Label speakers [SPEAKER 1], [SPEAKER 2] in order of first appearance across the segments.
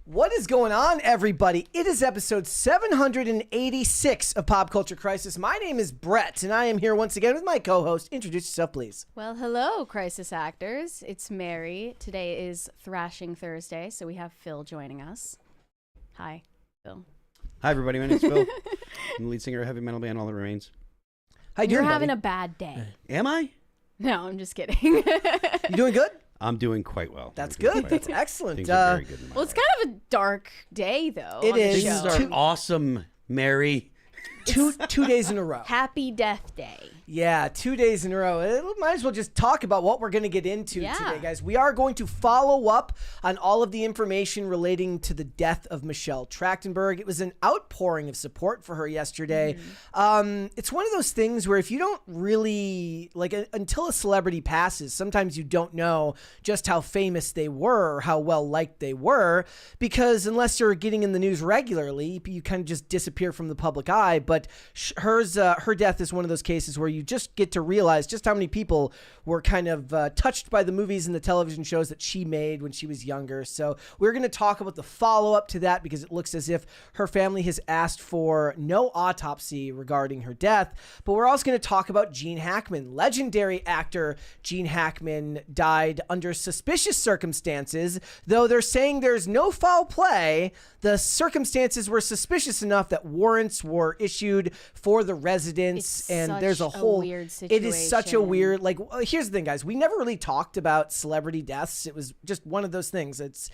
[SPEAKER 1] What is going on, everybody? It is episode 786 of Pop Culture Crisis. My name is Brett, and I am here once again with my co-host. Introduce yourself, please.
[SPEAKER 2] Well, hello, Crisis Actors. It's Mary. Today is Thrashing Thursday, so we have Phil joining us. Hi, Phil.
[SPEAKER 3] Hi, everybody. My name's Phil. I'm the lead singer of heavy metal band All That Remains.
[SPEAKER 1] How you
[SPEAKER 2] You're
[SPEAKER 1] doing,
[SPEAKER 2] having
[SPEAKER 1] buddy?
[SPEAKER 2] a bad day.
[SPEAKER 3] Am I?
[SPEAKER 2] No, I'm just kidding.
[SPEAKER 1] You doing good?
[SPEAKER 3] I'm doing quite well.
[SPEAKER 1] That's good. That's excellent.
[SPEAKER 3] Things are very good in my
[SPEAKER 2] Well, it's
[SPEAKER 3] life.
[SPEAKER 2] kind of a dark day, though.
[SPEAKER 1] It
[SPEAKER 2] on the
[SPEAKER 1] is.
[SPEAKER 2] show.
[SPEAKER 3] Things are awesome, Mary.
[SPEAKER 1] Two days in a row.
[SPEAKER 2] Happy Death Day.
[SPEAKER 1] Yeah, 2 days in a row. Might as well just talk about what we're going to get into today, guys. We are going to follow up on all of the information relating to the death of Michelle Trachtenberg. It was an outpouring of support for her yesterday. It's one of those things where if you don't really, until a celebrity passes, sometimes you don't know just how famous they were or how well liked they were, because unless you're getting in the news regularly, you kind of just disappear from the public eye. But her death is one of those cases where you just get to realize just how many people were kind of touched by the movies and the television shows that she made when she was younger. So we're going to talk about the follow-up to that, because it looks as if her family has asked for no autopsy regarding her death. But we're also going to talk about Gene Hackman. Legendary actor Gene Hackman died under suspicious circumstances. Though they're saying there's no foul play, the circumstances were suspicious enough that warrants were issued for the residence. And there's a whole
[SPEAKER 2] weird situation.
[SPEAKER 1] It is such a weird, here's the thing, guys. We never really talked about celebrity deaths. It was just one of those things. It's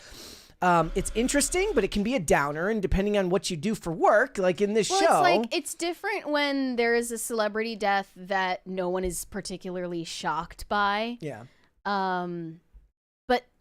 [SPEAKER 1] interesting, but it can be a downer, and depending on what you do for work, like in this show.
[SPEAKER 2] It's different when there is a celebrity death that no one is particularly shocked by.
[SPEAKER 1] Yeah.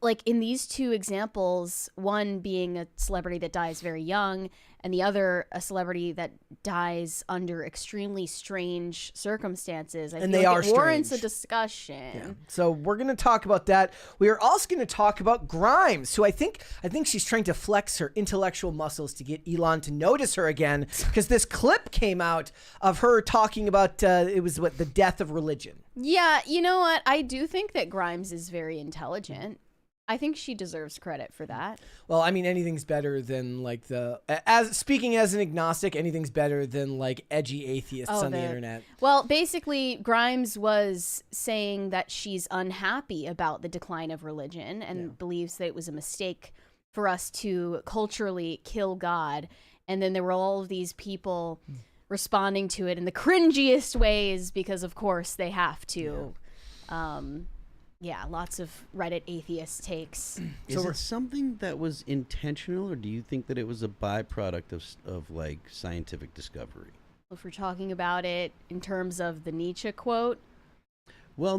[SPEAKER 2] But in these two examples, one being a celebrity that dies very young, and the other a celebrity that dies under extremely strange circumstances, I feel like it warrants a discussion.
[SPEAKER 1] Yeah. So we're going to talk about that. We are also going to talk about Grimes, who I think she's trying to flex her intellectual muscles to get Elon to notice her again, because this clip came out of her talking about the death of religion.
[SPEAKER 2] Yeah, you know what? I do think that Grimes is very intelligent. I think she deserves credit for that.
[SPEAKER 1] Well, I mean, anything's better than speaking as an agnostic, anything's better than edgy atheists on the internet.
[SPEAKER 2] Well, basically, Grimes was saying that she's unhappy about the decline of religion and believes that it was a mistake for us to culturally kill God. And then there were all of these people responding to it in the cringiest ways, because of course they have to. Lots of Reddit atheist takes.
[SPEAKER 3] Is it something that was intentional, or do you think that it was a byproduct of scientific discovery?
[SPEAKER 2] If we're talking about it in terms of the Nietzsche quote.
[SPEAKER 3] Well,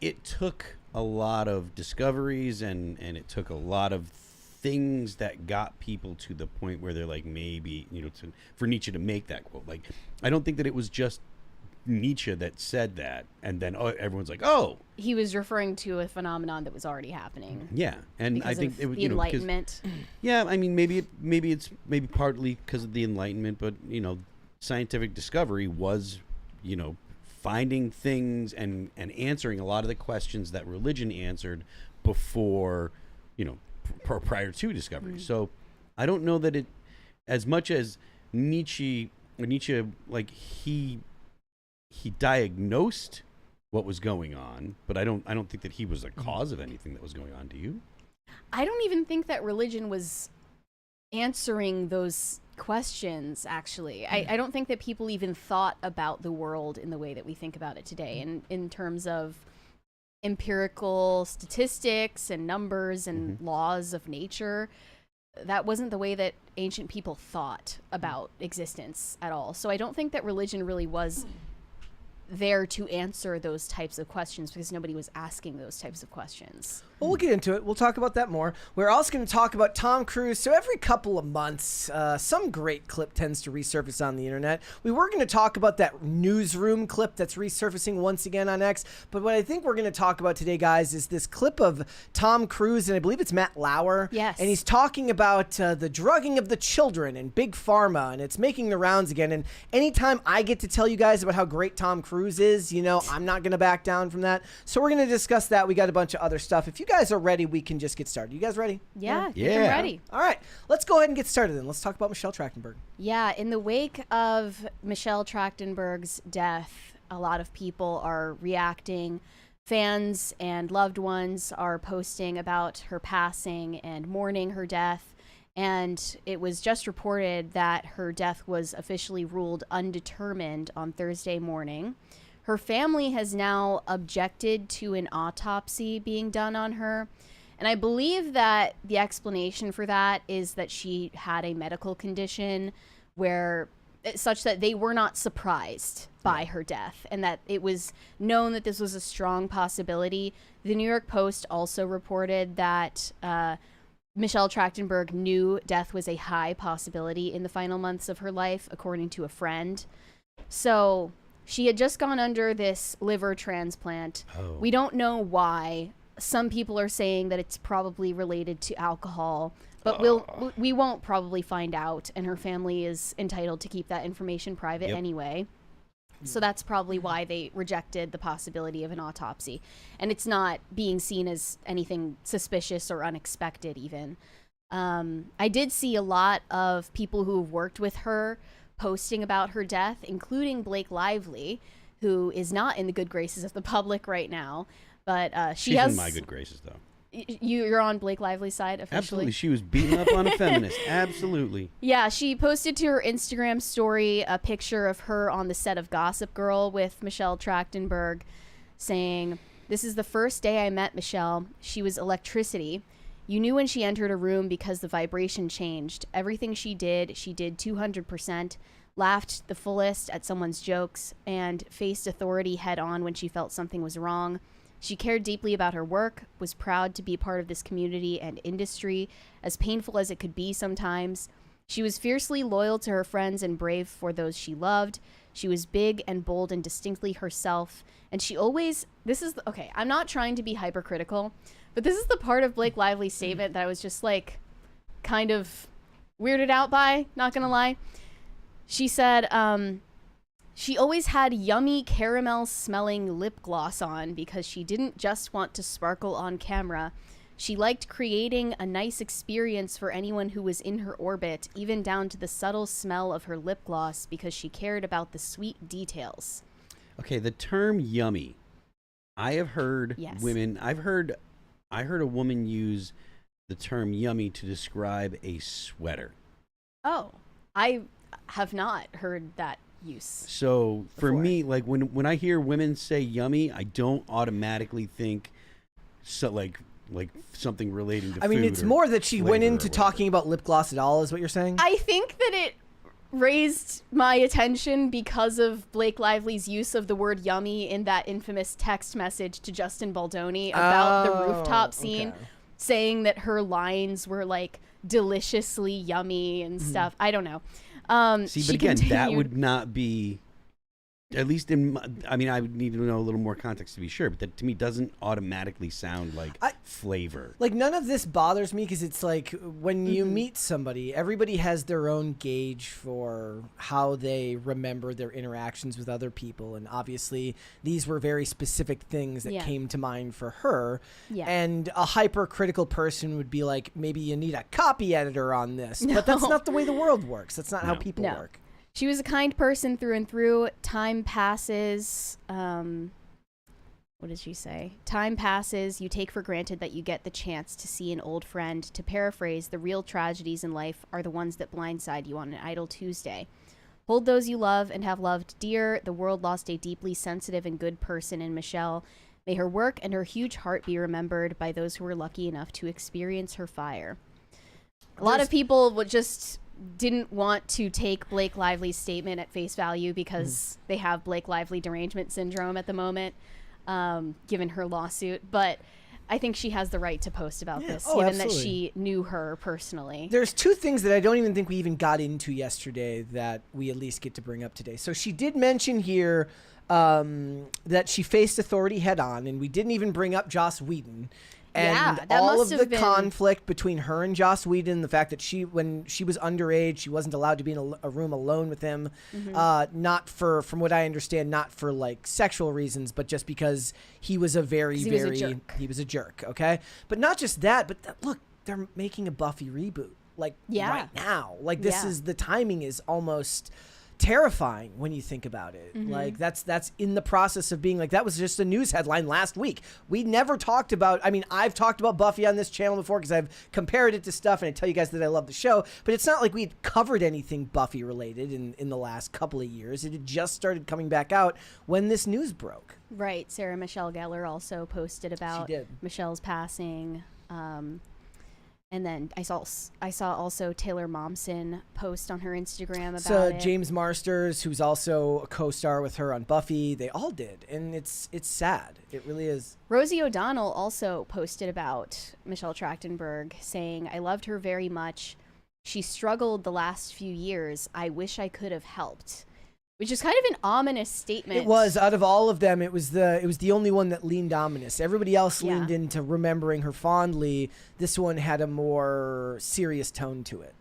[SPEAKER 3] it took a lot of discoveries and it took a lot of things that got people to the point where they're maybe, for Nietzsche to make that quote. I don't think that it was just Nietzsche that said that, and then everyone's like, oh,
[SPEAKER 2] he was referring to a phenomenon that was already happening.
[SPEAKER 3] Yeah, and I think it was
[SPEAKER 2] the Enlightenment.
[SPEAKER 3] Yeah, I mean, maybe it's partly because of the Enlightenment, but scientific discovery was finding things and answering a lot of the questions that religion answered before prior to discovery. So I don't know that it, as much as Nietzsche he diagnosed what was going on, but I don't think that he was the cause of anything that was going on. Do you?
[SPEAKER 2] I don't even think that religion was answering those questions, actually. I don't think that people even thought about the world in the way that we think about it today, and in terms of empirical statistics and numbers and laws of nature. That wasn't the way that ancient people thought about existence at all. So I don't think that religion really was there to answer those types of questions, because nobody was asking those types of questions.
[SPEAKER 1] Well, we'll get into it. We'll talk about that more. We're also going to talk about Tom Cruise. So every couple of months, some great clip tends to resurface on the internet. We were going to talk about that newsroom clip that's resurfacing once again on X. But what I think we're going to talk about today, guys, is this clip of Tom Cruise, and I believe it's Matt Lauer.
[SPEAKER 2] Yes.
[SPEAKER 1] And he's talking about the drugging of the children and Big Pharma, and it's making the rounds again. And anytime I get to tell you guys about how great Tom Cruise cruises. You know, I'm not going to back down from that. So we're going to discuss that. We got a bunch of other stuff. If you guys are ready, we can just get started. You guys ready?
[SPEAKER 2] Yeah.
[SPEAKER 3] Yeah.
[SPEAKER 2] I'm ready.
[SPEAKER 1] All right. Let's go ahead and get started then. Let's talk about Michelle Trachtenberg.
[SPEAKER 2] Yeah. In the wake of Michelle Trachtenberg's death, a lot of people are reacting. Fans and loved ones are posting about her passing and mourning her death. And it was just reported that her death was officially ruled undetermined on Thursday morning. Her family has now objected to an autopsy being done on her. And I believe that the explanation for that is that she had a medical condition where such that they were not surprised by her death, and that it was known that this was a strong possibility. The New York Post also reported that Michelle Trachtenberg knew death was a high possibility in the final months of her life, according to a friend. So she had just gone under this liver transplant.
[SPEAKER 3] Oh.
[SPEAKER 2] We don't know why. Some people are saying that it's probably related to alcohol, but we won't probably find out, and her family is entitled to keep that information private anyway. So that's probably why they rejected the possibility of an autopsy. And it's not being seen as anything suspicious or unexpected even. I did see a lot of people who have worked with her posting about her death, including Blake Lively, who is not in the good graces of the public right now. But she's
[SPEAKER 3] in my good graces, though.
[SPEAKER 2] You're on Blake Lively's side officially?
[SPEAKER 3] Absolutely. She was beating up on a feminist. Absolutely.
[SPEAKER 2] Yeah, she posted to her Instagram story a picture of her on the set of Gossip Girl with Michelle Trachtenberg, saying, "This is the first day I met Michelle. She was electricity. You knew when she entered a room because the vibration changed. Everything she did 200%, laughed the fullest at someone's jokes, and faced authority head on when she felt something was wrong. She cared deeply about her work, was proud to be part of this community and industry, as painful as it could be sometimes. She was fiercely loyal to her friends and brave for those she loved. She was big and bold and distinctly herself. And she always, okay, I'm not trying to be hypercritical, but this is the part of Blake Lively's statement that I was just like kind of weirded out by, not gonna lie. She said, she always had yummy caramel-smelling lip gloss on because she didn't just want to sparkle on camera. She liked creating a nice experience for anyone who was in her orbit, even down to the subtle smell of her lip gloss because she cared about the sweet details."
[SPEAKER 3] Okay, the term yummy. I have heard women, I heard a woman use the term yummy to describe a sweater.
[SPEAKER 2] Oh, I have not heard that use.
[SPEAKER 3] So for
[SPEAKER 2] before.
[SPEAKER 3] me, like when I hear women say yummy, I don't automatically think like something relating to
[SPEAKER 1] I mean,
[SPEAKER 3] food
[SPEAKER 1] it's
[SPEAKER 3] or
[SPEAKER 1] more that she went into
[SPEAKER 3] whatever.
[SPEAKER 1] talking about lip gloss at all, is what you're saying?
[SPEAKER 2] I think that it raised my attention because of Blake Lively's use of the word yummy in that infamous text message to Justin Baldoni about the rooftop scene, saying that her lines were like deliciously yummy and stuff. I don't know.
[SPEAKER 3] See, but again, that would not be, at least in my, I mean, I would need to know a little more context to be sure, but that to me doesn't automatically sound like flavor.
[SPEAKER 1] Like, none of this bothers me because it's like when you meet somebody, everybody has their own gauge for how they remember their interactions with other people. And obviously, these were very specific things that came to mind for her. Yeah. And a hypercritical person would be like, maybe you need a copy editor on this. No. But that's not the way the world works. That's not how people work.
[SPEAKER 2] She was a kind person through and through. Time passes. What did she say? Time passes. You take for granted that you get the chance to see an old friend. To paraphrase, the real tragedies in life are the ones that blindside you on an idle Tuesday. Hold those you love and have loved dear. The world lost a deeply sensitive and good person in Michelle. May her work and her huge heart be remembered by those who were lucky enough to experience her fire. A lot of people would just didn't want to take Blake Lively's statement at face value because they have Blake Lively derangement syndrome at the moment, given her lawsuit. But I think she has the right to post about this, given that she knew her personally.
[SPEAKER 1] There's two things that I don't even think we even got into yesterday that we at least get to bring up today. So she did mention here that she faced authority head on, and we didn't even bring up Joss Whedon. And
[SPEAKER 2] that
[SPEAKER 1] all
[SPEAKER 2] must
[SPEAKER 1] of
[SPEAKER 2] have
[SPEAKER 1] the
[SPEAKER 2] been...
[SPEAKER 1] conflict between her and Joss Whedon, the fact that when she was underage, she wasn't allowed to be in a room alone with him. Not from what I understand, not for like sexual reasons, but just because he was a he was a jerk. Okay. But not just that, but look, they're making a Buffy reboot like right now. Like the timing is almost terrifying when you think about it. Like that's in the process of being like, that was just a news headline last week. We never talked about, I mean, I've talked about Buffy on this channel before because I've compared it to stuff and I tell you guys that I love the show, but it's not like we'd covered anything Buffy related in the last couple of years. It had just started coming back out when this news broke.
[SPEAKER 2] Right. Sarah Michelle Gellar also posted about Michelle's passing. And then I saw also Taylor Momsen post on her Instagram about it.
[SPEAKER 1] James Marsters, who's also a co-star with her on Buffy, they all did, and it's sad. It really is.
[SPEAKER 2] Rosie O'Donnell also posted about Michelle Trachtenberg, saying, "I loved her very much. She struggled the last few years. I wish I could have helped." Which is kind of an ominous statement.
[SPEAKER 1] It was. Out of all of them, it was the only one that leaned ominous. Everybody else leaned into remembering her fondly. This one had a more serious tone to it.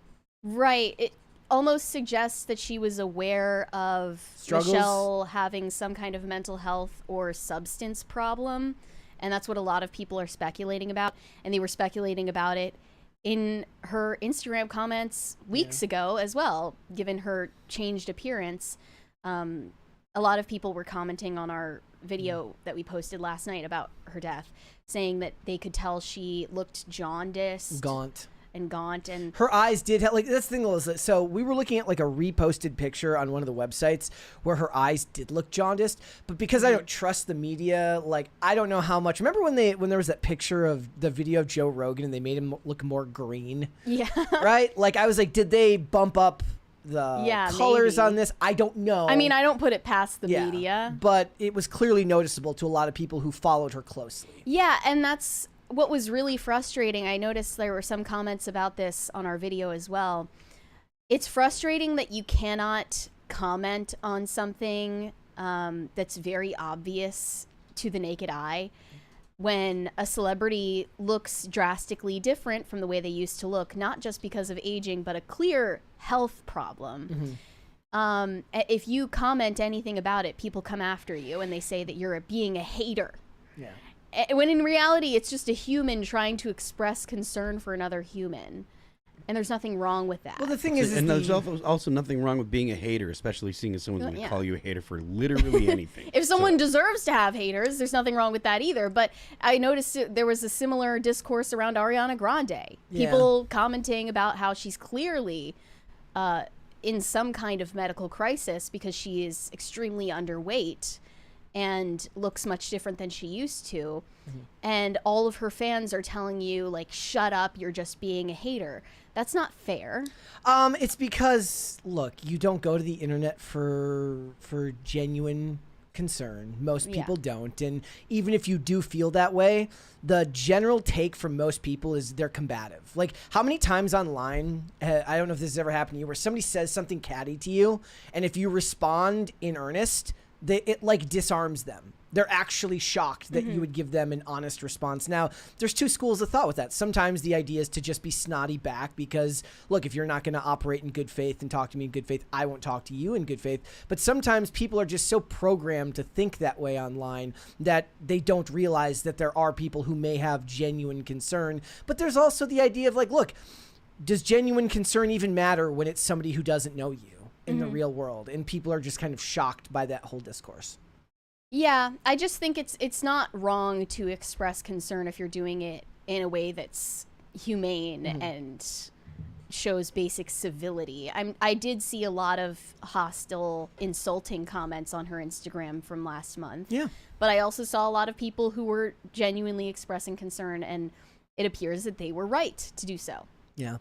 [SPEAKER 2] Right. It almost suggests that she was aware of
[SPEAKER 1] Struggles?
[SPEAKER 2] Michelle having some kind of mental health or substance problem. And that's what a lot of people are speculating about. And they were speculating about it in her Instagram comments weeks ago as well, given her changed appearance. A lot of people were commenting on our video that we posted last night about her death, saying that they could tell she looked jaundiced, gaunt, and
[SPEAKER 1] her eyes did have, like, that's the thing was, so we were looking at like a reposted picture on one of the websites where her eyes did look jaundiced, but because I don't trust the media, like, I don't know how much. Remember when there was that picture of the video of Joe Rogan and they made him look more green?
[SPEAKER 2] Yeah.
[SPEAKER 1] Right? Like, I was like, did they bump up the colors on this? I don't know.
[SPEAKER 2] I mean, I don't put it past the media,
[SPEAKER 1] but it was clearly noticeable to a lot of people who followed her closely.
[SPEAKER 2] Yeah, and that's what was really frustrating. I noticed there were some comments about this on our video as well. It's frustrating that you cannot comment on something that's very obvious to the naked eye when a celebrity looks drastically different from the way they used to look, not just because of aging, but a clear health problem. If you comment anything about it, people come after you and they say that you're being a hater. Yeah. When in reality, it's just a human trying to express concern for another human. And there's nothing wrong with that.
[SPEAKER 1] Well, the thing is,
[SPEAKER 3] there's also nothing wrong with being a hater, especially seeing as someone's going to call you a hater for literally anything.
[SPEAKER 2] If someone deserves to have haters, there's nothing wrong with that either. But I noticed there was a similar discourse around Ariana Grande. People commenting about how she's clearly in some kind of medical crisis because she is extremely underweight and looks much different than she used to. And all of her fans are telling you, like, shut up, you're just being a hater. That's not fair.
[SPEAKER 1] It's because, look, you don't go to the internet for genuine concern. Most people don't. And even if you do feel that way, the general take from most people is they're combative. Like, how many times online, I don't know if this has ever happened to you, where somebody says something catty to you, and if you respond in earnest, it like disarms them. They're actually shocked that you would give them an honest response. Now, there's two schools of thought with that. Sometimes the idea is to just be snotty back because, look, if you're not going to operate in good faith and talk to me in good faith, I won't talk to you in good faith. But sometimes people are just so programmed to think that way online that they don't realize that there are people who may have genuine concern. But there's also the idea of, like, look, does genuine concern even matter when it's somebody who doesn't know you in the real world? And people are just kind of shocked by that whole discourse.
[SPEAKER 2] Yeah, I just think it's not wrong to express concern if you're doing it in a way that's humane and shows basic civility. I did see a lot of hostile, insulting comments on her Instagram from last month. Yeah. But I also saw a lot of people who were genuinely expressing concern, and it appears that they were right to do so.
[SPEAKER 1] Yeah.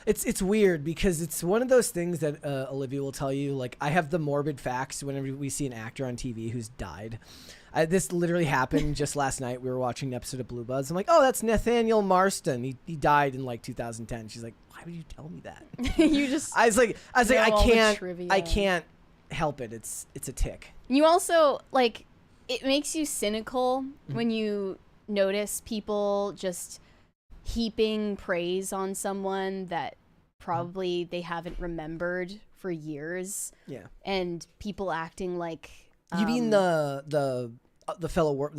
[SPEAKER 1] It's weird because it's one of those things that Olivia will tell you. Like, I have the morbid facts whenever we see an actor on TV who's died. This literally happened just last night. We were watching an episode of Blue Bloods. I'm like, oh, that's Nathaniel Marston. He died in like 2010. She's like, why would you tell me that? I was like, I can't help it. It's a tick.
[SPEAKER 2] You also, like, it makes you cynical when you notice people just heaping praise on someone that probably they haven't remembered for years.
[SPEAKER 1] Yeah.
[SPEAKER 2] And people acting like
[SPEAKER 1] you mean the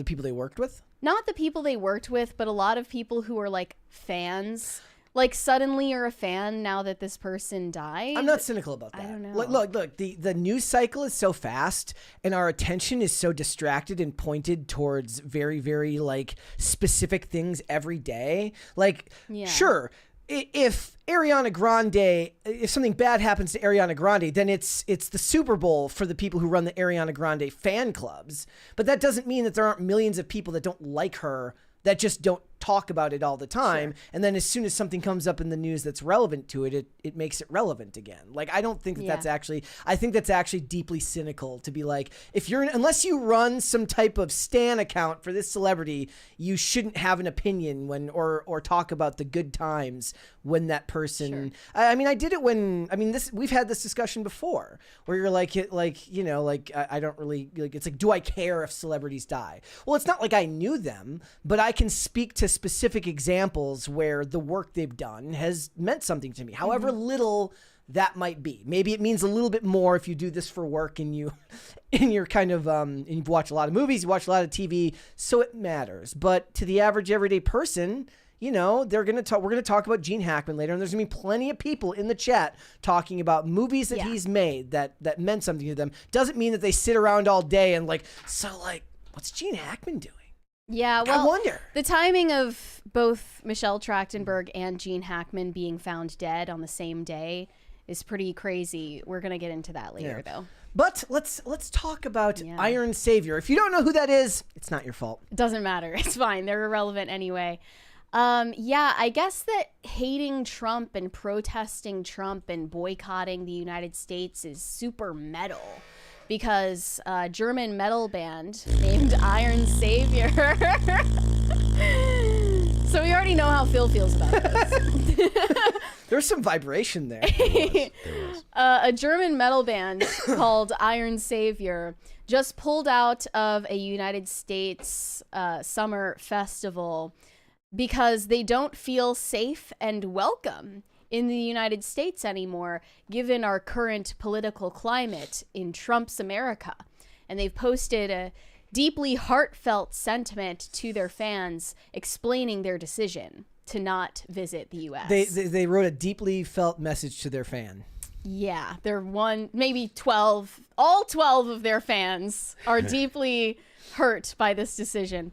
[SPEAKER 1] people they worked with?
[SPEAKER 2] Not the people they worked with, but a lot of people who are like fans. Like suddenly you're a fan now that this person died.
[SPEAKER 1] I'm not cynical about that.
[SPEAKER 2] I don't know.
[SPEAKER 1] Look, the news cycle is so fast and our attention is so distracted and pointed towards very, very like specific things every day. Like, sure, if Ariana Grande, if something bad happens to Ariana Grande, then it's the Super Bowl for the people who run the Ariana Grande fan clubs. But that doesn't mean that there aren't millions of people that don't like her that just don't talk about it all the time. Sure. And then as soon as something comes up in the news that's relevant to it, it makes it relevant again. Like, I don't think that's actually, I think that's actually deeply cynical to be like, unless you run some type of stan account for this celebrity, you shouldn't have an opinion or talk about the good times when that person, I mean, we've had this discussion before where you're like, I don't really, like, it's like, do I care if celebrities die? Well, it's not like I knew them, but I can speak to specific examples where the work they've done has meant something to me, however little that might be. Maybe it means a little bit more if you do this for work and you're kind of and you've watched a lot of movies, you watch a lot of TV, so it matters. But to the average everyday person, we're going to talk about Gene Hackman later, and there's going to be plenty of people in the chat talking about movies that he's made that meant something to them. Doesn't mean that they sit around all day and what's Gene Hackman doing?
[SPEAKER 2] Yeah, well,
[SPEAKER 1] I wonder.
[SPEAKER 2] The timing of both Michelle Trachtenberg and Gene Hackman being found dead on the same day is pretty crazy. We're going to get into that later, though.
[SPEAKER 1] But let's talk about Iron Savior. If you don't know who that is, it's not your fault.
[SPEAKER 2] It doesn't matter. It's fine. They're irrelevant anyway. I guess that hating Trump and protesting Trump and boycotting the United States is super metal. Because a German metal band named Iron Savior. So we already know how Phil feels about this.
[SPEAKER 1] There's some vibration there.
[SPEAKER 3] There was.
[SPEAKER 2] A German metal band called Iron Savior just pulled out of a United States summer festival because they don't feel safe and welcome in the United States anymore, given our current political climate in Trump's America. And they've posted a deeply heartfelt sentiment to their fans explaining their decision to not visit the U.S.
[SPEAKER 1] They wrote a deeply felt message to their fan.
[SPEAKER 2] Yeah, maybe 12, all 12 of their fans are deeply hurt by this decision.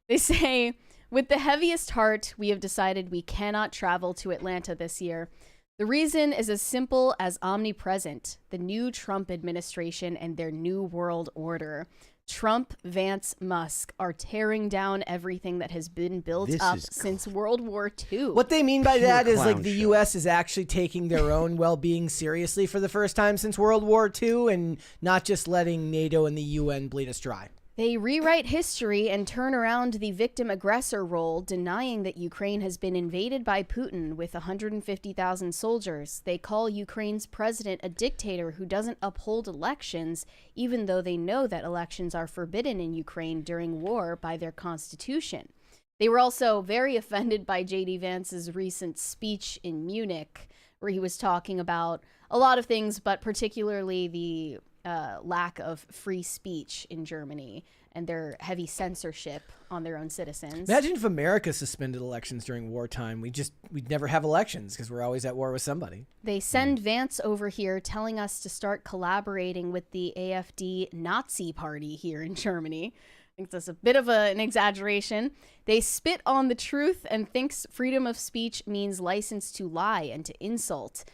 [SPEAKER 2] They say, with the heaviest heart, we have decided we cannot travel to Atlanta this year. The reason is as simple as omnipresent, the new Trump administration and their new world order. Trump, Vance, Musk are tearing down everything that has been built up since World War II.
[SPEAKER 1] What they mean by that is like the U.S. is actually taking their own well-being seriously for the first time since World War II and not just letting NATO and the UN bleed us dry.
[SPEAKER 2] They rewrite history and turn around the victim-aggressor role, denying that Ukraine has been invaded by Putin with 150,000 soldiers. They call Ukraine's president a dictator who doesn't uphold elections, even though they know that elections are forbidden in Ukraine during war by their constitution. They were also very offended by J.D. Vance's recent speech in Munich, where he was talking about a lot of things, but particularly the lack of free speech in Germany and their heavy censorship on their own citizens.
[SPEAKER 1] Imagine if America suspended elections during wartime. We'd never have elections because we're always at war with somebody.
[SPEAKER 2] They send Vance over here telling us to start collaborating with the AfD Nazi party here in Germany. I think that's a bit of an exaggeration. They spit on the truth and thinks freedom of speech means license to lie and to insult.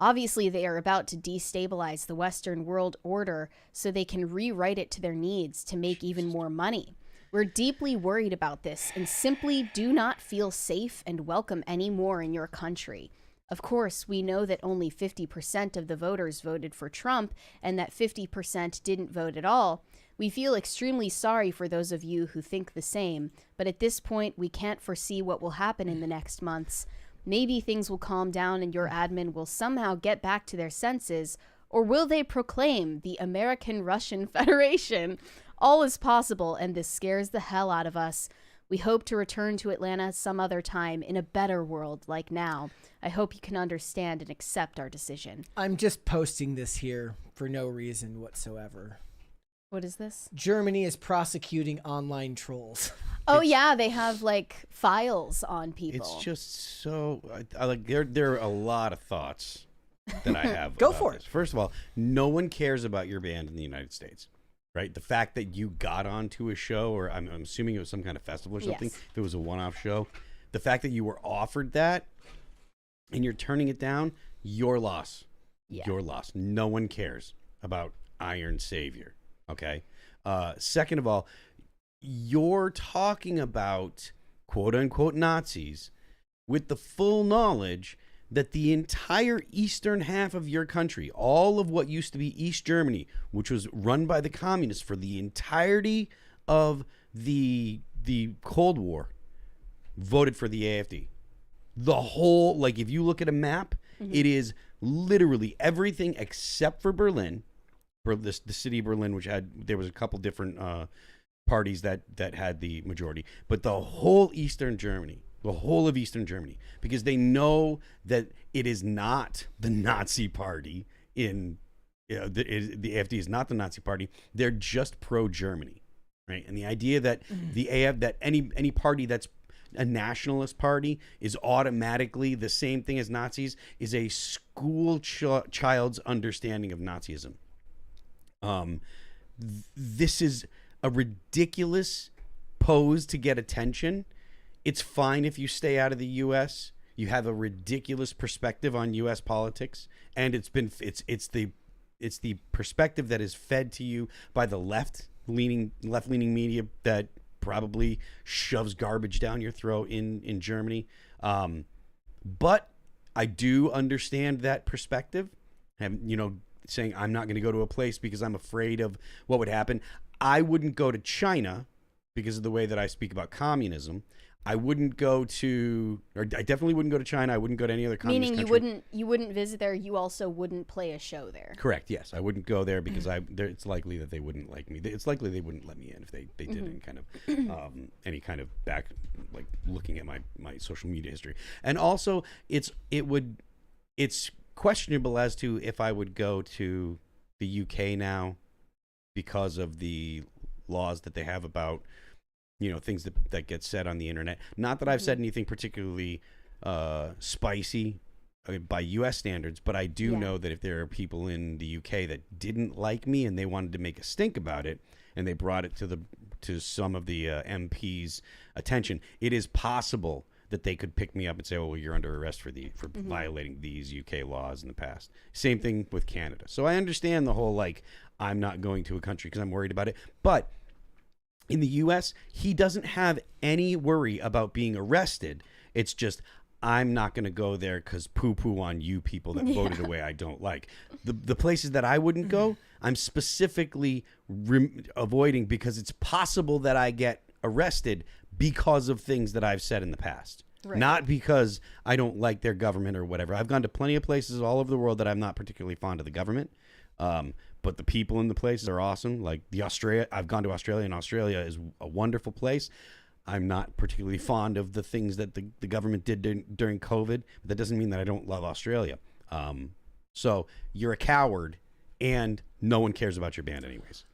[SPEAKER 2] Obviously, they are about to destabilize the Western world order so they can rewrite it to their needs to make even more money. We're deeply worried about this and simply do not feel safe and welcome anymore in your country. Of course, we know that only 50% of the voters voted for Trump and that 50% didn't vote at all. We feel extremely sorry for those of you who think the same, but at this point, we can't foresee what will happen in the next months. Maybe things will calm down and your admin will somehow get back to their senses, or will they proclaim the American-Russian Federation? All is possible, and this scares the hell out of us. We hope to return to Atlanta some other time in a better world like now. I hope you can understand and accept our decision.
[SPEAKER 1] I'm just posting this here for no reason whatsoever.
[SPEAKER 2] What is this?
[SPEAKER 1] Germany is prosecuting online trolls.
[SPEAKER 2] Oh, yeah, they have like files on people.
[SPEAKER 3] It's just so I like there are a lot of thoughts that I have.
[SPEAKER 1] Go
[SPEAKER 3] about
[SPEAKER 1] for
[SPEAKER 3] this.
[SPEAKER 1] it.
[SPEAKER 3] First of all, no one cares about your band in the United States, right? The fact that you got onto a show, or I'm assuming it was some kind of festival or something.
[SPEAKER 2] Yes.
[SPEAKER 3] If it was a one-off show, the fact that you were offered that and you're turning it down, your loss.
[SPEAKER 2] Yeah.
[SPEAKER 3] Your loss. No one cares about Iron Savior. Okay. Second of all, you're talking about quote unquote Nazis with the full knowledge that the entire eastern half of your country, all of what used to be East Germany, which was run by the communists for the entirety of the Cold War, voted for the AfD. The whole, like, if you look at a map, it is literally everything except for Berlin, for the city of Berlin, which there was a couple different parties that had the majority, but the whole Eastern Germany, the whole of Eastern Germany, because they know that it is not the Nazi party the AfD is not the Nazi party. They're just pro-Germany, right? And the idea that that any party that's a nationalist party is automatically the same thing as Nazis is a school child's understanding of Nazism. This is a ridiculous pose to get attention. It's fine if you stay out of the U.S. You have a ridiculous perspective on U.S. politics, and it's the perspective that is fed to you by the left-leaning media that probably shoves garbage down your throat in Germany. But I do understand that perspective. And, saying I'm not going to go to a place because I'm afraid of what would happen. I wouldn't go to China because of the way that I speak about communism. I wouldn't go to, or I definitely wouldn't go to China. I wouldn't go to any other communist country.
[SPEAKER 2] Meaning you wouldn't visit there. You also wouldn't play a show there.
[SPEAKER 3] Correct. Yes, I wouldn't go there because it's likely that they wouldn't like me. It's likely they wouldn't let me in if they did any kind of back, like looking at my social media history. And also it's questionable as to if I would go to the UK now because of the laws that they have about things that get said on the internet. Not that I've said anything particularly spicy by U.S. standards, but I do know that if there are people in the UK that didn't like me and they wanted to make a stink about it, and they brought it to some of the MPs' attention, it is possible that they could pick me up and say, "Oh, well, you're under arrest for violating these UK laws in the past." Same thing with Canada. So I understand the whole I'm not going to a country because I'm worried about it, but in the U.S., he doesn't have any worry about being arrested. It's just, I'm not going to go there because poo-poo on you people that voted a way I don't like. The places that I wouldn't go, I'm specifically avoiding because it's possible that I get arrested because of things that I've said in the past. Right. Not because I don't like their government or whatever. I've gone to plenty of places all over the world that I'm not particularly fond of the government. But the people in the places are awesome. Like I've gone to Australia, and Australia is a wonderful place. I'm not particularly fond of the things that the government did during COVID. But that doesn't mean that I don't love Australia. So you're a coward, and no one cares about your band anyways.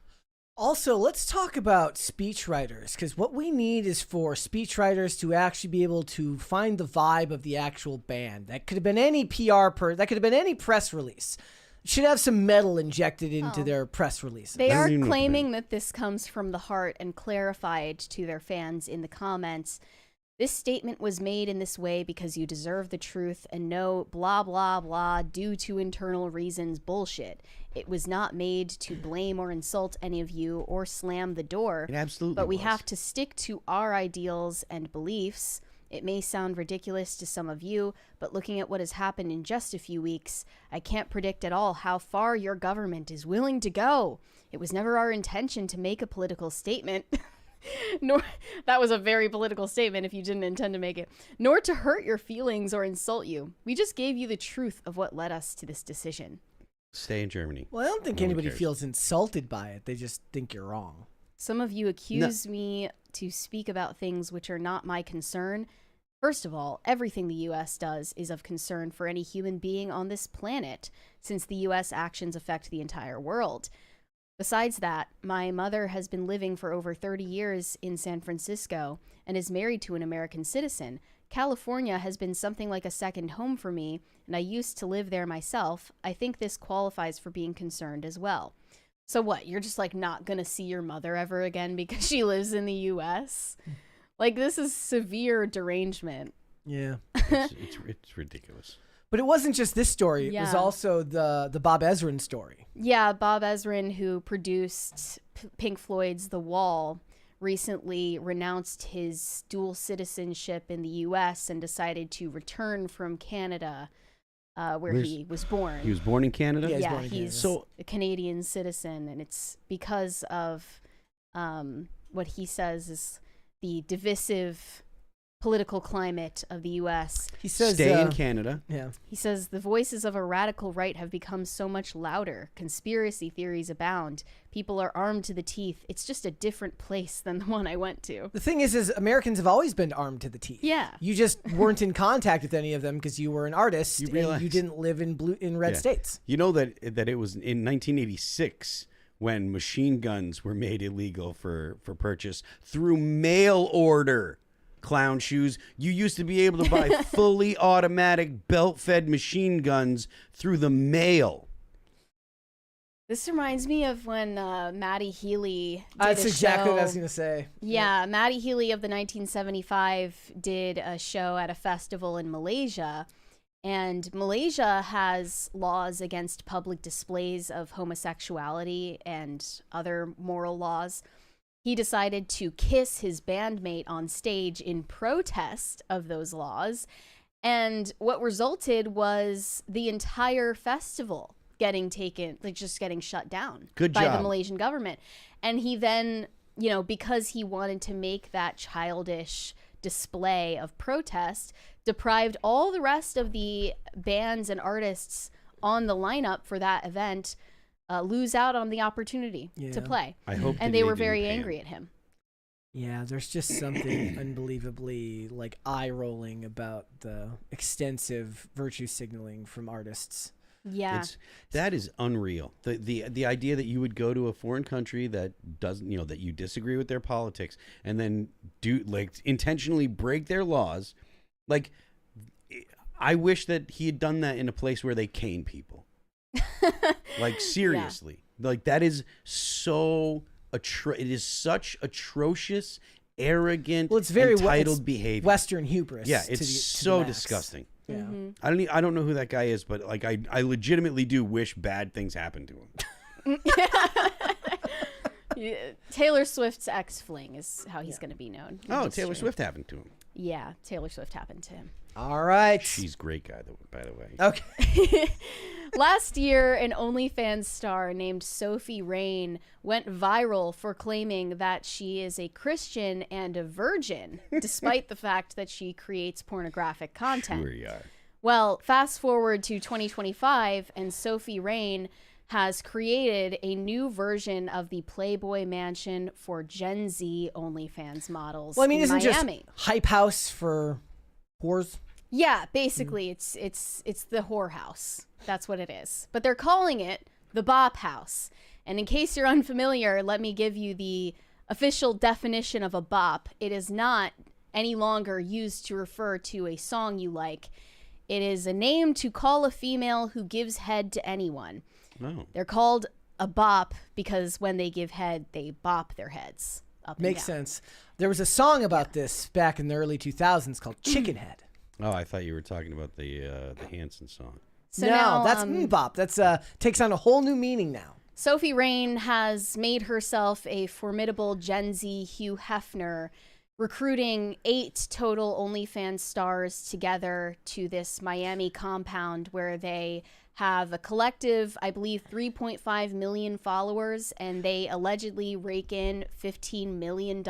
[SPEAKER 1] Also, let's talk about speechwriters, because what we need is for speechwriters to actually be able to find the vibe of the actual band. That could have been any that could have been any press release. Should have some metal injected into their press releases.
[SPEAKER 2] They are claiming that this comes from the heart and clarified to their fans in the comments. This statement was made in this way because you deserve the truth and no blah, blah, blah due to internal reasons bullshit. It was not made to blame or insult any of you or slam the door.
[SPEAKER 3] It absolutely
[SPEAKER 2] But we
[SPEAKER 3] was.
[SPEAKER 2] have to stick to our ideals and beliefs. It may sound ridiculous to some of you, but looking at what has happened in just a few weeks, I can't predict at all how far your government is willing to go. It was never our intention to make a political statement. Nor that was a very political statement if you didn't intend to make it. Nor to hurt your feelings or insult you. We just gave you the truth of what led us to this decision.
[SPEAKER 3] Stay in Germany.
[SPEAKER 1] Well, I don't think anybody feels insulted by it. They just think you're wrong.
[SPEAKER 2] Some of you accuse me to speak about things which are not my concern. First of all, everything the U.S. does is of concern for any human being on this planet, since the U.S. actions affect the entire world. Besides that, my mother has been living for over 30 years in San Francisco and is married to an American citizen. California has been something like a second home for me, and I used to live there myself. I think this qualifies for being concerned as well. So what, you're just like not gonna see your mother ever again because she lives in the U.S.? Like, this is severe derangement.
[SPEAKER 1] Yeah.
[SPEAKER 3] It's ridiculous.
[SPEAKER 1] But it wasn't just this story. It was also the Bob Ezrin story.
[SPEAKER 2] Yeah, Bob Ezrin, who produced Pink Floyd's The Wall, recently renounced his dual citizenship in the U.S. and decided to return from Canada, where he was born.
[SPEAKER 3] He was born in Canada?
[SPEAKER 2] Yeah, he's a Canadian citizen, and it's because of what he says is the divisive political climate of the U.S.
[SPEAKER 1] He says,
[SPEAKER 3] stay in Canada.
[SPEAKER 1] Yeah.
[SPEAKER 2] He says the voices of a radical right have become so much louder. Conspiracy theories abound. People are armed to the teeth. It's just a different place than the one I went to.
[SPEAKER 1] The thing is Americans have always been armed to the teeth.
[SPEAKER 2] Yeah.
[SPEAKER 1] You just weren't in contact with any of them because you were an artist and you didn't live in red states.
[SPEAKER 3] You know that it was in 1986 when machine guns were made illegal for purchase through mail order. Clown shoes. You used to be able to buy fully automatic belt-fed machine guns through the mail.
[SPEAKER 2] This reminds me of when Matty Healy did
[SPEAKER 1] That's exactly
[SPEAKER 2] show.
[SPEAKER 1] what I was going to say.
[SPEAKER 2] Yeah, Matty Healy of the 1975 did a show at a festival in Malaysia. And Malaysia has laws against public displays of homosexuality and other moral laws. He decided to kiss his bandmate on stage in protest of those laws. And what resulted was the entire festival getting taken, like just getting shut down by the Malaysian government. And he then, you know, because he wanted to make that childish display of protest, deprived all the rest of the bands and artists on the lineup for that event lose out on the opportunity to play.
[SPEAKER 3] I hope
[SPEAKER 2] and they were very angry at him.
[SPEAKER 1] Yeah, there's just something unbelievably like eye-rolling about the extensive virtue signaling from artists.
[SPEAKER 2] Yeah,
[SPEAKER 3] that is unreal. The idea that you would go to a foreign country that doesn't, you know, that you disagree with their politics and then do like intentionally break their laws. Like, I wish that he had done that in a place where they cane people. Like, seriously. Like, that is so it is such atrocious, arrogant,
[SPEAKER 1] it's very
[SPEAKER 3] entitled behavior.
[SPEAKER 1] Western hubris.
[SPEAKER 3] Yeah, it's so disgusting.
[SPEAKER 1] Yeah.
[SPEAKER 2] Mm-hmm.
[SPEAKER 3] I don't know who that guy is, but like I legitimately do wish bad things happened to him.
[SPEAKER 2] Yeah, Taylor Swift's ex-fling is how he's going to be known.
[SPEAKER 3] Taylor Swift happened to him.
[SPEAKER 2] Yeah, Taylor Swift happened to him.
[SPEAKER 1] All right.
[SPEAKER 3] She's a great guy, by the way.
[SPEAKER 1] Okay.
[SPEAKER 2] Last year, an OnlyFans star named Sophie Rain went viral for claiming that she is a Christian and a virgin, despite the fact that she creates pornographic content.
[SPEAKER 3] Sure you are.
[SPEAKER 2] Well, fast forward to 2025, and Sophie Rain has created a new version of the Playboy Mansion for Gen Z OnlyFans models.
[SPEAKER 1] Well, I mean,
[SPEAKER 2] in
[SPEAKER 1] isn't
[SPEAKER 2] Miami.
[SPEAKER 1] just hype house for whores?
[SPEAKER 2] Yeah, basically, it's the whorehouse. That's what it is. But they're calling it the BOP House. And in case you're unfamiliar, let me give you the official definition of a BOP. It is not any longer used to refer to a song you like. It is a name to call a female who gives head to anyone.
[SPEAKER 3] Oh.
[SPEAKER 2] They're called a bop because when they give head, they bop their heads up and
[SPEAKER 1] Makes
[SPEAKER 2] down.
[SPEAKER 1] sense. There was a song about this back in the early 2000s called Chicken Head.
[SPEAKER 3] Oh, I thought you were talking about the Hanson song.
[SPEAKER 2] So
[SPEAKER 1] no,
[SPEAKER 2] now,
[SPEAKER 1] that's bop. That's takes on a whole new meaning now.
[SPEAKER 2] Sophie Rain has made herself a formidable Gen Z Hugh Hefner, recruiting 8 total OnlyFans stars together to this Miami compound where they have a collective, I believe, 3.5 million followers, and they allegedly rake in $15 million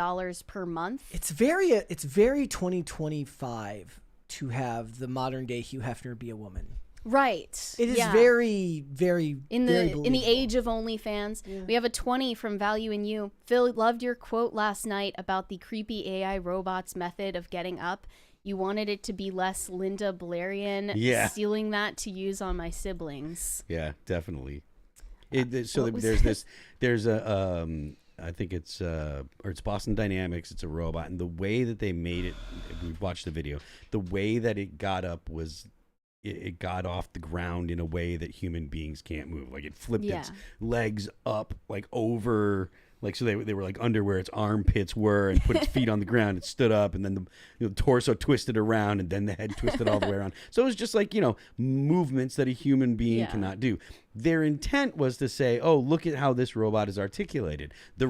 [SPEAKER 2] per month.
[SPEAKER 1] It's very 2025 to have the modern day Hugh Hefner be a woman.
[SPEAKER 2] Right.
[SPEAKER 1] It is very, very
[SPEAKER 2] in
[SPEAKER 1] very
[SPEAKER 2] the age of OnlyFans.
[SPEAKER 1] Yeah.
[SPEAKER 2] We have a 20 from Value in You. Phil, loved your quote last night about the creepy AI robot's method of getting up. You wanted it to be less Linda Blairian, stealing that to use on my siblings.
[SPEAKER 3] Yeah, definitely. There's a I think it's Boston Dynamics. It's a robot, and the way that they made it, we watched the video. The way that it got up was, it got off the ground in a way that human beings can't move. Like it flipped its legs up, like over, like so they were like under where its armpits were, and put its feet on the ground. It stood up, and then the torso twisted around, and then the head twisted all the way around. So it was just like, movements that a human being cannot do. Their intent was to say, oh, look at how this robot is articulated. The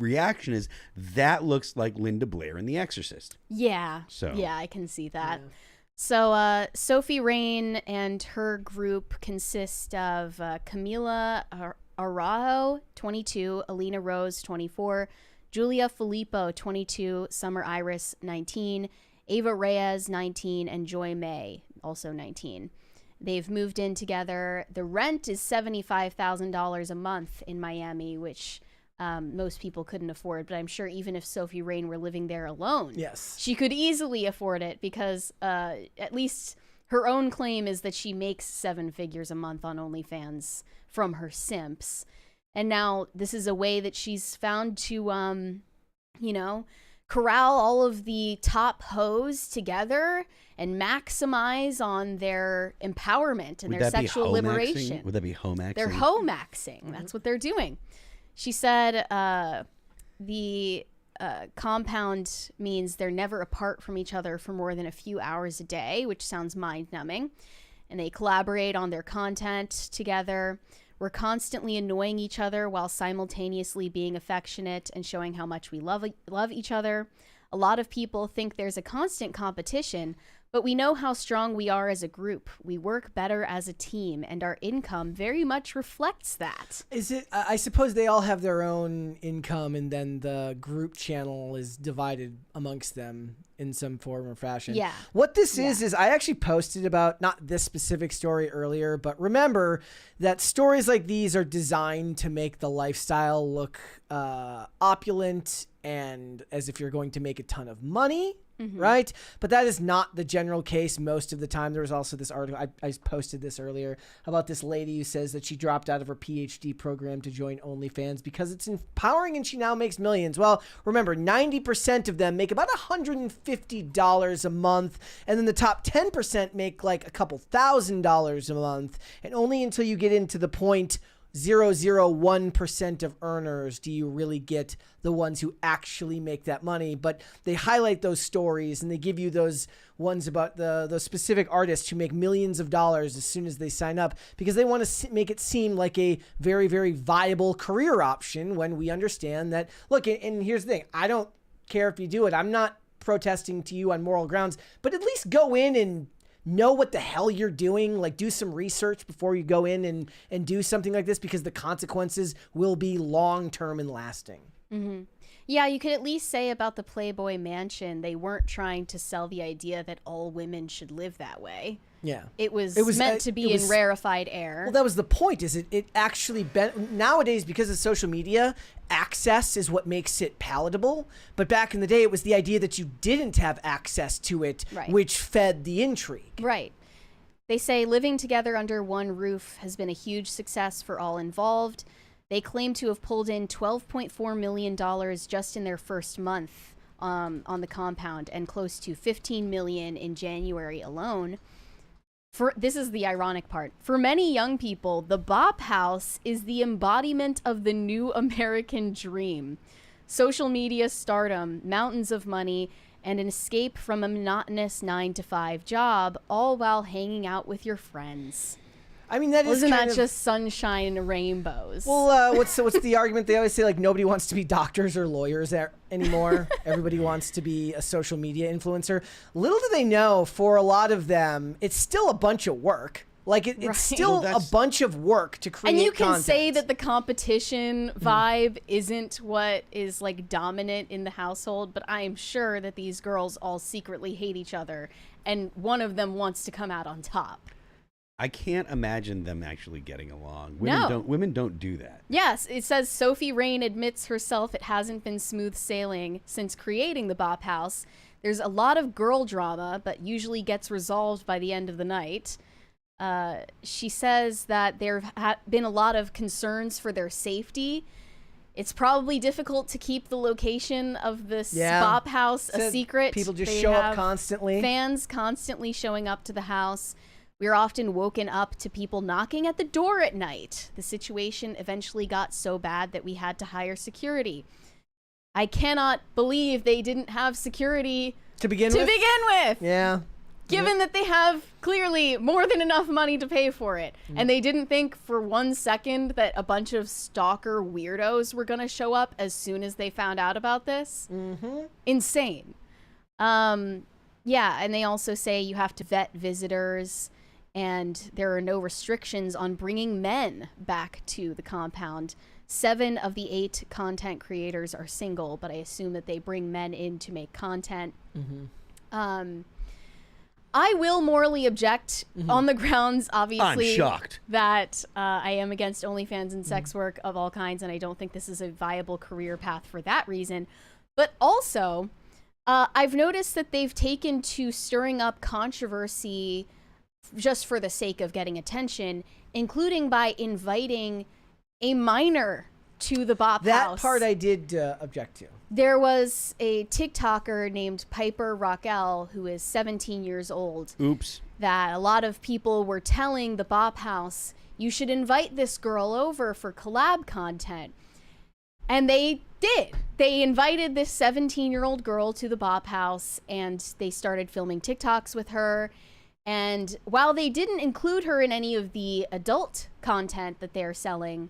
[SPEAKER 3] reaction is, that looks like Linda Blair in The Exorcist.
[SPEAKER 2] Yeah.
[SPEAKER 3] So
[SPEAKER 2] yeah, I can see that. Yeah. So Sophie Rain and her group consist of Camila Araujo, 22, Alina Rose, 24, Julia Filippo, 22, Summer Iris, 19, Ava Reyes, 19, and Joy May, also 19. They've moved in together. The rent is $75,000 a month in Miami, which most people couldn't afford. But I'm sure even if Sophie Rain were living there alone, she could easily afford it, because at least her own claim is that she makes 7 figures a month on OnlyFans from her simps. And now this is a way that she's found to, corral all of the top hoes together and maximize on their empowerment and their sexual liberation.
[SPEAKER 3] Would that be home-axing?
[SPEAKER 2] They're home-axing. That's what they're doing. She said the compound means they're never apart from each other for more than a few hours a day, which sounds mind-numbing. And they collaborate on their content together. We're constantly annoying each other while simultaneously being affectionate and showing how much we love each other. A lot of people think there's a constant competition, but we know how strong we are as a group. We work better as a team, and our income very much reflects that.
[SPEAKER 1] Is it? I suppose they all have their own income, and then the group channel is divided amongst them in some form or fashion.
[SPEAKER 2] Yeah.
[SPEAKER 1] What this is I actually posted about, not this specific story earlier, but remember that stories like these are designed to make the lifestyle look opulent and as if you're going to make a ton of money. Right? But that is not the general case most of the time. There was also this article, I posted this earlier, about this lady who says that she dropped out of her PhD program to join OnlyFans because it's empowering and she now makes millions. Well, remember, 90% of them make about $150 a month, and then the top 10% make like a couple $1,000s a month, and only until you get into the 0.001% of earners do you really get the ones who actually make that money. But they highlight those stories and they give you those ones about the specific artists who make millions of dollars as soon as they sign up, because they want to make it seem like a very, very viable career option, when we understand that, look, and here's the thing, I don't care if you do it. I'm not protesting to you on moral grounds, but at least go in and know what the hell you're doing. Like, do some research before you go in and do something like this, because the consequences will be long-term and lasting.
[SPEAKER 2] Yeah, you could at least say about the Playboy Mansion, they weren't trying to sell the idea that all women should live that way.
[SPEAKER 1] Yeah.
[SPEAKER 2] It was meant to be in rarefied air.
[SPEAKER 1] Well, that was the point, is it actually nowadays, because of social media, access is what makes it palatable. But back in the day, it was the idea that you didn't have access to it, which fed the intrigue.
[SPEAKER 2] Right. They say living together under one roof has been a huge success for all involved. They claim to have pulled in $12.4 million just in their first month on the compound, and close to $15 million in January alone. This is the ironic part. For many young people, the BOP House is the embodiment of the new American dream. Social media stardom, mountains of money, and an escape from a monotonous 9-to-5 job, all while hanging out with your friends.
[SPEAKER 1] I mean, that
[SPEAKER 2] isn't that just sunshine and rainbows?
[SPEAKER 1] Well, what's the argument? They always say, like, nobody wants to be doctors or lawyers anymore. Everybody wants to be a social media influencer. Little do they know, for a lot of them, it's still a bunch of work. Like it's still a bunch of work to create.
[SPEAKER 2] And you can
[SPEAKER 1] content.
[SPEAKER 2] say that the competition vibe isn't what is like dominant in the household, but I am sure that these girls all secretly hate each other, and one of them wants to come out on top.
[SPEAKER 3] I can't imagine them actually getting along. Women don't do that.
[SPEAKER 2] Yes, it says Sophie Rain admits herself it hasn't been smooth sailing since creating the BOP House. There's a lot of girl drama, but usually gets resolved by the end of the night. She says that there have been a lot of concerns for their safety. It's probably difficult to keep the location of this BOP House a secret.
[SPEAKER 1] People just show up constantly.
[SPEAKER 2] Fans constantly showing up to the house. We're often woken up to people knocking at the door at night. The situation eventually got so bad that we had to hire security. I cannot believe they didn't have security
[SPEAKER 1] to begin with. Yeah.
[SPEAKER 2] Given that they have clearly more than enough money to pay for it. And they didn't think for 1 second that a bunch of stalker weirdos were going to show up as soon as they found out about this. Insane. Yeah, and they also say you have to vet visitors, and there are no restrictions on bringing men back to the compound. 7 of the 8 content creators are single, but I assume that they bring men in to make content. I will morally object on the grounds, obviously,
[SPEAKER 3] I'm shocked
[SPEAKER 2] that I am against OnlyFans and sex work of all kinds, and I don't think this is a viable career path for that reason. But also, I've noticed that they've taken to stirring up controversy just for the sake of getting attention, including by inviting a minor to the BOP House.
[SPEAKER 1] That part I did object to.
[SPEAKER 2] There was a TikToker named Piper Raquel, who is 17 years old.
[SPEAKER 3] Oops.
[SPEAKER 2] That a lot of people were telling the BOP House, you should invite this girl over for collab content. And they did. They invited this 17-year-old girl to the BOP House, and they started filming TikToks with her. And while they didn't include her in any of the adult content that they're selling,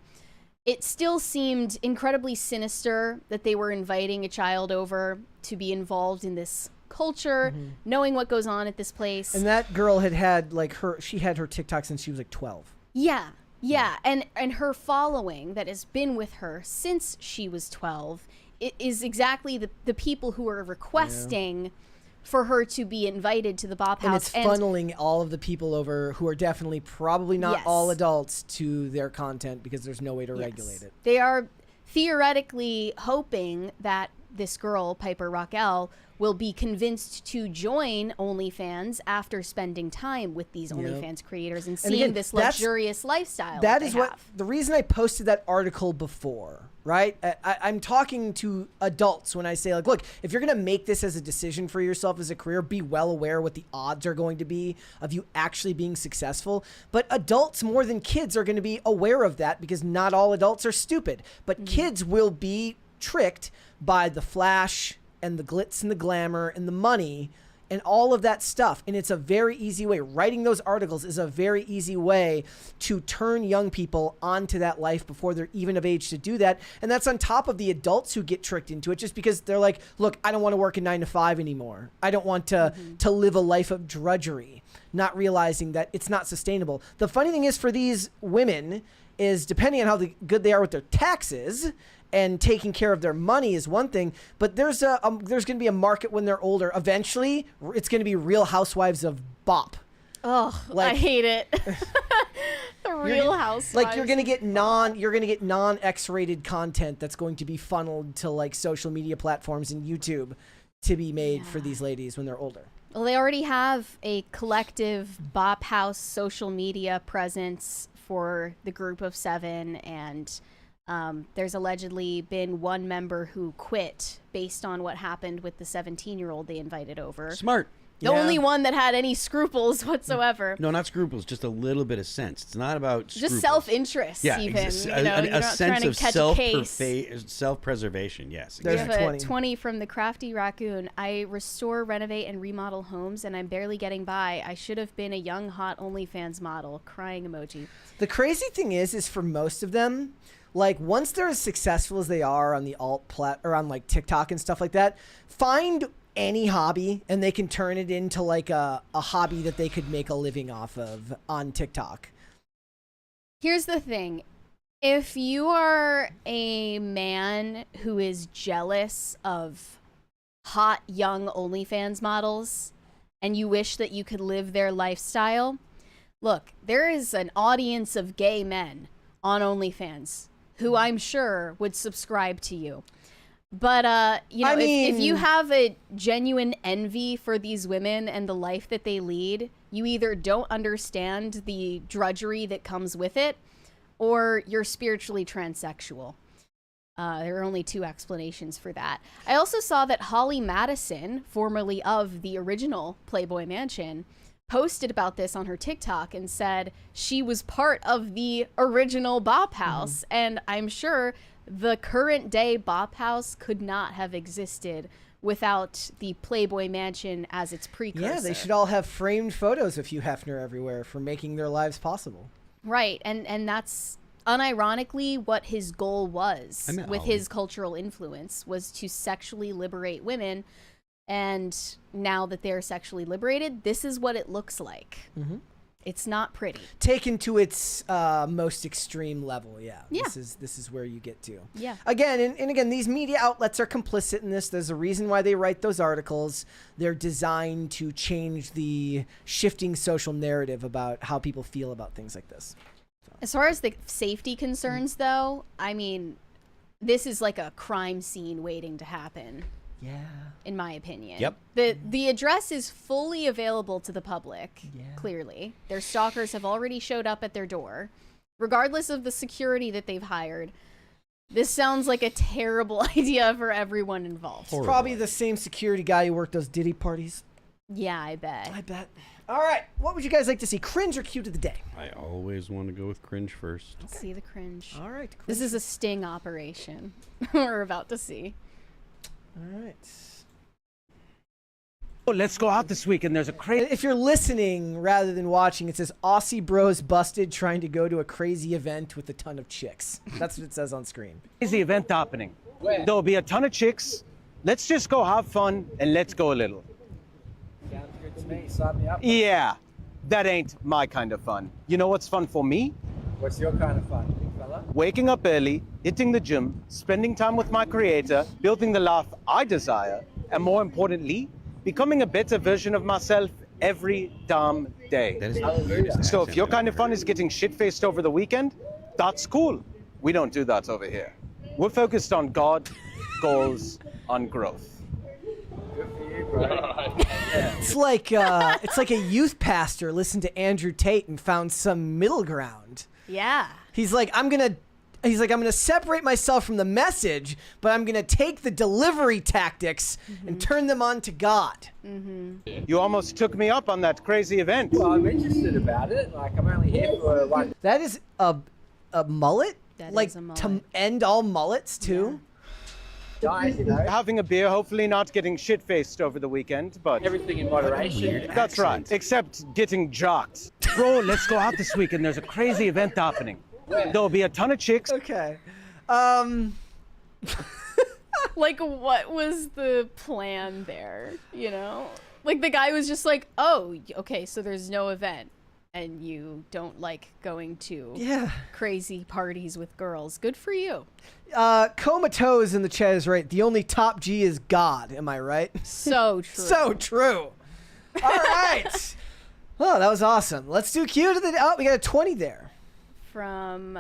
[SPEAKER 2] it still seemed incredibly sinister that they were inviting a child over to be involved in this culture, knowing what goes on at this place.
[SPEAKER 1] And that girl had like she had her TikTok since she was like 12.
[SPEAKER 2] Yeah. And her following that has been with her since she was 12 is exactly the people who are requesting for her to be invited to the BOP House.
[SPEAKER 1] And it's funneling all of the people over who are definitely probably not all adults to their content because there's no way to regulate it.
[SPEAKER 2] They are theoretically hoping that this girl, Piper Raquel, will be convinced to join OnlyFans after spending time with these OnlyFans creators and seeing again, this luxurious lifestyle.
[SPEAKER 1] That is what the reason I posted that article before, right? I'm talking to adults when I say, like, look, if you're going to make this as a decision for yourself as a career, be well aware what the odds are going to be of you actually being successful. But adults more than kids are going to be aware of that because not all adults are stupid. But kids will be tricked by the flash and the glitz and the glamour and the money and all of that stuff. And it's a very easy way. Writing those articles is a very easy way to turn young people onto that life before they're even of age to do that. And that's on top of the adults who get tricked into it just because they're like, look, I don't want to work a 9 to 5 anymore. I don't want to live a life of drudgery, not realizing that it's not sustainable. The funny thing is for these women is depending on how good they are with their taxes and taking care of their money is one thing, but there's going to be a market when they're older. Eventually, it's going to be Real Housewives of BOP.
[SPEAKER 2] Oh, like, I hate it. The Real Housewives.
[SPEAKER 1] Like you're going to get non X-rated content that's going to be funneled to like social media platforms and YouTube to be made for these ladies when they're older.
[SPEAKER 2] Well, they already have a collective BOP House social media presence for the group of 7, and there's allegedly been one member who quit based on what happened with the 17-year-old they invited over.
[SPEAKER 3] Smart.
[SPEAKER 2] The only one that had any scruples whatsoever.
[SPEAKER 3] No, not scruples, just a little bit of sense. It's not about scruples.
[SPEAKER 2] Just self-interest, even.
[SPEAKER 3] A sense of self-preservation, yes.
[SPEAKER 2] Exactly. There's a 20 from the Crafty Raccoon. I restore, renovate, and remodel homes, and I'm barely getting by. I should have been a young, hot OnlyFans model. Crying emoji.
[SPEAKER 1] The crazy thing is for most of them, like once they're as successful as they are on the alt or on like TikTok and stuff like that, find any hobby and they can turn it into like a hobby that they could make a living off of on TikTok.
[SPEAKER 2] Here's the thing. If you are a man who is jealous of hot young OnlyFans models and you wish that you could live their lifestyle, look, there is an audience of gay men on OnlyFans who I'm sure would subscribe to you. But, you know, if you have a genuine envy for these women and the life that they lead, you either don't understand the drudgery that comes with it, or you're spiritually transsexual. There are only two explanations for that. I also saw that Holly Madison, formerly of the original Playboy Mansion, posted about this on her TikTok and said she was part of the original BOP House. And I'm sure the current day BOP House could not have existed without the Playboy Mansion as its precursor.
[SPEAKER 1] Yeah, they should all have framed photos of Hugh Hefner everywhere for making their lives possible.
[SPEAKER 2] Right, and that's unironically what his goal was with his cultural influence, was to sexually liberate women. And now that they're sexually liberated, this is what it looks like. It's not pretty.
[SPEAKER 1] Taken to its most extreme level, yeah.
[SPEAKER 2] Yeah.
[SPEAKER 1] This is where you get to.
[SPEAKER 2] Yeah.
[SPEAKER 1] Again, and again, these media outlets are complicit in this. There's a reason why they write those articles. They're designed to change the shifting social narrative about how people feel about things like this. So.
[SPEAKER 2] As far as the safety concerns, though, I mean, this is like a crime scene waiting to happen.
[SPEAKER 1] Yeah.
[SPEAKER 2] In my opinion.
[SPEAKER 3] Yep.
[SPEAKER 2] The address is fully available to the public, clearly. Their stalkers have already showed up at their door. Regardless of the security that they've hired, this sounds like a terrible idea for everyone involved.
[SPEAKER 1] It's probably the same security guy who worked those Diddy parties.
[SPEAKER 2] Yeah, I bet.
[SPEAKER 1] I bet. All right. What would you guys like to see? Cringe or cute of the day?
[SPEAKER 3] I always want to go with cringe first.
[SPEAKER 2] Let's see the cringe.
[SPEAKER 1] All right.
[SPEAKER 2] This is a sting operation we're about to see.
[SPEAKER 1] All right.
[SPEAKER 4] Oh, let's go out this week and there's a crazy...
[SPEAKER 1] If you're listening rather than watching, it says Aussie bros busted trying to go to a crazy event with a ton of chicks. That's what it says on screen.
[SPEAKER 4] crazy event happening. There'll be a ton of chicks. Let's just go have fun and let's go a little.
[SPEAKER 5] Sounds good to me. Sign me up.
[SPEAKER 4] Yeah, that ain't my kind of fun. You know what's fun for me?
[SPEAKER 5] What's your kind of fun, big fella?
[SPEAKER 4] Waking up early, hitting the gym, spending time with my creator, building the life I desire, and more importantly, becoming a better version of myself every damn day.
[SPEAKER 3] That is
[SPEAKER 4] So if your kind of fun is getting shit-faced over the weekend, that's cool. We don't do that over here. We're focused on God, goals, on growth.
[SPEAKER 5] Good for you, bro.
[SPEAKER 1] It's like a youth pastor listened to Andrew Tate and found some middle ground.
[SPEAKER 2] Yeah.
[SPEAKER 1] He's like, I'm gonna separate myself from the message, but I'm gonna take the delivery tactics and turn them on to God.
[SPEAKER 4] You almost took me up on that crazy event.
[SPEAKER 5] Well, I'm interested about it. Like, I'm only here for one.
[SPEAKER 1] That is a mullet?
[SPEAKER 2] That
[SPEAKER 1] like
[SPEAKER 2] is a mullet.
[SPEAKER 1] to end all mullets too?
[SPEAKER 5] Diet, you know.
[SPEAKER 4] Having a beer, hopefully not getting shit-faced over the weekend, but...
[SPEAKER 5] Everything in moderation.
[SPEAKER 4] That's right, except getting jocked. Bro, let's go out this week and there's a crazy event happening. There'll be a ton of chicks.
[SPEAKER 1] Okay.
[SPEAKER 2] Like, what was the plan there, you know? Like, the guy was just like, oh, okay, so there's no event, and you don't like going to crazy parties with girls. Good for you.
[SPEAKER 1] Comatose in the chat is right. The only top G is God. Am I right?
[SPEAKER 2] So true.
[SPEAKER 1] So true. All right. Oh, that was awesome. Let's do cute of the day. Oh, we got a 20 there.
[SPEAKER 2] From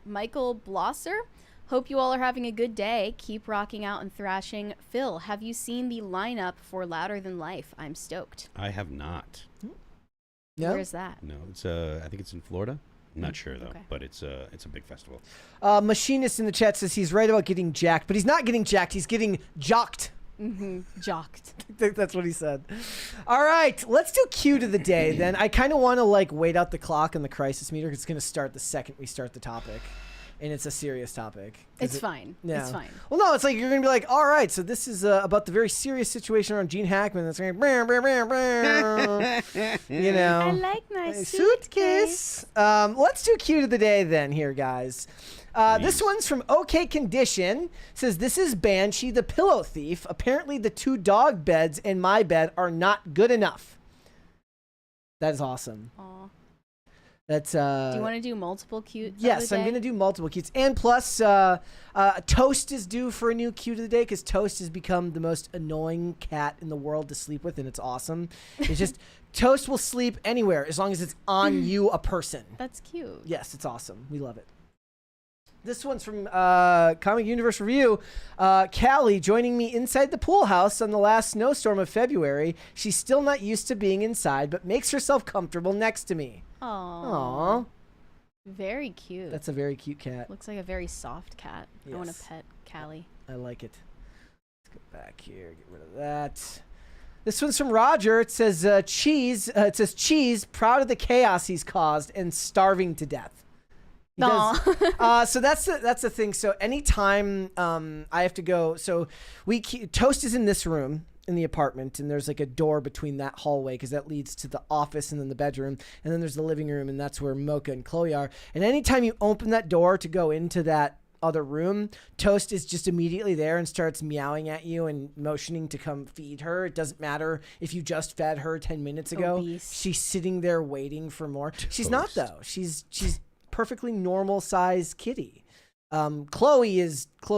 [SPEAKER 2] Michael Blosser. Hope you all are having a good day. Keep rocking out and thrashing. Phil, have you seen the lineup for Louder Than Life? I'm stoked.
[SPEAKER 3] I have not.
[SPEAKER 1] No?
[SPEAKER 2] Where's that?
[SPEAKER 3] No, it's I think it's in Florida. I'm not sure though, but it's a big festival.
[SPEAKER 1] Machinist in the chat says he's right about getting jacked, but he's not getting jacked. He's getting jocked.
[SPEAKER 2] Jocked.
[SPEAKER 1] I think that's what he said. All right, let's do cute of the day then. I kind of want to like wait out the clock on the crisis meter because it's going to start the second we start the topic. And it's a serious topic.
[SPEAKER 2] It's fine.
[SPEAKER 1] Yeah.
[SPEAKER 2] It's fine.
[SPEAKER 1] Well, no, it's like you're going to be like, all right, so this is about the very serious situation around Gene Hackman. That's going to, you know.
[SPEAKER 2] I like my
[SPEAKER 1] suitcase. Let's do cute of the day then here, guys. This one's from OK Condition. Says, this is Banshee the pillow thief. Apparently the 2 dog beds in my bed are not good enough. That is awesome.
[SPEAKER 2] Aw.
[SPEAKER 1] That's
[SPEAKER 2] do you want to do multiple cute?
[SPEAKER 1] Yes, I'm going to do multiple cutes. And plus, Toast is due for a new cute of the day because Toast has become the most annoying cat in the world to sleep with, and it's awesome. It's just, Toast will sleep anywhere as long as it's on you, a person.
[SPEAKER 2] That's cute.
[SPEAKER 1] Yes, it's awesome. We love it. This one's from Comic Universe Review. Callie joining me inside the pool house on the last snowstorm of February. She's still not used to being inside, but makes herself comfortable next to me.
[SPEAKER 2] Aww. Very cute.
[SPEAKER 1] That's a very cute cat.
[SPEAKER 2] Looks like a very soft cat.
[SPEAKER 1] Yes.
[SPEAKER 2] I want to pet Callie.
[SPEAKER 1] I like it. Let's go back here. Get rid of that. This one's from Roger. It says, Cheese. It says, Cheese, proud of the chaos he's caused and starving to death. So that's the thing. So anytime I have to go, so Toast is in this room in the apartment, and there's like a door between that hallway because that leads to the office and then the bedroom, and then there's the living room, and that's where Mocha and Chloe are. And anytime you open that door to go into that other room, Toast is just immediately there and starts meowing at you and motioning to come feed her. It doesn't matter if you just fed her 10 minutes ago.
[SPEAKER 2] Obese.
[SPEAKER 1] She's sitting there waiting for more. She's not, though. She's perfectly normal size kitty. Chloe,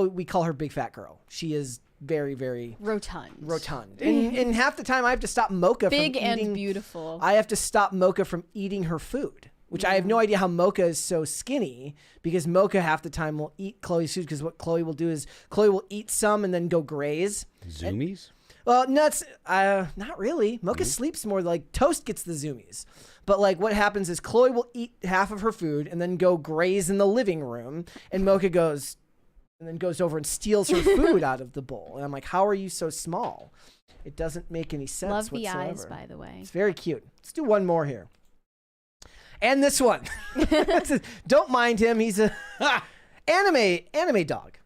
[SPEAKER 1] we call her Big Fat Girl. She is very, very rotund. And half the time I have to stop Mocha from eating.
[SPEAKER 2] Big and beautiful.
[SPEAKER 1] I have to stop Mocha from eating her food, which I have no idea how Mocha is so skinny, because Mocha half the time will eat Chloe's food, because what Chloe will do is Chloe will eat some and then go graze.
[SPEAKER 3] Zoomies?
[SPEAKER 1] Well, nuts. Not really. Mocha sleeps more. Like Toast gets the zoomies. But like what happens is Chloe will eat half of her food and then go graze in the living room, and Mocha goes over and steals her food out of the bowl. And I'm like, how are you so small? It doesn't make any sense.
[SPEAKER 2] Love the
[SPEAKER 1] whatsoever.
[SPEAKER 2] eyes, by the way.
[SPEAKER 1] It's very cute. Let's do one more here. And this one. Don't mind him. He's a anime dog.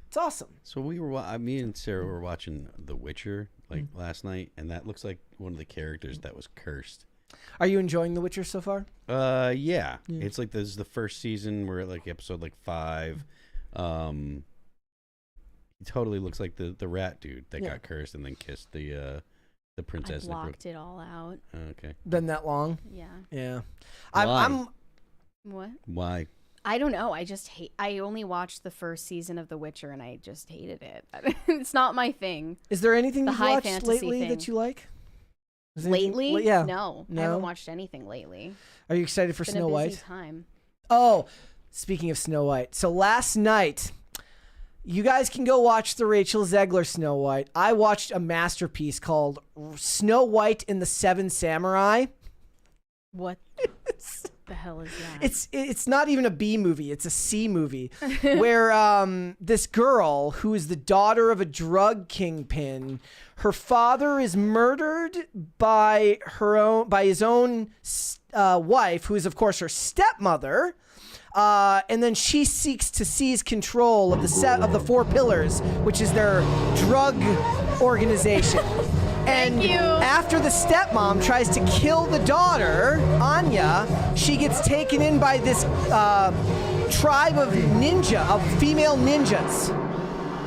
[SPEAKER 1] It's awesome.
[SPEAKER 3] So me and Sarah were watching The Witcher last night, and that looks like one of the characters that was cursed.
[SPEAKER 1] Are you enjoying The Witcher so far?
[SPEAKER 3] Yeah. It's like this is the first season. We're at like episode 5. He totally looks like the rat dude that got cursed and then kissed the princess.
[SPEAKER 2] I blocked it all out.
[SPEAKER 3] Okay.
[SPEAKER 1] Been that long?
[SPEAKER 2] Yeah.
[SPEAKER 1] Yeah.
[SPEAKER 3] Why?
[SPEAKER 2] What?
[SPEAKER 3] Why?
[SPEAKER 2] I don't know. I only watched the first season of The Witcher and I just hated it. It's not my thing.
[SPEAKER 1] Is there anything
[SPEAKER 2] The
[SPEAKER 1] you've
[SPEAKER 2] high
[SPEAKER 1] watched
[SPEAKER 2] fantasy
[SPEAKER 1] lately
[SPEAKER 2] thing.
[SPEAKER 1] that you like?
[SPEAKER 2] Lately?
[SPEAKER 1] Yeah.
[SPEAKER 2] No. I haven't watched anything lately.
[SPEAKER 1] Are you excited for
[SPEAKER 2] It's
[SPEAKER 1] Snow
[SPEAKER 2] been a
[SPEAKER 1] White?
[SPEAKER 2] busy time.
[SPEAKER 1] Oh, speaking of Snow White. So last night, you guys can go watch the Rachel Zegler Snow White. I watched a masterpiece called Snow White and the Seven Samurai.
[SPEAKER 2] What the hell is that?
[SPEAKER 1] It's not even a B movie. It's a C movie where this girl who is the daughter of a drug kingpin, her father is murdered by his own wife, who is of course her stepmother. And then she seeks to seize control of the Four Pillars, which is their drug organization. And after the stepmom tries to kill the daughter, Anya, she gets taken in by this tribe of female ninjas,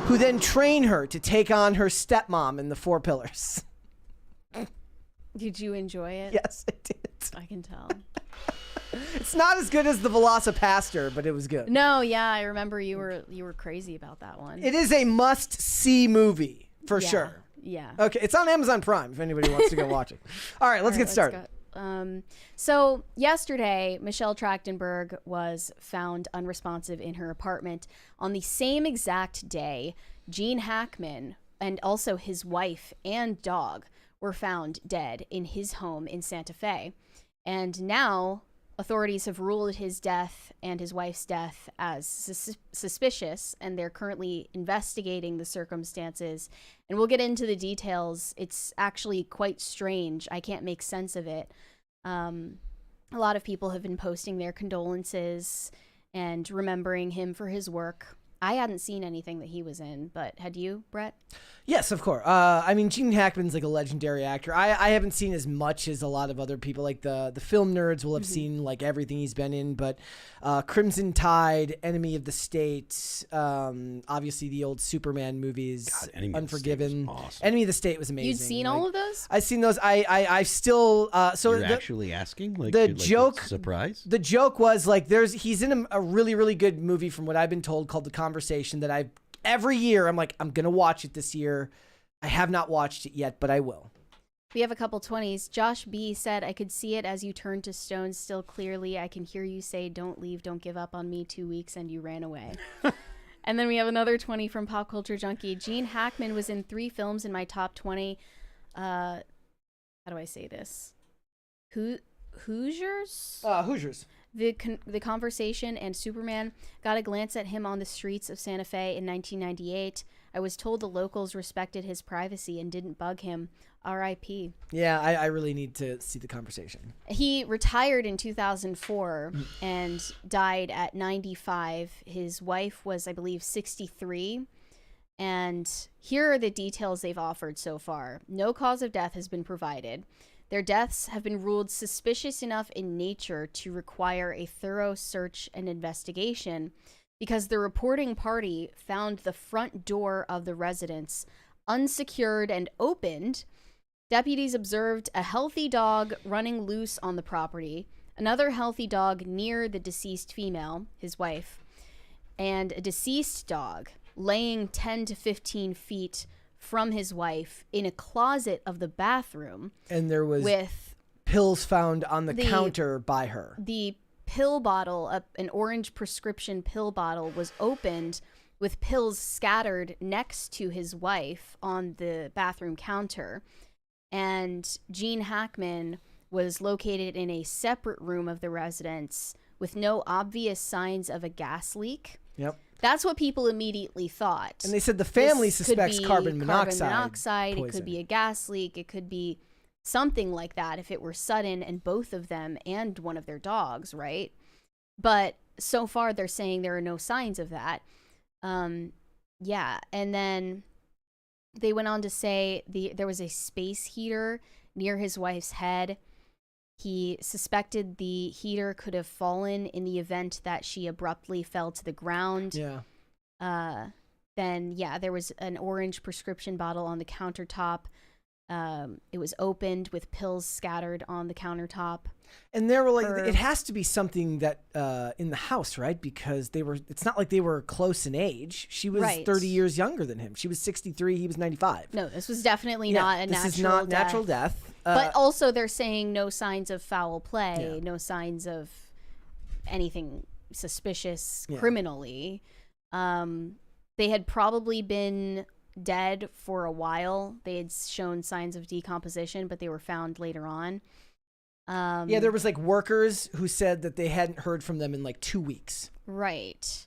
[SPEAKER 1] who then train her to take on her stepmom in the Four Pillars.
[SPEAKER 2] Did you enjoy it?
[SPEAKER 1] Yes, I did.
[SPEAKER 2] I can tell.
[SPEAKER 1] It's not as good as the Velocipaster, but it was good.
[SPEAKER 2] No, yeah, I remember you were crazy about that one.
[SPEAKER 1] It is a must-see movie, for sure.
[SPEAKER 2] Yeah.
[SPEAKER 1] Okay, it's on Amazon Prime if anybody wants to go watch it. All right, let's get started.
[SPEAKER 2] So yesterday, Michelle Trachtenberg was found unresponsive in her apartment. On the same exact day, Gene Hackman and also his wife and dog were found dead in his home in Santa Fe. And now authorities have ruled his death and his wife's death as suspicious, and they're currently investigating the circumstances. And we'll get into the details. It's actually quite strange. I can't make sense of it. A lot of people have been posting their condolences and remembering him for his work. I hadn't seen anything that he was in, but had you, Brett?
[SPEAKER 1] Yes, of course. I mean, Gene Hackman's like a legendary actor. I haven't seen as much as a lot of other people. Like the film nerds will have seen like everything he's been in. But Crimson Tide, Enemy of the State, obviously the old Superman movies,
[SPEAKER 3] God, Enemy
[SPEAKER 1] Unforgiven.
[SPEAKER 3] Of the State was awesome.
[SPEAKER 1] Enemy of the State was amazing.
[SPEAKER 2] You'd seen
[SPEAKER 1] like,
[SPEAKER 2] all of those?
[SPEAKER 1] I've seen those. I still. So
[SPEAKER 3] You're actually asking? Like,
[SPEAKER 1] the
[SPEAKER 3] like
[SPEAKER 1] joke-
[SPEAKER 3] it's a surprise?
[SPEAKER 1] The joke was like he's in a really, really good movie from what I've been told called The Conversation that every year I'm like, I'm going to watch it this year. I have not watched it yet, but I will.
[SPEAKER 2] We have a couple 20s. Josh B said, I could see it as you turned to stone still clearly. I can hear you say, don't leave, don't give up on me 2 weeks, and you ran away. And then we have another 20 from Pop Culture Junkie. Gene Hackman was in 3 films in my top 20. How do I say this? Hoosiers?
[SPEAKER 1] Hoosiers.
[SPEAKER 2] The Conversation and Superman. Got a glance at him on the streets of Santa Fe in 1998. I was told the locals respected his privacy and didn't bug him. R.I.P.
[SPEAKER 1] Yeah, I really need to see The Conversation.
[SPEAKER 2] He retired in 2004 and died at 95. His wife was, I believe, 63. And here are the details they've offered so far. No cause of death has been provided. Their deaths have been ruled suspicious enough in nature to require a thorough search and investigation because the reporting party found the front door of the residence unsecured and opened. Deputies observed a healthy dog running loose on the property, another healthy dog near the deceased female, his wife, and a deceased dog laying 10 to 15 feet from his wife in a closet of the bathroom.
[SPEAKER 1] And there was
[SPEAKER 2] with
[SPEAKER 1] pills found on the counter by her.
[SPEAKER 2] The pill bottle, an orange prescription pill bottle, was opened with pills scattered next to his wife on the bathroom counter. And Gene Hackman was located in a separate room of the residence with no obvious signs of a gas leak.
[SPEAKER 1] Yep.
[SPEAKER 2] That's what people immediately thought.
[SPEAKER 1] And they said the family
[SPEAKER 2] This
[SPEAKER 1] suspects
[SPEAKER 2] could be
[SPEAKER 1] carbon monoxide.
[SPEAKER 2] It could be a gas leak. It could be something like that if it were sudden and both of them and one of their dogs, right? But so far they're saying there are no signs of that. Yeah. And then they went on to say there was a space heater near his wife's head. He suspected the heater could have fallen in the event that she abruptly fell to the ground.
[SPEAKER 1] Yeah.
[SPEAKER 2] Then, yeah, there was an orange prescription bottle on the countertop. It was opened with pills scattered on the countertop.
[SPEAKER 1] And they were like, it has to be something that in the house, right? Because it's not like they were close in age. She was 30 years younger than him. She was 63. He was 95.
[SPEAKER 2] No, this was definitely not a natural death.
[SPEAKER 1] This is not natural death.
[SPEAKER 2] But also they're saying no signs of foul play, no signs of anything suspicious criminally. They had probably been dead for a while. They had shown signs of decomposition, but they were found later on.
[SPEAKER 1] Yeah, there was like workers who said that they hadn't heard from them in like 2 weeks.
[SPEAKER 2] Right.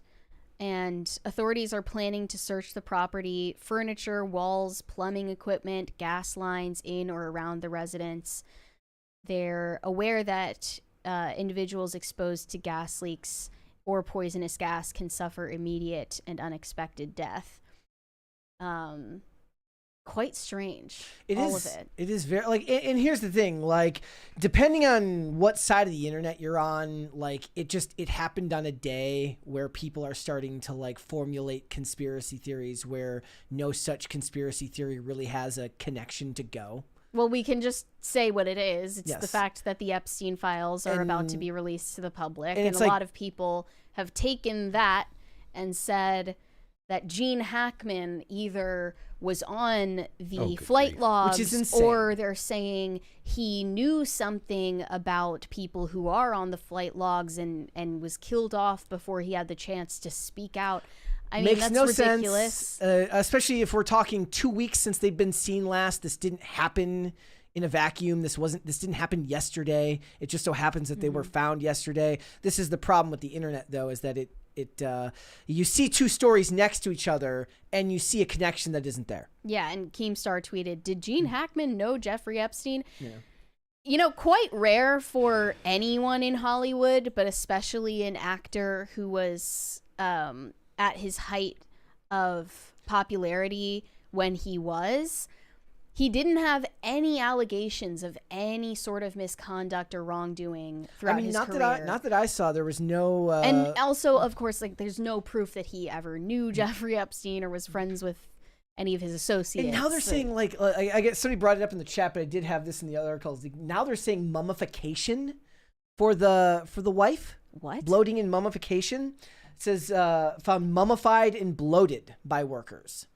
[SPEAKER 2] And authorities are planning to search the property, furniture, walls, plumbing equipment, gas lines in or around the residence. They're aware that individuals exposed to gas leaks or poisonous gas can suffer immediate and unexpected death. Quite strange. All of it.
[SPEAKER 1] It is very like, and here's the thing, like, depending on what side of the internet you're on, like, it happened on a day where people are starting to like formulate conspiracy theories where no such conspiracy theory really has a connection to go.
[SPEAKER 2] Well, we can just say what it is. It's the fact that the Epstein files are about to be released to the public, and a lot of people have taken that and said that Gene Hackman either was on the flight logs,
[SPEAKER 1] which is insane,
[SPEAKER 2] or they're saying he knew something about people who are on the flight logs and was killed off before he had the chance to speak out. I mean, that's ridiculous.
[SPEAKER 1] Sense, especially if we're talking 2 weeks since they've been seen last. This didn't happen in a vacuum. This didn't happen yesterday. It just so happens that they were found yesterday. This is the problem with the internet, though, is that you see two stories next to each other and you see a connection that isn't there.
[SPEAKER 2] Yeah, and Keemstar tweeted, "Did Gene Hackman know Jeffrey Epstein?" Yeah. You know, quite rare for anyone in Hollywood, but especially an actor who was at his height of popularity when he didn't have any allegations of any sort of misconduct or wrongdoing throughout his career.
[SPEAKER 1] Not that I saw. There was no.
[SPEAKER 2] And also, of course, like there's no proof that he ever knew Jeffrey Epstein or was friends with any of his associates.
[SPEAKER 1] And now they're saying like I guess somebody brought it up in the chat, but I did have this in the other articles. Now they're saying mummification for the wife.
[SPEAKER 2] What?
[SPEAKER 1] Bloating and mummification. It says found mummified and bloated by workers.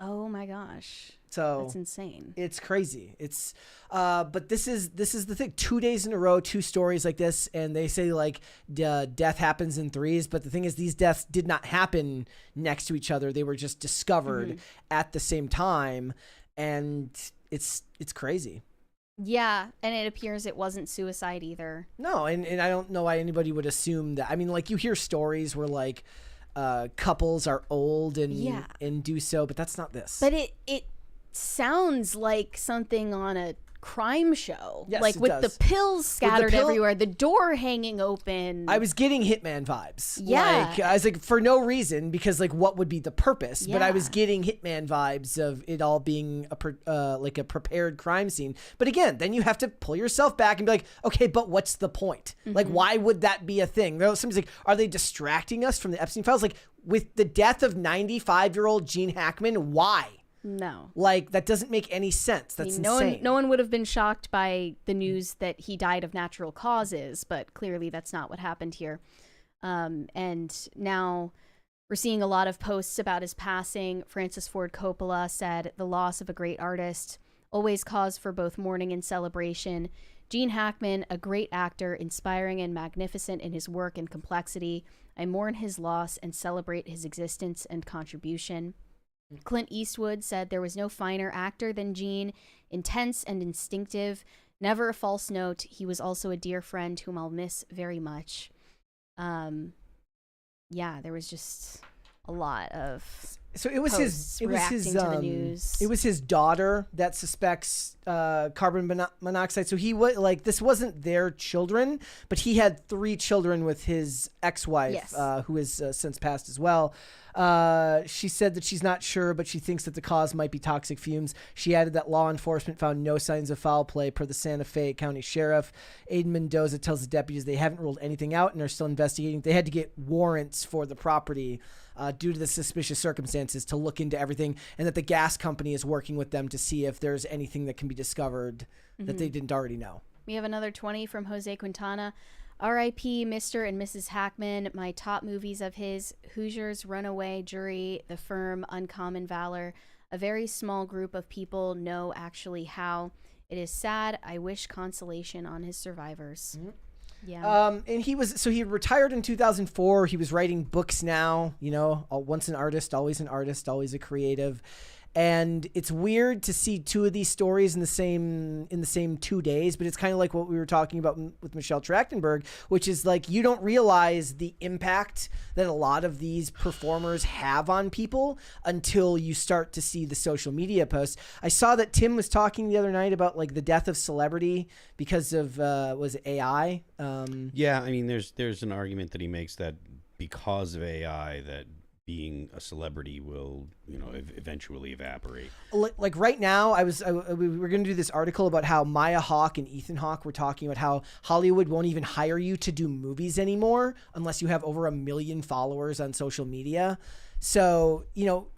[SPEAKER 2] Oh my gosh.
[SPEAKER 1] So
[SPEAKER 2] that's insane.
[SPEAKER 1] It's crazy. It's but this is the thing. 2 days in a row, 2 stories like this, and they say like death happens in threes. But the thing is, these deaths did not happen next to each other. They were just discovered at the same time, and it's crazy.
[SPEAKER 2] Yeah, and it appears it wasn't suicide either.
[SPEAKER 1] No, and I don't know why anybody would assume that. I mean, like you hear stories where like couples are old and do so, but that's not this.
[SPEAKER 2] But it sounds like something on a crime show.
[SPEAKER 1] Yes,
[SPEAKER 2] like
[SPEAKER 1] it
[SPEAKER 2] with
[SPEAKER 1] does.
[SPEAKER 2] the pills scattered everywhere, the door hanging open.
[SPEAKER 1] I was getting Hitman vibes.
[SPEAKER 2] Yeah.
[SPEAKER 1] Like, I was like, for no reason, because like what would be the purpose?
[SPEAKER 2] Yeah.
[SPEAKER 1] But I was getting Hitman vibes of it all being like a prepared crime scene. But again, then you have to pull yourself back and be like, okay, but what's the point? Like, why would that be a thing? Somebody's like, are they distracting us from the Epstein files? Like, with the death of 95-year-old Gene Hackman, why?
[SPEAKER 2] No.
[SPEAKER 1] Like, that doesn't make any sense. That's insane.
[SPEAKER 2] No one would have been shocked by the news that he died of natural causes, but clearly that's not what happened here. And now we're seeing a lot of posts about his passing. Francis Ford Coppola said, "The loss of a great artist, always cause for both mourning and celebration. Gene Hackman, a great actor, inspiring and magnificent in his work and complexity. I mourn his loss and celebrate his existence and contribution." Clint Eastwood said, "There was no finer actor than Gene, intense and instinctive, never a false note. He was also a dear friend whom I'll miss very much." Yeah, there was just a lot of
[SPEAKER 1] So it was his
[SPEAKER 2] the news.
[SPEAKER 1] It was his daughter that suspects carbon monoxide. So he was like, this wasn't their children, but he had 3 children with his ex-wife, who has since passed as well. She said that she's not sure, but she thinks that the cause might be toxic fumes. She added that law enforcement found no signs of foul play per the Santa Fe County Sheriff. Aiden Mendoza tells the deputies they haven't ruled anything out and are still investigating. They had to get warrants for the property due to the suspicious circumstances to look into everything, and that the gas company is working with them to see if there's anything that can be discovered that they didn't already know.
[SPEAKER 2] We have another 20 from Jose Quintana. R.I.P. Mr. and Mrs. Hackman. My top movies of his: Hoosiers, Runaway, Jury, The Firm, Uncommon Valor. A very small group of people know actually how. It is sad. I wish consolation on his survivors. Yeah.
[SPEAKER 1] And he retired in 2004. He was writing books now, you know, once an artist, always a creative. And it's weird to see 2 of these stories in the same 2 days, but it's kind of like what we were talking about with Michelle Trachtenberg, which is like, you don't realize the impact that a lot of these performers have on people until you start to see the social media posts. I saw that Tim was talking the other night about like the death of celebrity because of was it AI?
[SPEAKER 3] Yeah, I mean, there's an argument that he makes that because of AI that being a celebrity will, you know, eventually evaporate.
[SPEAKER 1] Like right now, we were going to do this article about how Maya Hawke and Ethan Hawke were talking about how Hollywood won't even hire you to do movies anymore unless you have over 1 million followers on social media. So, you know,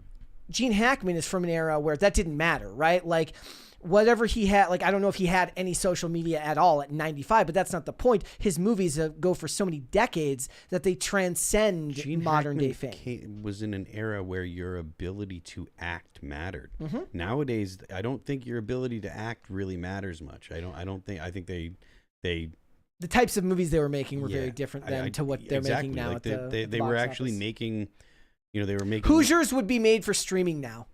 [SPEAKER 1] Gene Hackman is from an era where that didn't matter, right? Like, whatever he had, like, I don't know if he had any social media at all at 95, but that's not the point. His movies go for so many decades that they transcend
[SPEAKER 3] Gene
[SPEAKER 1] modern day
[SPEAKER 3] Hackman
[SPEAKER 1] fame.
[SPEAKER 3] Was in an era where your ability to act mattered. Nowadays, I don't think your ability to act really matters much. I think they
[SPEAKER 1] the types of movies they were making were very different than to what they're making now.
[SPEAKER 3] Like
[SPEAKER 1] at the
[SPEAKER 3] they
[SPEAKER 1] box
[SPEAKER 3] were actually
[SPEAKER 1] office.
[SPEAKER 3] making, you know, they were making
[SPEAKER 1] Hoosiers would be made for streaming now.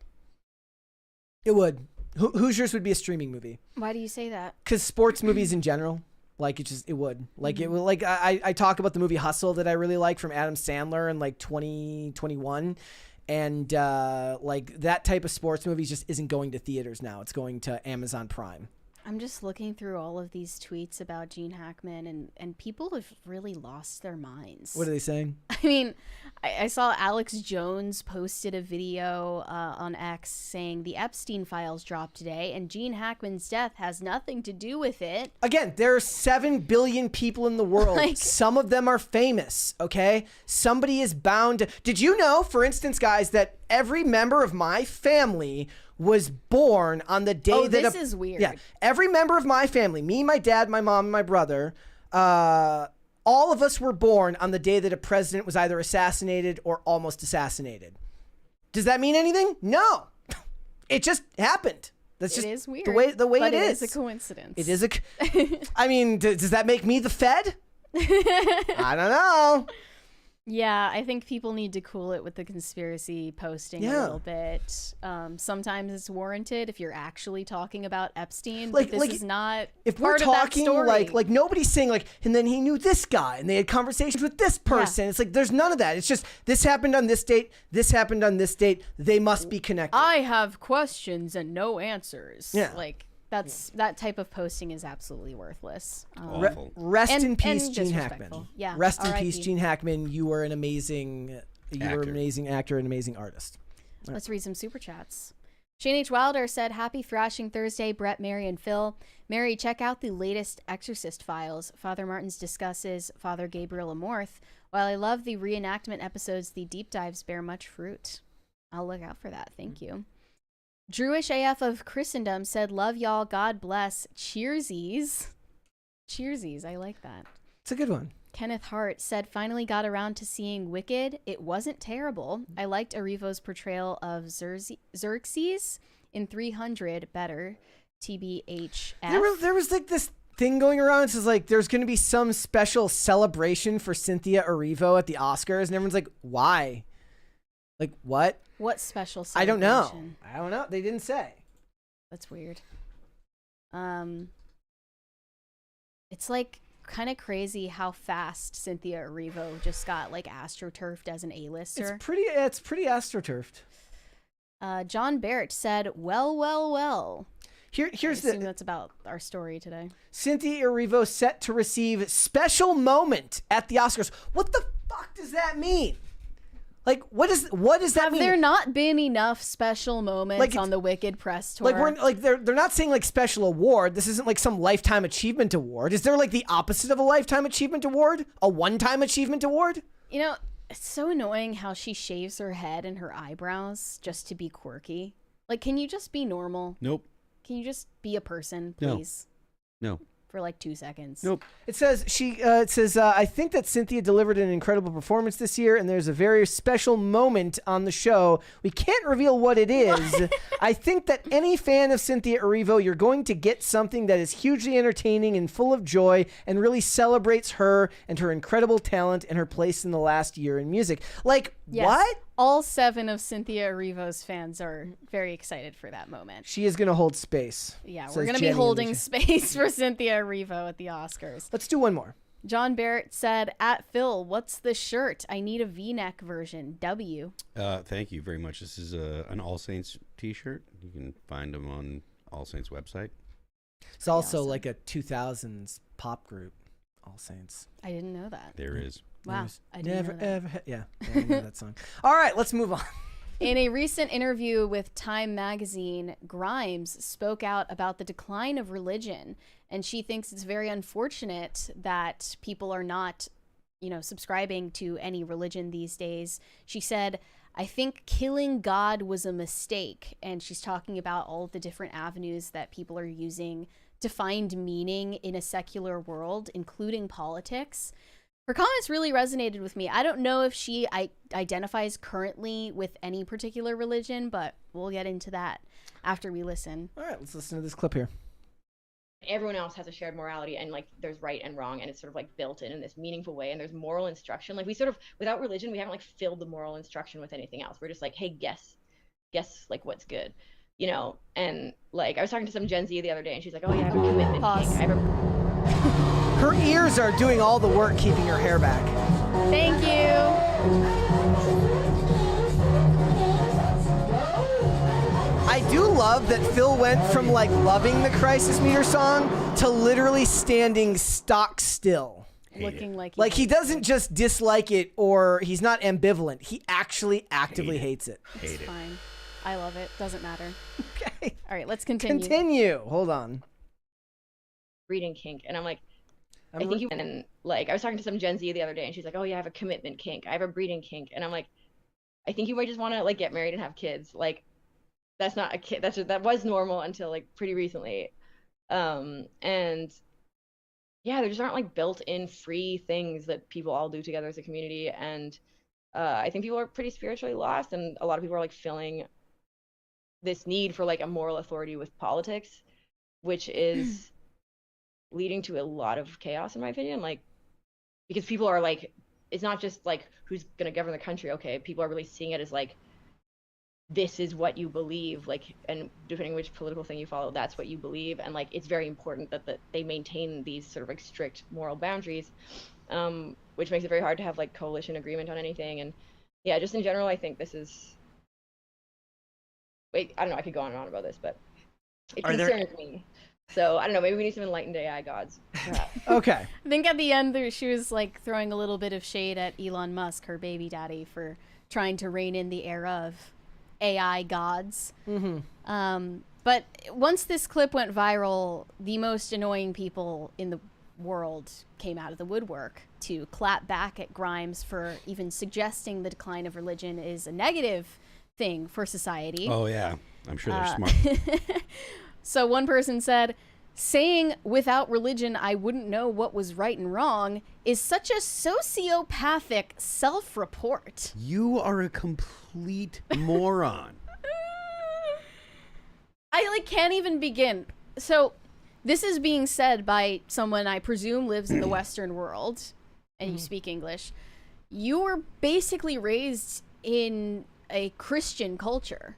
[SPEAKER 1] It would. Hoosiers would be a streaming movie.
[SPEAKER 2] Why do you say that?
[SPEAKER 1] Because sports movies in general, like it would. Like it would. Like I talk about the movie Hustle that I really like from Adam Sandler in like 2021, and like that type of sports movie just isn't going to theaters now. It's going to Amazon Prime.
[SPEAKER 2] I'm just looking through all of these tweets about Gene Hackman, and people have really lost their minds.
[SPEAKER 1] What are they saying?
[SPEAKER 2] I mean, I saw Alex Jones posted a video on X saying the Epstein files dropped today, and Gene Hackman's death has nothing to do with it.
[SPEAKER 1] Again, there are 7 billion people in the world.
[SPEAKER 2] Like-
[SPEAKER 1] Some of them are famous, okay? Somebody is bound to... Did you know, for instance, guys, that every member of my family was born on the day
[SPEAKER 2] Oh,
[SPEAKER 1] that...
[SPEAKER 2] this is weird.
[SPEAKER 1] Yeah, every member of my family, me, my dad, my mom, and my brother, all of us were born on the day that a president was either assassinated or almost assassinated. Does that mean anything? No. It just happened. That's just
[SPEAKER 2] It is weird.
[SPEAKER 1] the way
[SPEAKER 2] but
[SPEAKER 1] it
[SPEAKER 2] is
[SPEAKER 1] is.
[SPEAKER 2] a coincidence.
[SPEAKER 1] It is a... I mean, does that make me the Fed? I don't know.
[SPEAKER 2] Yeah, I think people need to cool it with the conspiracy posting a little bit. Sometimes it's warranted if you're actually talking about Epstein, but this is not
[SPEAKER 1] if we're
[SPEAKER 2] part of that
[SPEAKER 1] talking
[SPEAKER 2] story.
[SPEAKER 1] like nobody's saying like, and then he knew this guy and they had conversations with this person. It's like there's none of that. It's just this happened on this date, this happened on this date. They must be connected.
[SPEAKER 2] I have questions and no answers.
[SPEAKER 1] Yeah.
[SPEAKER 2] Like that type of posting is absolutely worthless.
[SPEAKER 3] Awful.
[SPEAKER 1] Rest in
[SPEAKER 2] and
[SPEAKER 1] peace, Gene
[SPEAKER 2] disrespectful.
[SPEAKER 1] Hackman.
[SPEAKER 2] Yeah,
[SPEAKER 1] Rest in
[SPEAKER 2] R.I.P.
[SPEAKER 1] peace, Gene Hackman. You were an amazing actor, an amazing artist.
[SPEAKER 2] Let's read some super chats. Shane H. Wilder said, "Happy Thrashing Thursday, Brett, Mary, and Phil. Mary, check out the latest Exorcist files. Father Martins discusses Father Gabriel Amorth. While I love the reenactment episodes, the deep dives bear much fruit. I'll look out for that. Thank you." Drewish AF of Christendom said, "Love y'all. God bless. Cheersies." Cheersies. I like that.
[SPEAKER 1] It's a good one.
[SPEAKER 2] Kenneth Hart said, "Finally got around to seeing Wicked. It wasn't terrible. I liked Arrivo's portrayal of Xerxes in 300 better. TBHF."
[SPEAKER 1] There was like this thing going around. It says like there's going to be some special celebration for Cynthia Erivo at the Oscars, and everyone's like, why? Like what?
[SPEAKER 2] What special
[SPEAKER 1] I don't know.
[SPEAKER 2] celebration?
[SPEAKER 1] I don't know. They didn't say.
[SPEAKER 2] That's weird. It's like kind of crazy how fast Cynthia Erivo just got like astroturfed as an A-lister.
[SPEAKER 1] It's pretty astroturfed.
[SPEAKER 2] John Barrett said, well.
[SPEAKER 1] Here's
[SPEAKER 2] I assume that's about our story today.
[SPEAKER 1] Cynthia Erivo set to receive special moment at the Oscars. What the fuck does that mean? Like, what does that
[SPEAKER 2] Have
[SPEAKER 1] mean?
[SPEAKER 2] there not been enough special moments
[SPEAKER 1] Like,
[SPEAKER 2] on the Wicked press tour?
[SPEAKER 1] Like they're not saying like special award. This isn't like some lifetime achievement award. Is there like the opposite of a lifetime achievement award? A one-time achievement award?
[SPEAKER 2] You know, it's so annoying how she shaves her head and her eyebrows just to be quirky. Like, can you just be normal?
[SPEAKER 3] Nope.
[SPEAKER 2] Can you just be a person,
[SPEAKER 3] No.
[SPEAKER 2] please?
[SPEAKER 3] No.
[SPEAKER 2] For like 2 seconds.
[SPEAKER 3] Nope.
[SPEAKER 1] It says I think that Cynthia delivered an incredible performance this year, and there's a very special moment on the show. We can't reveal what it is. I think that any fan of Cynthia Erivo, you're going to get something that is hugely entertaining and full of joy, and really celebrates her and her incredible talent and her place in the last year in music. Like,
[SPEAKER 2] Yes.
[SPEAKER 1] what?
[SPEAKER 2] All 7 of Cynthia Erivo's fans are very excited for that moment.
[SPEAKER 1] She is going to hold space.
[SPEAKER 2] Yeah,
[SPEAKER 1] says
[SPEAKER 2] we're going to
[SPEAKER 1] Jenny
[SPEAKER 2] be
[SPEAKER 1] in the
[SPEAKER 2] holding
[SPEAKER 1] chat.
[SPEAKER 2] space for Cynthia Erivo at the Oscars.
[SPEAKER 1] Let's do one more.
[SPEAKER 2] John Barrett said, "At Phil, what's the shirt? I need a V-neck version. W."
[SPEAKER 3] Thank you very much. This is an All Saints t-shirt. You can find them on All Saints website.
[SPEAKER 1] It's also
[SPEAKER 2] awesome.
[SPEAKER 1] like a 2000s pop group, All Saints.
[SPEAKER 2] I didn't know that.
[SPEAKER 3] There is.
[SPEAKER 2] Wow. I didn't
[SPEAKER 1] Never
[SPEAKER 2] know that.
[SPEAKER 1] ever. Yeah, I know that song. All right, let's move on.
[SPEAKER 2] In a recent interview with Time magazine, Grimes spoke out about the decline of religion, and she thinks it's very unfortunate that people are not, subscribing to any religion these days. She said, "I think killing God was a mistake," and she's talking about all of the different avenues that people are using to find meaning in a secular world, including politics. Her comments really resonated with me. I don't know if she identifies currently with any particular religion, but we'll get into that after we listen.
[SPEAKER 1] All right, let's listen to this clip here.
[SPEAKER 6] Everyone else has a shared morality, and like there's right and wrong, and it's sort of like built in this meaningful way, and there's moral instruction. Like we sort of, without religion, we haven't like filled the moral instruction with anything else. We're just like, hey, guess like what's good, and like I was talking to some Gen Z the other day, and she's like, oh yeah, I have a commitment
[SPEAKER 2] Pause.
[SPEAKER 6] kink. I have a
[SPEAKER 1] Her ears are doing all the work keeping her hair back.
[SPEAKER 2] Thank you.
[SPEAKER 1] I do love that Phil went from like loving the Crisis Meter song to literally standing stock still.
[SPEAKER 2] Looking like
[SPEAKER 1] he doesn't just dislike it or he's not ambivalent. He actually actively hates it.
[SPEAKER 2] It's fine. I love it. Doesn't matter.
[SPEAKER 1] Okay.
[SPEAKER 2] All right, let's continue.
[SPEAKER 1] Continue. Hold on.
[SPEAKER 6] Breeding kink, and I'm like, I think you. And then like I was talking to some Gen Z the other day, and she's like, oh yeah, I have a commitment kink. I have a breeding kink, and I'm like, I think you might just want to like get married and have kids. Like, that's not a kid. That was normal until like pretty recently, and. Yeah, there just aren't like built-in free things that people all do together as a community, and I think people are pretty spiritually lost, and a lot of people are like filling this need for like a moral authority with politics, which is leading to a lot of chaos, in my opinion. Like, because people are like, it's not just like who's gonna govern the country. Okay, people are really seeing it as like, this is what you believe, like, and depending which political thing you follow, that's what you believe, and like it's very important that they maintain these sort of like strict moral boundaries, which makes it very hard to have like coalition agreement on anything. And yeah, just in general, I think this is. Wait, I don't know. I could go on and on about this, but it concerns me. So I don't know. Maybe we need some enlightened AI gods.
[SPEAKER 1] Okay.
[SPEAKER 2] I think at the end she was like throwing a little bit of shade at Elon Musk, her baby daddy, for trying to rein in the era of AI gods. But once this clip went viral, the most annoying people in the world came out of the woodwork to clap back at Grimes for even suggesting the decline of religion is a negative thing for society.
[SPEAKER 3] Oh yeah, I'm sure they're smart.
[SPEAKER 2] So one person said, saying without religion I wouldn't know what was right and wrong is such a sociopathic self-report.
[SPEAKER 3] You are a complete moron.
[SPEAKER 2] I like can't even begin. So this is being said by someone I presume lives in the Western world, and you speak English. You were basically raised in a Christian culture.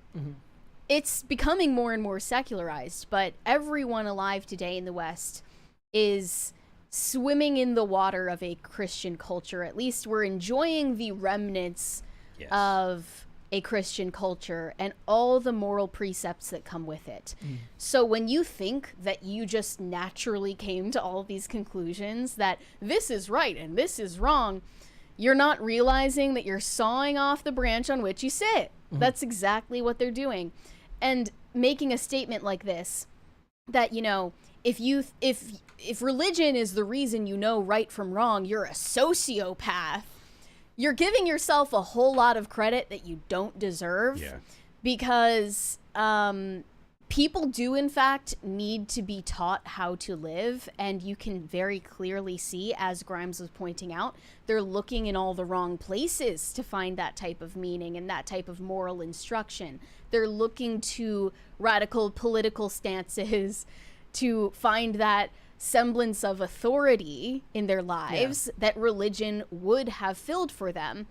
[SPEAKER 2] It's becoming more and more secularized, but everyone alive today in the West is swimming in the water of a Christian culture. At least we're enjoying the remnants of a Christian culture and all the moral precepts that come with it. So when you think that you just naturally came to all of these conclusions that this is right and this is wrong, you're not realizing that you're sawing off the branch on which you sit. That's exactly what they're doing. And making a statement like this, that, you know, if religion is the reason you know right from wrong, you're a sociopath. You're giving yourself a whole lot of credit that you don't deserve.
[SPEAKER 3] Yeah.
[SPEAKER 2] Because people do, in fact, need to be taught how to live. And you can very clearly see, as Grimes was pointing out, they're looking in all the wrong places to find that type of meaning and that type of moral instruction. They're looking to radical political stances to find that semblance of authority in their lives that religion would have filled for them.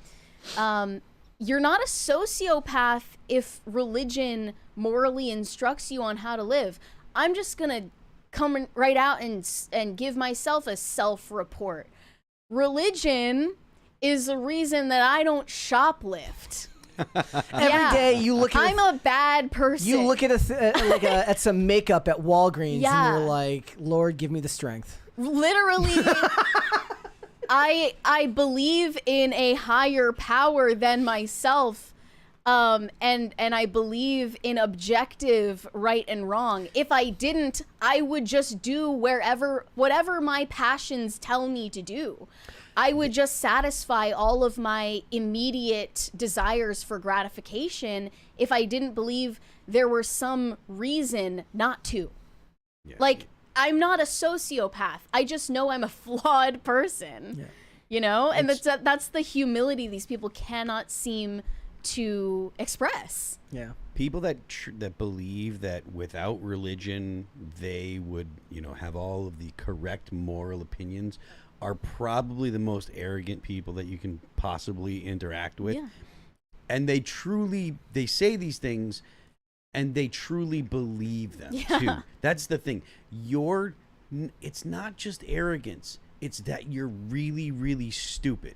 [SPEAKER 2] You're not a sociopath if religion morally instructs you on how to live. I'm just going to come right out and give myself a self-report. Religion is the reason that I don't shoplift.
[SPEAKER 1] Every day you look at
[SPEAKER 2] I'm a bad person.
[SPEAKER 1] You look at at some makeup at Walgreens and you're like, Lord, give me the strength.
[SPEAKER 2] Literally, I believe in a higher power than myself, and I believe in objective right and wrong. If I didn't, I would just do whatever my passions tell me to do. I would just satisfy all of my immediate desires for gratification if I didn't believe there were some reason not to. Yeah. Like, I'm not a sociopath. I just know I'm a flawed person. Yeah. You know? And that's the humility these people cannot seem to express.
[SPEAKER 1] Yeah.
[SPEAKER 3] People that believe that without religion they would, have all of the correct moral opinions are probably the most arrogant people that you can possibly interact with. Yeah. And they say these things and they truly believe them too. That's the thing. It's not just arrogance. It's that you're really, really stupid.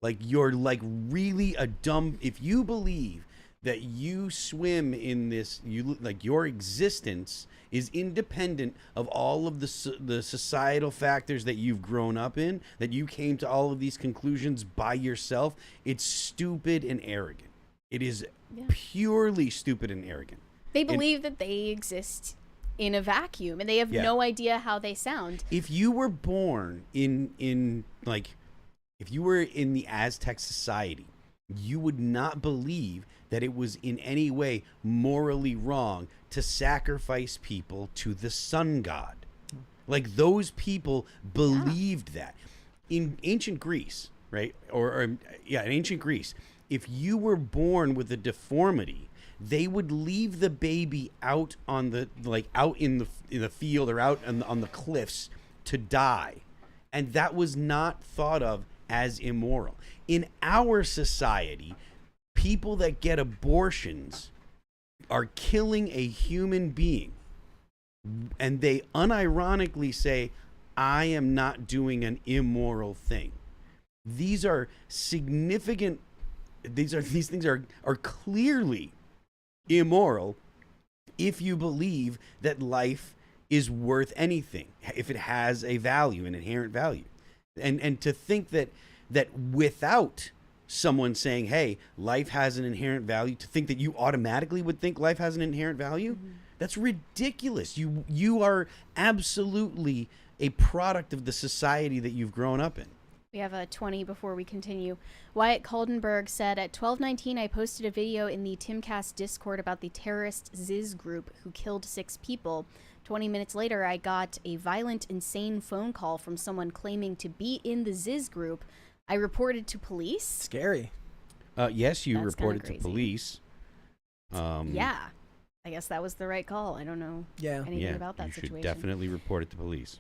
[SPEAKER 3] Like, you're like really a dumb, if you believe that you swim in this, like your existence is independent of all of the societal factors that you've grown up in, that you came to all of these conclusions by yourself, it's stupid and arrogant. It is purely stupid and arrogant.
[SPEAKER 2] They believe that they exist in a vacuum, and they have no idea how they sound.
[SPEAKER 3] If you were born in like, if you were in the Aztec society, you would not believe that it was in any way morally wrong to sacrifice people to the sun god. Like, those people believed that. In ancient Greece, right? In ancient Greece, if you were born with a deformity, they would leave the baby out on the out in the field or out on the cliffs to die, and that was not thought of as immoral. In our society, people that get abortions are killing a human being, and they unironically say, I am not doing an immoral thing. These are significant, these things are clearly immoral if you believe that life is worth anything, if it has a value, an inherent value. And to think that without someone saying, hey, life has an inherent value, to think that you automatically would think life has an inherent value, that's ridiculous. You are absolutely a product of the society that you've grown up in.
[SPEAKER 2] We have a 20 before we continue. Wyatt Kaldenberg said, at 12:19, I posted a video in the Timcast Discord about the terrorist Ziz group who killed 6 people. 20 minutes later, I got a violent, insane phone call from someone claiming to be in the Ziz group. I reported to police.
[SPEAKER 1] Scary.
[SPEAKER 3] Yes, you
[SPEAKER 2] That's
[SPEAKER 3] reported
[SPEAKER 2] kinda
[SPEAKER 3] to police.
[SPEAKER 2] Yeah. I guess that was the right call. I don't know anything about that situation.
[SPEAKER 3] You should definitely report it to police.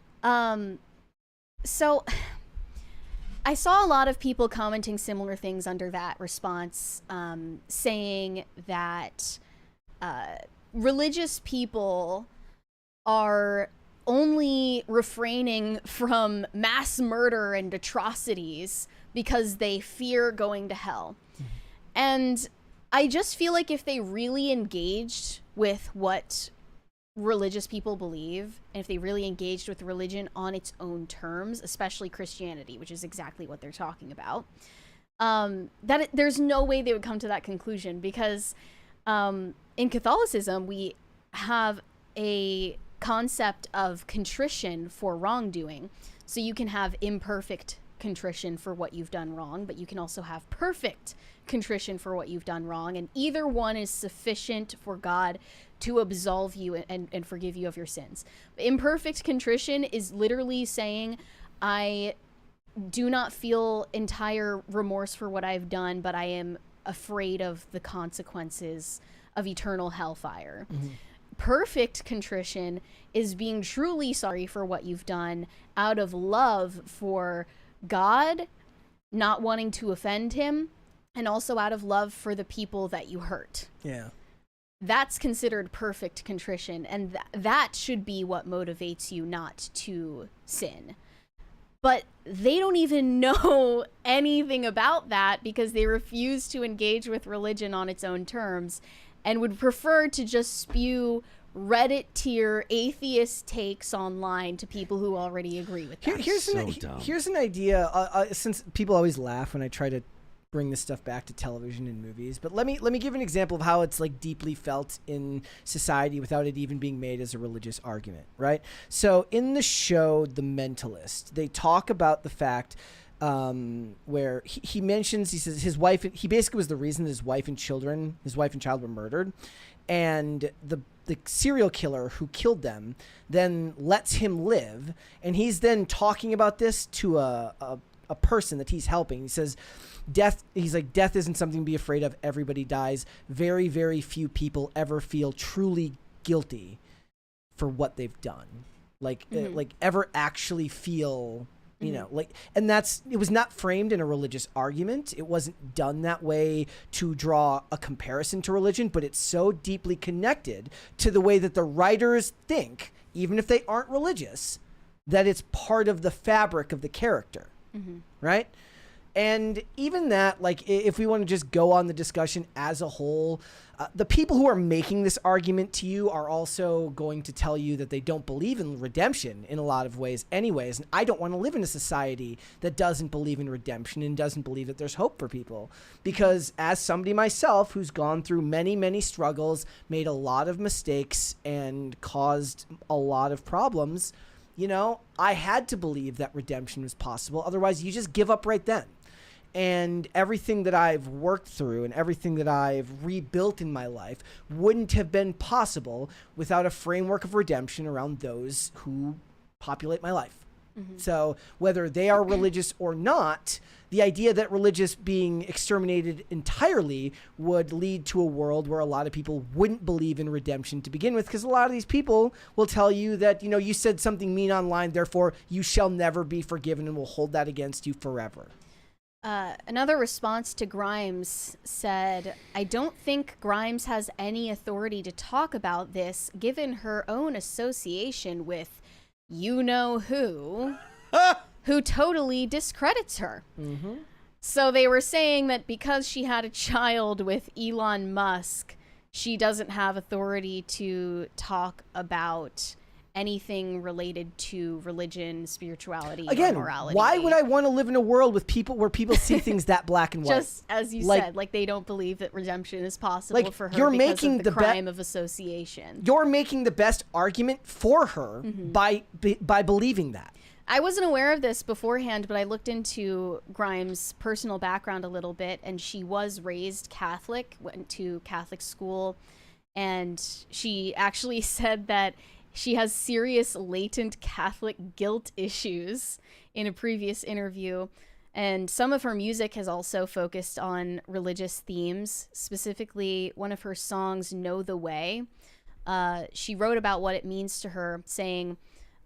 [SPEAKER 2] So I saw a lot of people commenting similar things under that response, saying that religious people are only refraining from mass murder and atrocities because they fear going to hell. And I just feel like if they really engaged with what religious people believe, and if they really engaged with religion on its own terms, especially Christianity, which is exactly what they're talking about, there's no way they would come to that conclusion, because in Catholicism, we have a concept of contrition for wrongdoing. So you can have imperfect contrition for what you've done wrong, but you can also have perfect contrition for what you've done wrong, and either one is sufficient for God to absolve you and forgive you of your sins. Imperfect contrition is literally saying, I do not feel entire remorse for what I've done, but I am afraid of the consequences of eternal hellfire. Perfect contrition is being truly sorry for what you've done out of love for God, not wanting to offend him, and also out of love for the people that you hurt.
[SPEAKER 1] Yeah.
[SPEAKER 2] That's considered perfect contrition, and that should be what motivates you not to sin. But they don't even know anything about that because they refuse to engage with religion on its own terms and would prefer to just spew Reddit tier atheist takes online to people who already agree with that.
[SPEAKER 1] Here's an idea. Since people always laugh when I try to bring this stuff back to television and movies, but let me give an example of how it's like deeply felt in society without it even being made as a religious argument, right? So in the show The Mentalist, they talk about the fact where he mentions, he says his wife, he basically was the reason his wife and child were murdered, and the serial killer who killed them then lets him live, and he's then talking about this to a person that he's helping. He says, death isn't something to be afraid of. Everybody dies. Very, very few people ever feel truly guilty for what they've done. Like ever actually feel, you know, like, and it was not framed in a religious argument. It wasn't done that way to draw a comparison to religion, but it's so deeply connected to the way that the writers think, even if they aren't religious, that it's part of the fabric of the character. Right? And even that, like, if we want to just go on the discussion as a whole, the people who are making this argument to you are also going to tell you that they don't believe in redemption in a lot of ways anyways. And I don't want to live in a society that doesn't believe in redemption and doesn't believe that there's hope for people. Because as somebody myself who's gone through many, many struggles, made a lot of mistakes, and caused a lot of problems, you know, I had to believe that redemption was possible. Otherwise, you just give up right then. And everything that I've worked through and everything that I've rebuilt in my life wouldn't have been possible without a framework of redemption around those who populate my life. Mm-hmm. So whether they are religious or not, the idea that religious being exterminated entirely would lead to a world where a lot of people wouldn't believe in redemption to begin with, because a lot of these people will tell you that, you know, you said something mean online, therefore you shall never be forgiven, and will hold that against you forever.
[SPEAKER 2] Another response to Grimes said, I don't think Grimes has any authority to talk about this, given her own association with you-know-who, who totally discredits her. Mm-hmm. So they were saying that because she had a child with Elon Musk, she doesn't have authority to talk about anything related to religion, spirituality, or morality.
[SPEAKER 1] Why would I want to live in a world with people where people see things that black and white?
[SPEAKER 2] Just as you said, like they don't believe that redemption is possible for her because of the crime of association.
[SPEAKER 1] You're making the best argument for her by believing that.
[SPEAKER 2] I wasn't aware of this beforehand, but I looked into Grimes' personal background a little bit, and she was raised Catholic, went to Catholic school, and she actually said that she has serious latent Catholic guilt issues in a previous interview. And some of her music has also focused on religious themes. Specifically, one of her songs, Know the Way, she wrote about what it means to her, saying,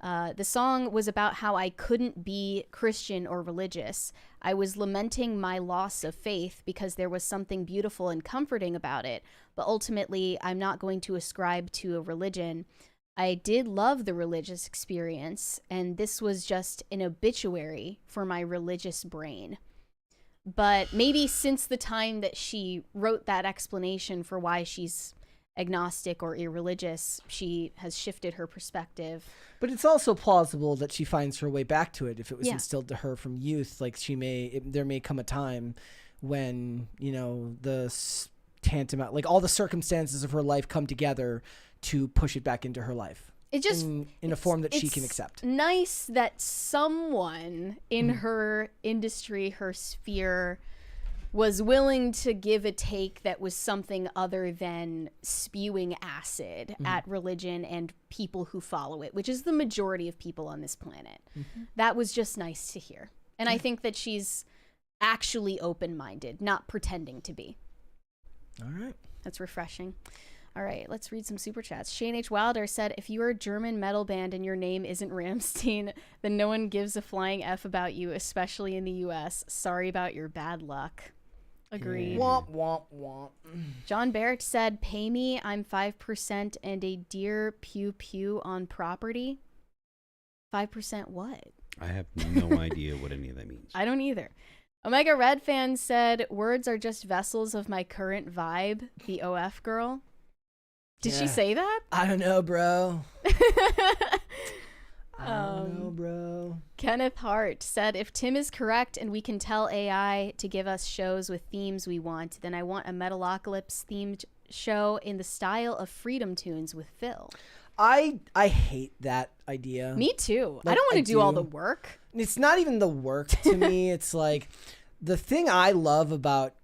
[SPEAKER 2] the song was about how I couldn't be Christian or religious. I was lamenting my loss of faith because there was something beautiful and comforting about it. But ultimately, I'm not going to ascribe to a religion. I did love the religious experience, and this was just an obituary for my religious brain. But maybe since the time that she wrote that explanation for why she's agnostic or irreligious, she has shifted her perspective.
[SPEAKER 1] But it's also plausible that she finds her way back to it if it was instilled to her from youth. Like there may come a time when, you know, the tantamount, like all the circumstances of her life come together to push it back into her life. It just in a form that she can accept.
[SPEAKER 2] Nice that someone in her industry, her sphere, was willing to give a take that was something other than spewing acid at religion and people who follow it, which is the majority of people on this planet. That was just nice to hear. And I think that she's actually open-minded, not pretending to be.
[SPEAKER 1] All right.
[SPEAKER 2] That's refreshing. All right, let's read some super chats. Shane H. Wilder said, if you are a German metal band and your name isn't Rammstein, then no one gives a flying F about you, especially in the U.S. Sorry about your bad luck. Agreed.
[SPEAKER 1] Womp, womp, womp.
[SPEAKER 2] John Barrett said, pay me, I'm 5% and a deer pew pew on property. 5% what?
[SPEAKER 3] I have no idea what any of that means.
[SPEAKER 2] I don't either. Omega Red Fan said, words are just vessels of my current vibe, the OF girl. Did she say that?
[SPEAKER 1] I don't know, bro. I don't know, bro.
[SPEAKER 2] Kenneth Hart said, if Tim is correct and we can tell AI to give us shows with themes we want, then I want a Metalocalypse themed show in the style of Freedom Tunes with Phil.
[SPEAKER 1] I hate that idea.
[SPEAKER 2] Me too.
[SPEAKER 1] Like,
[SPEAKER 2] I don't want to do all the work.
[SPEAKER 1] It's not even the work to me. It's like the thing I love about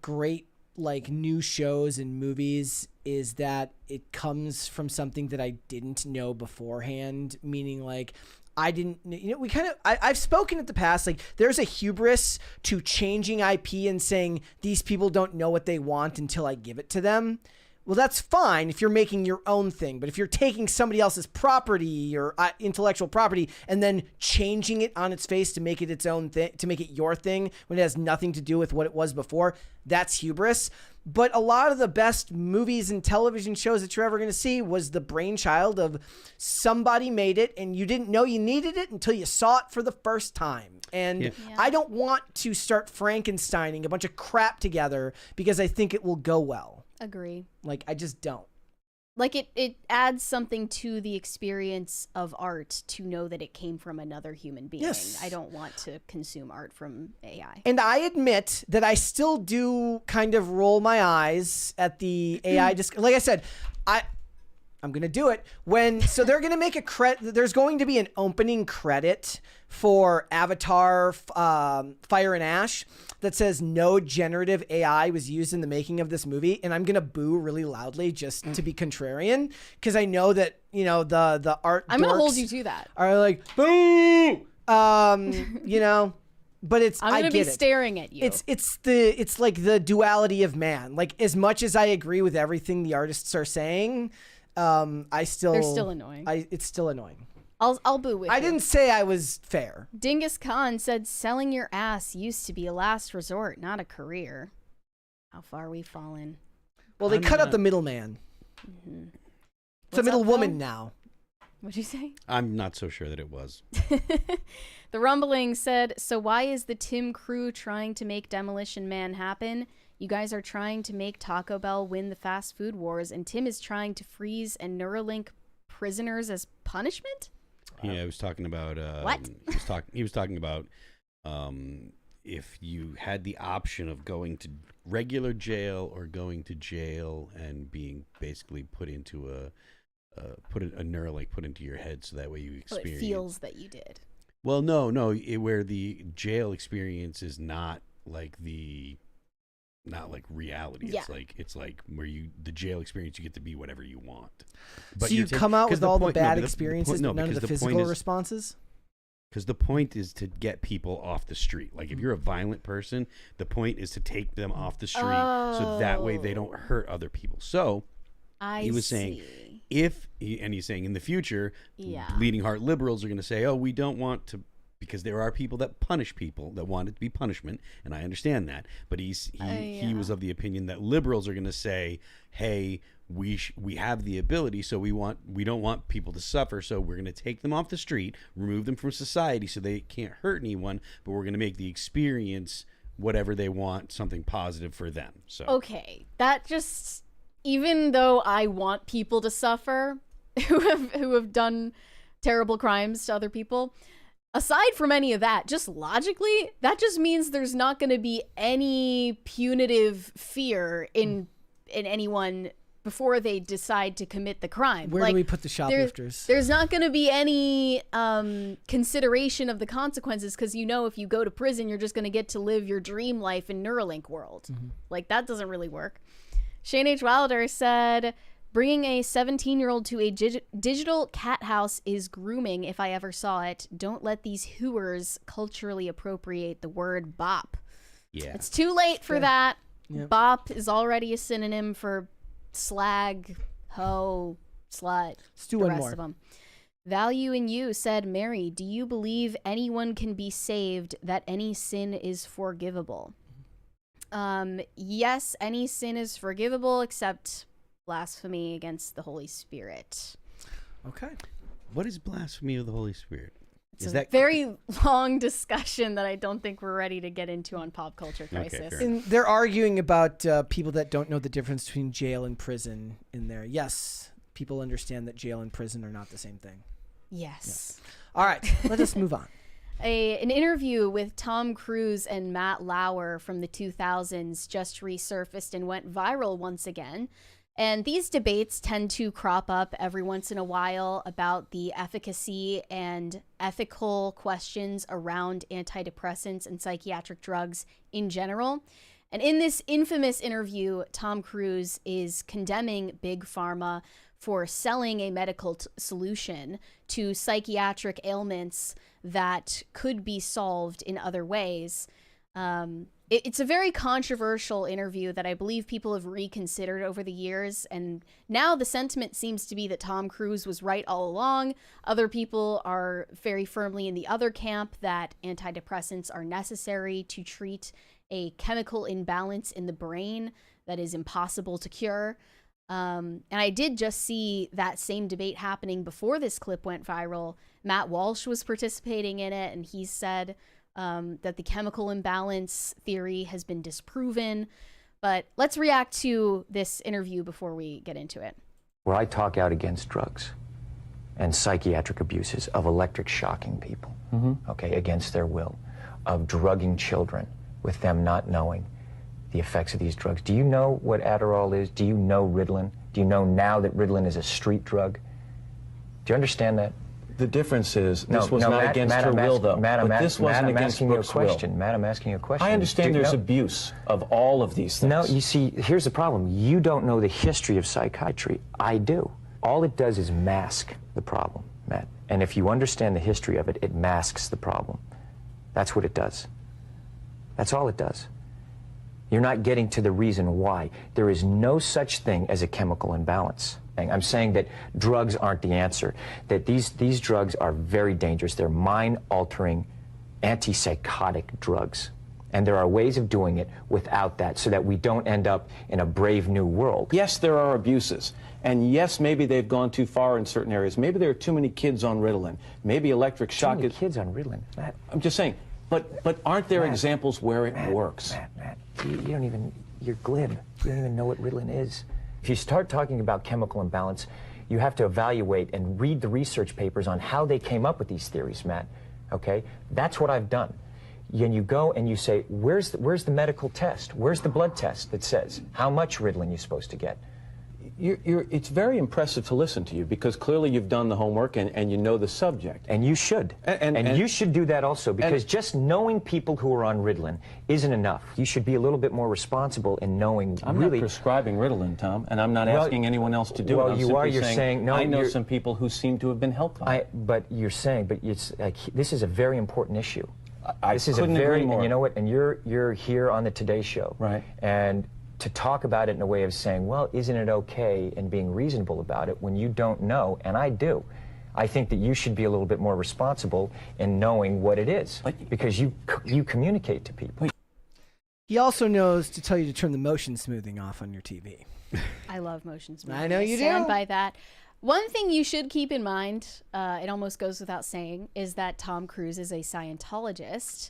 [SPEAKER 1] great like new shows and movies is that it comes from something that I didn't know beforehand, meaning like I didn't, you know, I've spoken in the past, like there's a hubris to changing IP and saying these people don't know what they want until I give it to them, Well, that's fine if you're making your own thing. But if you're taking somebody else's property or intellectual property and then changing it on its face to make it its own thing, to make it your thing when it has nothing to do with what it was before, that's hubris. But a lot of the best movies and television shows that you're ever going to see was the brainchild of somebody made it and you didn't know you needed it until you saw it for the first time. And I don't want to start Frankensteining a bunch of crap together because I think it will go well.
[SPEAKER 2] Agree.
[SPEAKER 1] Like, I just don't.
[SPEAKER 2] Like, it adds something to the experience of art to know that it came from another human being.
[SPEAKER 1] Yes.
[SPEAKER 2] I don't want to consume art from AI.
[SPEAKER 1] And I admit that I still do kind of roll my eyes at the AI. Like I said, I'm going to do it. So they're going to make a credit. There's going to be an opening credit for Avatar Fire and Ash that says no generative AI was used in the making of this movie. And I'm going to boo really loudly just to be contrarian because I know that, the art
[SPEAKER 2] I'm going to hold you to that.
[SPEAKER 1] Are like, boo! But
[SPEAKER 2] I'm going to be staring at you.
[SPEAKER 1] It's like the duality of man. Like, as much as I agree with everything the artists are saying, they're still annoying. It's still annoying.
[SPEAKER 2] I'll boo with you.
[SPEAKER 1] I didn't say I was fair.
[SPEAKER 2] Dingus Khan said selling your ass used to be a last resort, not a career. How far we've fallen.
[SPEAKER 1] Well, they cut out the middleman.
[SPEAKER 2] Mm-hmm.
[SPEAKER 1] It's a middle woman now.
[SPEAKER 2] What'd you say?
[SPEAKER 3] I'm not so sure that it was.
[SPEAKER 2] The Rumbling said, so why is the Tim crew trying to make Demolition Man happen? You guys are trying to make Taco Bell win the fast food wars, and Tim is trying to freeze and Neuralink prisoners as punishment?
[SPEAKER 3] Yeah, I was talking about
[SPEAKER 2] what?
[SPEAKER 3] He was talking about if you had the option of going to regular jail or going to jail and being basically put into a Neuralink put into your head, so that way you experience.
[SPEAKER 2] It feels that you did.
[SPEAKER 3] Well, no, where the jail experience is not like reality.
[SPEAKER 2] Yeah.
[SPEAKER 3] It's like where the jail experience, you get to be whatever you want.
[SPEAKER 1] But so you come out with all the bad experiences, but none of the physical responses?
[SPEAKER 3] Because the point is to get people off the street. Like, if you're a violent person, the point is to take them off the street so that way they don't hurt other people. So he was saying, he's saying in the future, bleeding heart liberals are going to say, oh, we don't want to, because there are people that punish people that want it to be punishment, and I understand that. But he was of the opinion that liberals are going to say, hey, we have the ability, so we don't want people to suffer, so we're going to take them off the street, remove them from society so they can't hurt anyone, but we're going to make the experience whatever they want, something positive for them. So
[SPEAKER 2] okay, that just, even though I want people to suffer who have done terrible crimes to other people, aside from any of that, just logically, that just means there's not going to be any punitive fear in anyone before they decide to commit the crime.
[SPEAKER 1] Where do we put the shoplifters?
[SPEAKER 2] There's not going to be any consideration of the consequences, because if you go to prison, you're just going to get to live your dream life in Neuralink world. Mm-hmm. Like, that doesn't really work. Shane H. Wilder said, bringing a 17-year-old to a digital cat house is grooming if I ever saw it. Don't let these hooers culturally appropriate the word bop.
[SPEAKER 3] Yeah.
[SPEAKER 2] It's too late for that. Yep. Bop is already a synonym for slag, hoe, slut.
[SPEAKER 1] Let's do one more.
[SPEAKER 2] Of them. Value in You said, Mary, do you believe anyone can be saved, that any sin is forgivable? Yes, any sin is forgivable except blasphemy against the Holy Spirit.
[SPEAKER 1] Okay.
[SPEAKER 3] What is blasphemy of the Holy Spirit?
[SPEAKER 2] It's a very long discussion that I don't think we're ready to get into on Pop Culture Crisis.
[SPEAKER 1] Okay, and they're arguing about people that don't know the difference between jail and prison in there. Yes, people understand that jail and prison are not the same thing.
[SPEAKER 2] Yes.
[SPEAKER 1] Yeah. All right, let us move on.
[SPEAKER 2] An interview with Tom Cruise and Matt Lauer from the 2000s just resurfaced and went viral once again. And these debates tend to crop up every once in a while about the efficacy and ethical questions around antidepressants and psychiatric drugs in general. And in this infamous interview, Tom Cruise is condemning Big Pharma for selling a medical solution to psychiatric ailments that could be solved in other ways. it's a very controversial interview that I believe people have reconsidered over the years. And now the sentiment seems to be that Tom Cruise was right all along. Other people are very firmly in the other camp that antidepressants are necessary to treat a chemical imbalance in the brain that is impossible to cure. And I did just see that same debate happening before this clip went viral. Matt Walsh was participating in it, and he said that the chemical imbalance theory has been disproven. But let's react to this interview before we get into it.
[SPEAKER 7] Where I talk out against drugs and psychiatric abuses of electric shocking people, okay, against their will, of drugging children with them not knowing the effects of these drugs. Do you know what Adderall is? Do you know Ritalin? Do you know now that Ritalin is a street drug? Do you understand that?
[SPEAKER 8] The difference is this was not against her will, though. But this wasn't against Brooke's will.
[SPEAKER 7] Matt, I'm asking you a question.
[SPEAKER 8] I understand there's abuse of all of these things.
[SPEAKER 7] No, you see, here's the problem. You don't know the history of psychiatry. I do. All it does is mask the problem, Matt. And if you understand the history of it, it masks the problem. That's what it does. That's all it does. You're not getting to the reason why. There is no such thing as a chemical imbalance. I'm saying that drugs aren't the answer, that these drugs are very dangerous. They're mind-altering, antipsychotic drugs. And there are ways of doing it without that so that we don't end up in a brave new world.
[SPEAKER 8] Yes, there are abuses. And yes, maybe they've gone too far in certain areas. Maybe there are too many kids on Ritalin. Maybe electric shock
[SPEAKER 7] Too many kids on Ritalin, Matt.
[SPEAKER 8] I'm just saying, but aren't there examples where it works?
[SPEAKER 7] Matt, you don't even, you're glib. You don't even know what Ritalin is. If you start talking about chemical imbalance, you have to evaluate and read the research papers on how they came up with these theories, Matt. Okay? That's what I've done. And you go and you say, where's the medical test? Where's the blood test that says how much Ritalin you're supposed to get?
[SPEAKER 8] It's very impressive to listen to you because clearly you've done the homework and you know the subject.
[SPEAKER 7] And you should. And you should do that also because just knowing people who are on Ritalin isn't enough. You should be a little bit more responsible in knowing
[SPEAKER 8] I'm
[SPEAKER 7] really...
[SPEAKER 8] not prescribing Ritalin, Tom, and I'm not asking anyone else to do it.
[SPEAKER 7] Well, you are. You're saying... No,
[SPEAKER 8] I know some people who seem to have been helped by it.
[SPEAKER 7] But you're saying... But it's like, this is a very important issue.
[SPEAKER 8] This is a very...
[SPEAKER 7] And you know what? And you're here on the Today Show.
[SPEAKER 8] Right.
[SPEAKER 7] And to talk about it in a way of saying, well, isn't it okay, and being reasonable about it when you don't know, and I do. I think that you should be a little bit more responsible in knowing what it is, because you communicate to people.
[SPEAKER 1] He also knows to tell you to turn the motion smoothing off on your TV.
[SPEAKER 2] I love motion smoothing.
[SPEAKER 1] I know you
[SPEAKER 2] stand
[SPEAKER 1] do.
[SPEAKER 2] by that. One thing you should keep in mind, it almost goes without saying, is that Tom Cruise is a Scientologist.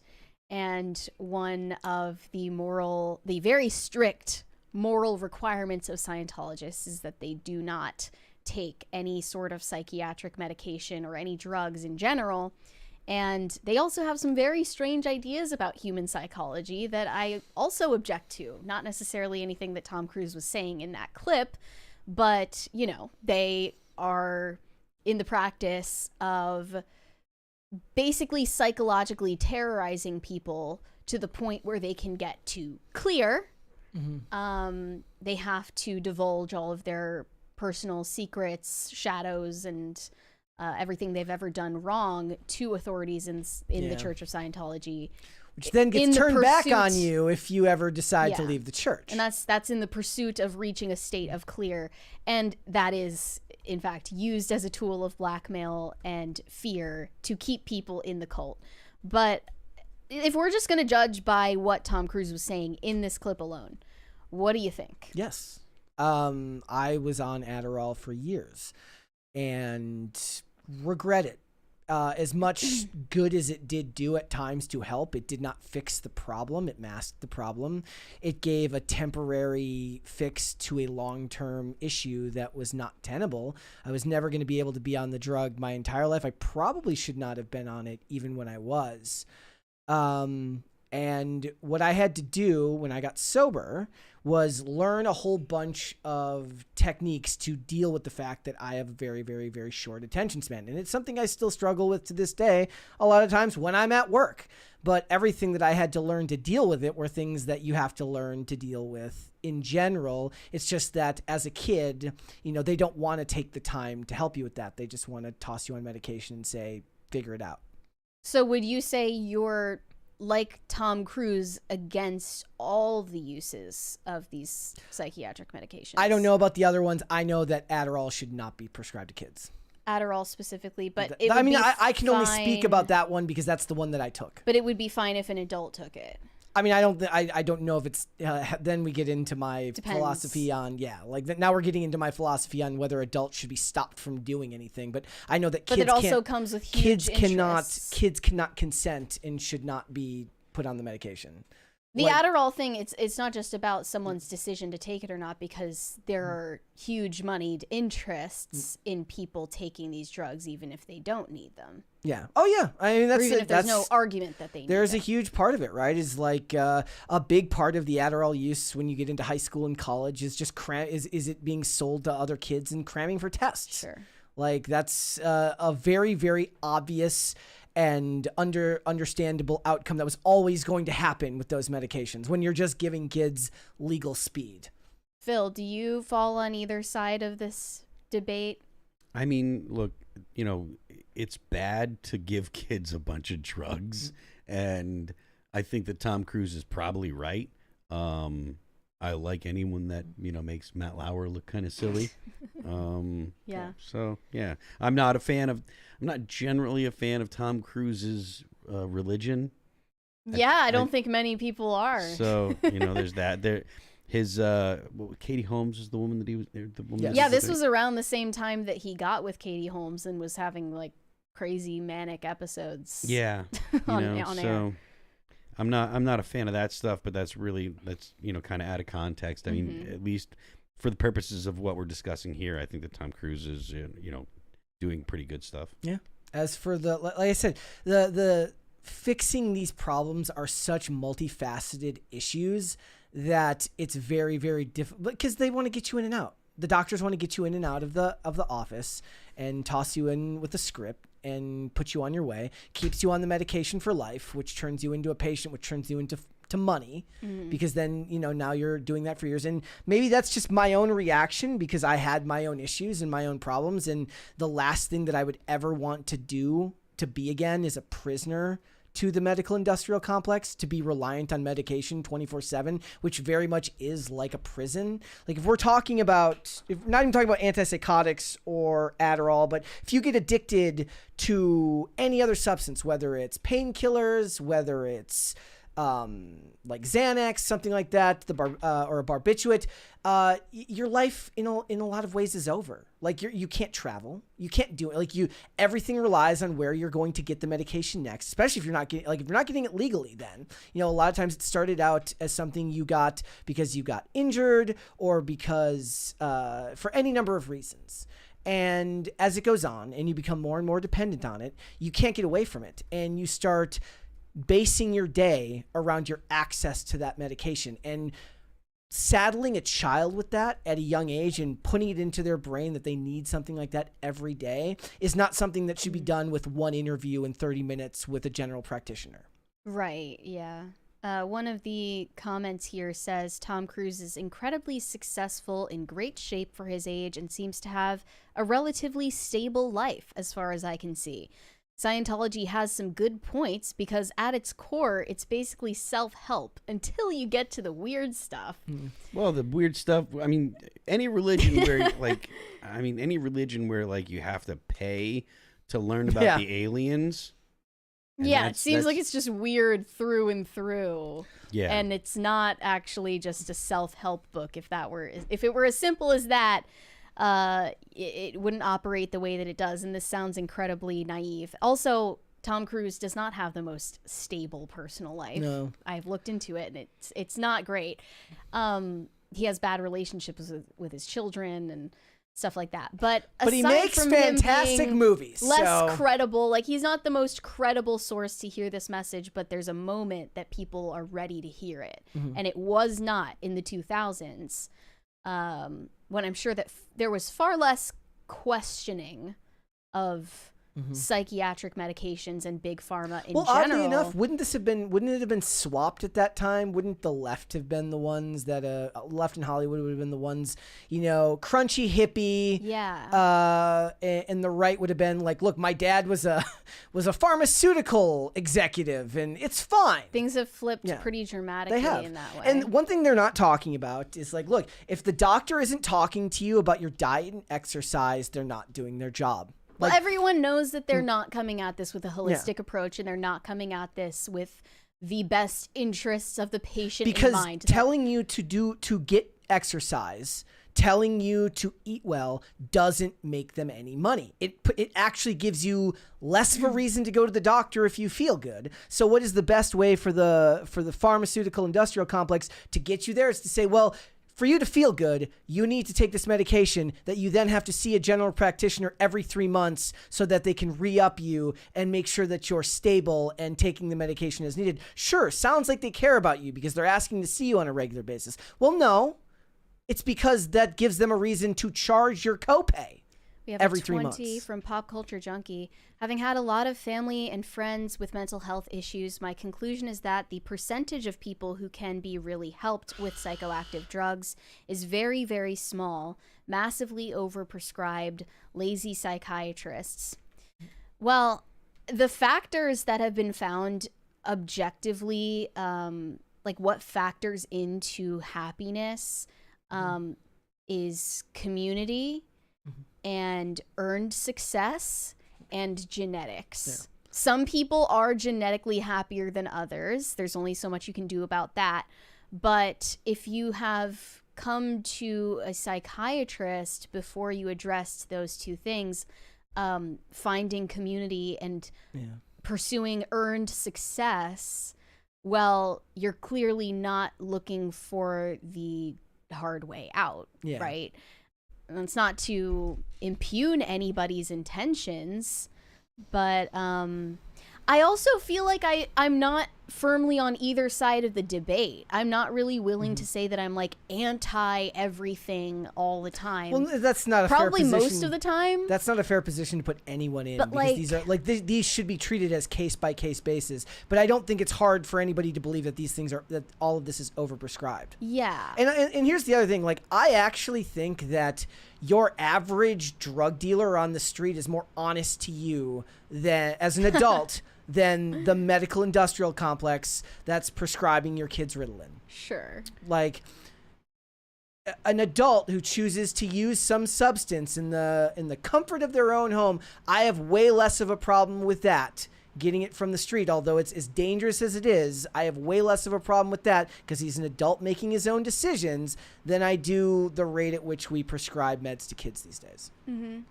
[SPEAKER 2] And one of the very strict moral requirements of Scientologists is that they do not take any sort of psychiatric medication or any drugs in general. And they also have some very strange ideas about human psychology that I also object to. Not necessarily anything that Tom Cruise was saying in that clip, but, you know, they are in the practice of basically psychologically terrorizing people to the point where they can get to clear. They have to divulge all of their personal secrets, shadows, and everything they've ever done wrong to authorities in the Church of Scientology.
[SPEAKER 1] Which then gets turned back on you if you ever decide to leave the church.
[SPEAKER 2] And that's in the pursuit of reaching a state of clear. And that is, in fact, used as a tool of blackmail and fear to keep people in the cult. But if we're just going to judge by what Tom Cruise was saying in this clip alone, what do you think?
[SPEAKER 1] Yes. I was on Adderall for years and regret it. As much good as it did do at times to help, it did not fix the problem. It masked the problem. It gave a temporary fix to a long-term issue that was not tenable. I was never going to be able to be on the drug my entire life. I probably should not have been on it even when I was. And what I had to do when I got sober was learn a whole bunch of techniques to deal with the fact that I have a very, very, very short attention span. And it's something I still struggle with to this day, a lot of times when I'm at work. But everything that I had to learn to deal with it were things that you have to learn to deal with in general. It's just that as a kid, you know, they don't want to take the time to help you with that. They just want to toss you on medication and say, figure it out.
[SPEAKER 2] So would you say your like Tom Cruise, against all the uses of these psychiatric medications.
[SPEAKER 1] I don't know about the other ones. I know that Adderall should not be prescribed to kids.
[SPEAKER 2] Adderall specifically, but
[SPEAKER 1] I can only speak about that one because that's the one that I took.
[SPEAKER 2] But it would be fine if an adult took it.
[SPEAKER 1] I mean, I don't know if it's. Then we get into my philosophy on now we're getting into my philosophy on whether adults should be stopped from doing anything. But I know that kids
[SPEAKER 2] it also comes with huge
[SPEAKER 1] kids cannot consent and should not be put on the medication.
[SPEAKER 2] The Adderall thing, it's not just about someone's decision to take it or not, because there are huge moneyed interests in people taking these drugs, even if they don't need them.
[SPEAKER 1] Yeah. Oh, yeah. I mean, that's
[SPEAKER 2] even if there's no argument that they need
[SPEAKER 1] There's
[SPEAKER 2] them.
[SPEAKER 1] a huge part of it, right? Is like a big part of the Adderall use when you get into high school and college is just is it being sold to other kids and cramming for tests.
[SPEAKER 2] Sure.
[SPEAKER 1] Like that's a very, very obvious and understandable outcome that was always going to happen with those medications when you're just giving kids legal speed.
[SPEAKER 2] Phil, do you fall on either side of this debate?
[SPEAKER 3] I mean, look, it's bad to give kids a bunch of drugs, and I think that Tom Cruise is probably right. I like anyone that makes Matt Lauer look kind of silly.
[SPEAKER 2] Yeah.
[SPEAKER 3] So yeah, I'm not generally a fan of Tom Cruise's religion.
[SPEAKER 2] Yeah, I don't think many people are.
[SPEAKER 3] So there's that. His Katie Holmes is the woman that he was. The woman.
[SPEAKER 2] Yeah, this was around the same time that he got with Katie Holmes and was having like crazy manic episodes.
[SPEAKER 3] Yeah,
[SPEAKER 2] on
[SPEAKER 3] so.
[SPEAKER 2] air.
[SPEAKER 3] I'm not a fan of that stuff, but that's kind of out of context. I mean, at least for the purposes of what we're discussing here, I think that Tom Cruise is doing pretty good stuff. Yeah.
[SPEAKER 1] As for like I said, the fixing these problems are such multifaceted issues that it's very, very difficult because they want to get you in and out. The doctors want to get you in and out of the office and toss you in with a script and put you on your way, keeps you on the medication for life, which turns you into a patient, which turns you into money, because then, now you're doing that for years. And maybe that's just my own reaction because I had my own issues and my own problems. And the last thing that I would ever want to do to be again is a prisoner to the medical industrial complex, to be reliant on medication 24/7, which very much is like a prison. Like if we're talking about, not even talking about antipsychotics or Adderall, but if you get addicted to any other substance, whether it's painkillers, whether it's like Xanax, something like that, or a barbiturate, your life in a lot of ways is over. Like you can't travel, you can't do it. Like everything relies on where you're going to get the medication next. Especially if you're not getting it legally. Then a lot of times it started out as something you got because you got injured or because for any number of reasons. And as it goes on and you become more and more dependent on it, you can't get away from it, and you start basing your day around your access to that medication, and saddling a child with that at a young age and putting it into their brain that they need something like that every day is not something that should be done with one interview in 30 minutes with a general practitioner.
[SPEAKER 2] Right. Yeah. One of the comments here says Tom Cruise is incredibly successful, in great shape for his age, and seems to have a relatively stable life as far as I can see. Scientology has some good points because at its core, it's basically self-help until you get to the weird stuff.
[SPEAKER 3] Well, the weird stuff, I mean, any religion where you have to pay to learn about the aliens.
[SPEAKER 2] Yeah, it seems like it's just weird through and through.
[SPEAKER 3] Yeah.
[SPEAKER 2] And it's not actually just a self-help book. If it were as simple as that, it wouldn't operate the way that it does, and this sounds incredibly naive. Also, Tom Cruise does not have the most stable personal life.
[SPEAKER 1] No.
[SPEAKER 2] I've looked into it, and it's not great. He has bad relationships with his children and stuff like that. But
[SPEAKER 1] he makes fantastic movies.
[SPEAKER 2] Less credible. Like, he's not the most credible source to hear this message, but there's a moment that people are ready to hear it. And it was not in the 2000s. When I'm sure that there was far less questioning of psychiatric medications and big pharma in
[SPEAKER 1] well,
[SPEAKER 2] general.
[SPEAKER 1] oddly enough, wouldn't it have been swapped at that time? Wouldn't the left have been the ones that left in Hollywood would have been the ones, crunchy hippie, and the right would have been like, look, my dad was a pharmaceutical executive, and it's fine.
[SPEAKER 2] Things have flipped pretty dramatically in that way.
[SPEAKER 1] And one thing they're not talking about is like, look, if the doctor isn't talking to you about your diet and exercise, they're not doing their job.
[SPEAKER 2] Well, everyone knows that they're not coming at this with a holistic approach, and they're not coming at this with the best interests of the patient in mind.
[SPEAKER 1] Because telling you to get exercise, telling you to eat well doesn't make them any money. It actually gives you less of a reason to go to the doctor if you feel good. So what is the best way for the pharmaceutical industrial complex to get you there is to say, well, for you to feel good, you need to take this medication that you then have to see a general practitioner every 3 months so that they can re-up you and make sure that you're stable and taking the medication as needed. Sure, sounds like they care about you because they're asking to see you on a regular basis. Well, no, it's because that gives them a reason to charge your copay.
[SPEAKER 2] We have
[SPEAKER 1] every
[SPEAKER 2] a
[SPEAKER 1] 3
[SPEAKER 2] 20
[SPEAKER 1] months.
[SPEAKER 2] from Pop Culture Junkie. Having had a lot of family and friends with mental health issues, my conclusion is that the percentage of people who can be really helped with psychoactive drugs is very, very small, massively overprescribed, lazy psychiatrists. Well, the factors that have been found objectively, like what factors into happiness, is community, and earned success and genetics. Yeah. Some people are genetically happier than others. There's only so much you can do about that. But if you have come to a psychiatrist before you addressed those two things, finding community and pursuing earned success, well, you're clearly not looking for the hard way out, right? And it's not to impugn anybody's intentions, but I also feel like I'm not firmly on either side of the debate. I'm not really willing to say that I'm like anti everything all the time.
[SPEAKER 1] Well, that's not a
[SPEAKER 2] probably
[SPEAKER 1] fair position.
[SPEAKER 2] most of the time.
[SPEAKER 1] That's not a fair position to put anyone in,
[SPEAKER 2] but
[SPEAKER 1] because these are these should be treated as case by case basis. But I don't think it's hard for anybody to believe that that all of this is overprescribed.
[SPEAKER 2] Yeah.
[SPEAKER 1] And here's the other thing. Like, I actually think that your average drug dealer on the street is more honest to you than as an adult than the medical industrial complex that's prescribing your kids Ritalin.
[SPEAKER 2] Sure.
[SPEAKER 1] Like, an adult who chooses to use some substance in the comfort of their own home, I have way less of a problem with that. Getting it from the street, although it's as dangerous as it is, I have way less of a problem with that because he's an adult making his own decisions than I do the rate at which we prescribe meds to kids these days.
[SPEAKER 2] Mm-hmm.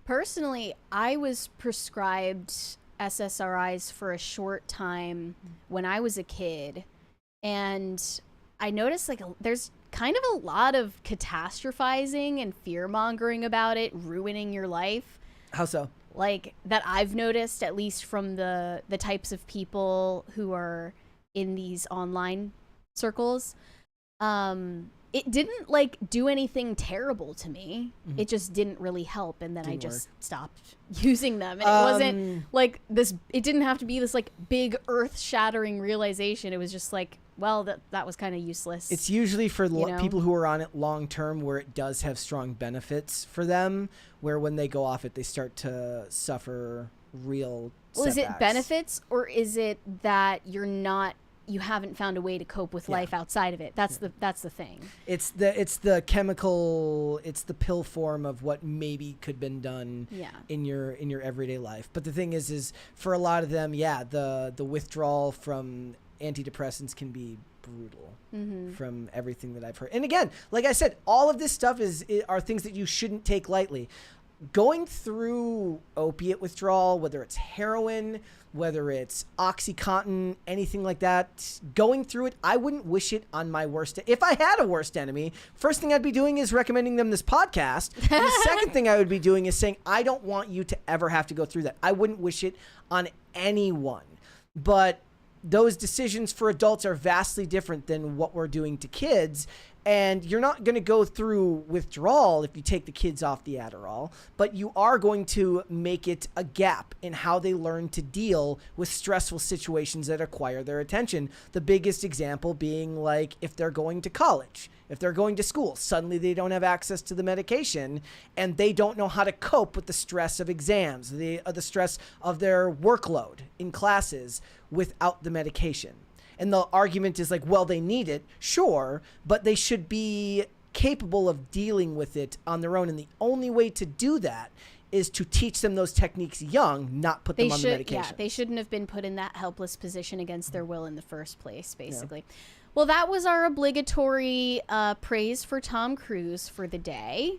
[SPEAKER 2] Personally, I was prescribed SSRIs for a short time when I was a kid, and I noticed like there's kind of a lot of catastrophizing and fear-mongering about it ruining your life.
[SPEAKER 1] How so?
[SPEAKER 2] Like, that I've noticed, at least from the types of people who are in these online circles. It didn't like do anything terrible to me. Mm-hmm. It just didn't really help, and then I just stopped using them. And it wasn't like this, it didn't have to be this like big earth-shattering realization. It was just like, well, that was kind of useless.
[SPEAKER 1] It's usually for people who are on it long term, where it does have strong benefits for them, where when they go off it, they start to suffer real setbacks.
[SPEAKER 2] Is it benefits, or is it that you haven't found a way to cope with life outside of it? That's the thing. It's
[SPEAKER 1] the chemical, it's the pill form of what maybe could have been done in your everyday life. But the thing is for a lot of them, the withdrawal from antidepressants can be brutal from everything that I've heard. And again, like I said, all of this stuff are things that you shouldn't take lightly. Going through opiate withdrawal, whether it's heroin, whether it's OxyContin, anything like that, going through it, I wouldn't wish it on my worst. If I had a worst enemy, first thing I'd be doing is recommending them this podcast. And the second thing I would be doing is saying, I don't want you to ever have to go through that. I wouldn't wish it on anyone. But those decisions for adults are vastly different than what we're doing to kids. And you're not going to go through withdrawal if you take the kids off the Adderall, but you are going to make it a gap in how they learn to deal with stressful situations that acquire their attention. The biggest example being like if they're going to college, if they're going to school, suddenly they don't have access to the medication and they don't know how to cope with the stress of exams, the stress of their workload in classes without the medication. And the argument is like, well, they need it, sure, but they should be capable of dealing with it on their own. And the only way to do that is to teach them those techniques young, not put them on the medication.
[SPEAKER 2] Yeah, they shouldn't have been put in that helpless position against their will in the first place, basically. Yeah. Well, that was our obligatory praise for Tom Cruise for the day.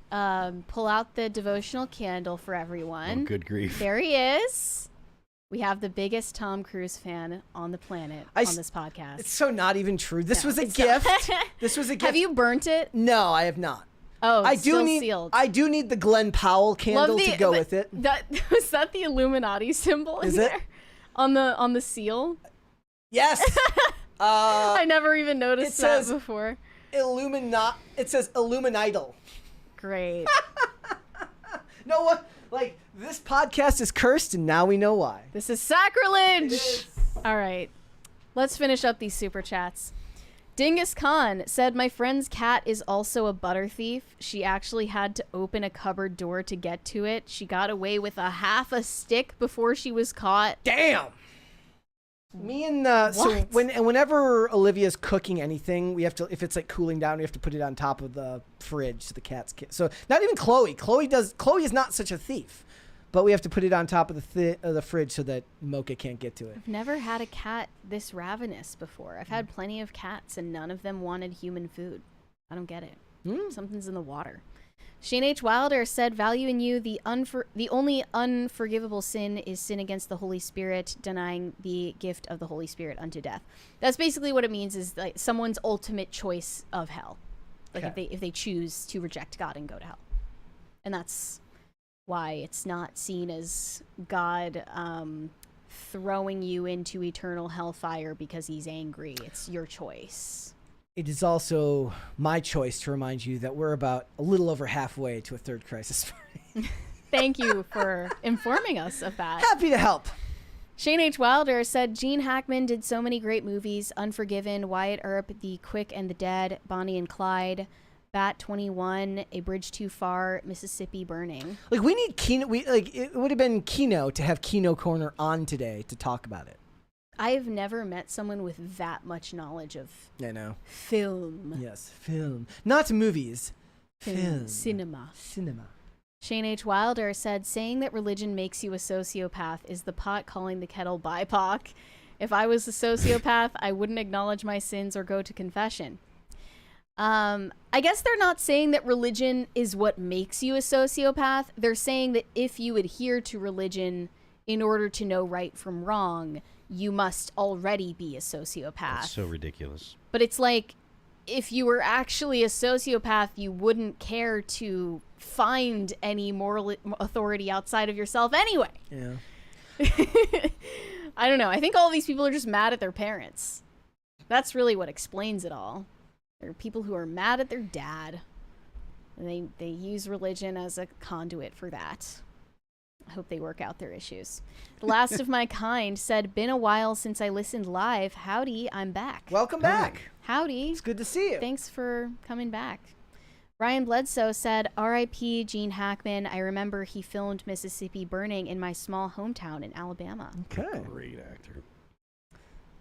[SPEAKER 2] Pull out the devotional candle for everyone.
[SPEAKER 3] Oh, good grief.
[SPEAKER 2] There he is. We have the biggest Tom Cruise fan on the planet on this podcast.
[SPEAKER 1] It's so not even true. This was a gift. This was a gift.
[SPEAKER 2] Have you burnt it?
[SPEAKER 1] No, I have not.
[SPEAKER 2] Oh,
[SPEAKER 1] I
[SPEAKER 2] still
[SPEAKER 1] do need.
[SPEAKER 2] sealed.
[SPEAKER 1] I do need the Glenn Powell candle to go with it.
[SPEAKER 2] Was that the Illuminati symbol in there? On the seal?
[SPEAKER 1] Yes.
[SPEAKER 2] I never even noticed that before.
[SPEAKER 1] It says Illuminidal.
[SPEAKER 2] Great.
[SPEAKER 1] No what? Like, this podcast is cursed, and now we know why.
[SPEAKER 2] This is sacrilege! All right. Let's finish up these super chats. Dingus Khan said, my friend's cat is also a butter thief. She actually had to open a cupboard door to get to it. She got away with half a stick before she was caught.
[SPEAKER 1] Damn! Me and so whenever Olivia's cooking anything, we have to, if it's like cooling down, we have to put it on top of the fridge so the cat's so not even Chloe. Chloe is not such a thief, but we have to put it on top of the fridge so that Mocha can't get to it.
[SPEAKER 2] I've never had a cat this ravenous before. I've had plenty of cats and none of them wanted human food. I don't get it. Something's in the water. Shane H. Wilder said, value in you, the only unforgivable sin is sin against the Holy Spirit, denying the gift of the Holy Spirit unto death. That's basically what it means, is like someone's ultimate choice of hell. Like if they choose to reject God and go to hell. And that's why it's not seen as God throwing you into eternal hellfire because he's angry. It's your choice.
[SPEAKER 1] It is also my choice to remind you that we're about a little over halfway to a third crisis party.
[SPEAKER 2] Thank you for informing us of that.
[SPEAKER 1] Happy to help.
[SPEAKER 2] Shane H. Wilder said, Gene Hackman did so many great movies. Unforgiven, Wyatt Earp, The Quick and the Dead, Bonnie and Clyde, Bat 21, A Bridge Too Far, Mississippi Burning.
[SPEAKER 1] Like, we need Kino. It would have been Kino to have Kino Corner on today to talk about it.
[SPEAKER 2] I've never met someone with that much knowledge of film.
[SPEAKER 1] Yes, film. Not movies. Film.
[SPEAKER 2] Cinema.
[SPEAKER 1] Cinema.
[SPEAKER 2] Shane H. Wilder said, saying that religion makes you a sociopath is the pot calling the kettle BIPOC. If I was a sociopath, I wouldn't acknowledge my sins or go to confession. I guess they're not saying that religion is what makes you a sociopath. They're saying that if you adhere to religion in order to know right from wrong, you must already be a sociopath.
[SPEAKER 3] That's so ridiculous.
[SPEAKER 2] But it's like, if you were actually a sociopath, you wouldn't care to find any moral authority outside of yourself anyway.
[SPEAKER 1] Yeah.
[SPEAKER 2] I don't know. I think all these people are just mad at their parents. That's really what explains it all. There are people who are mad at their dad. And they use religion as a conduit for that. I hope they work out their issues. The last of my kind said, been a while since I listened live. Howdy, I'm back.
[SPEAKER 1] Welcome back.
[SPEAKER 2] Howdy.
[SPEAKER 1] It's good to see you.
[SPEAKER 2] Thanks for coming back. Ryan Bledsoe said, R.I.P. Gene Hackman. I remember he filmed Mississippi Burning in my small hometown in Alabama.
[SPEAKER 1] Okay.
[SPEAKER 3] Great actor.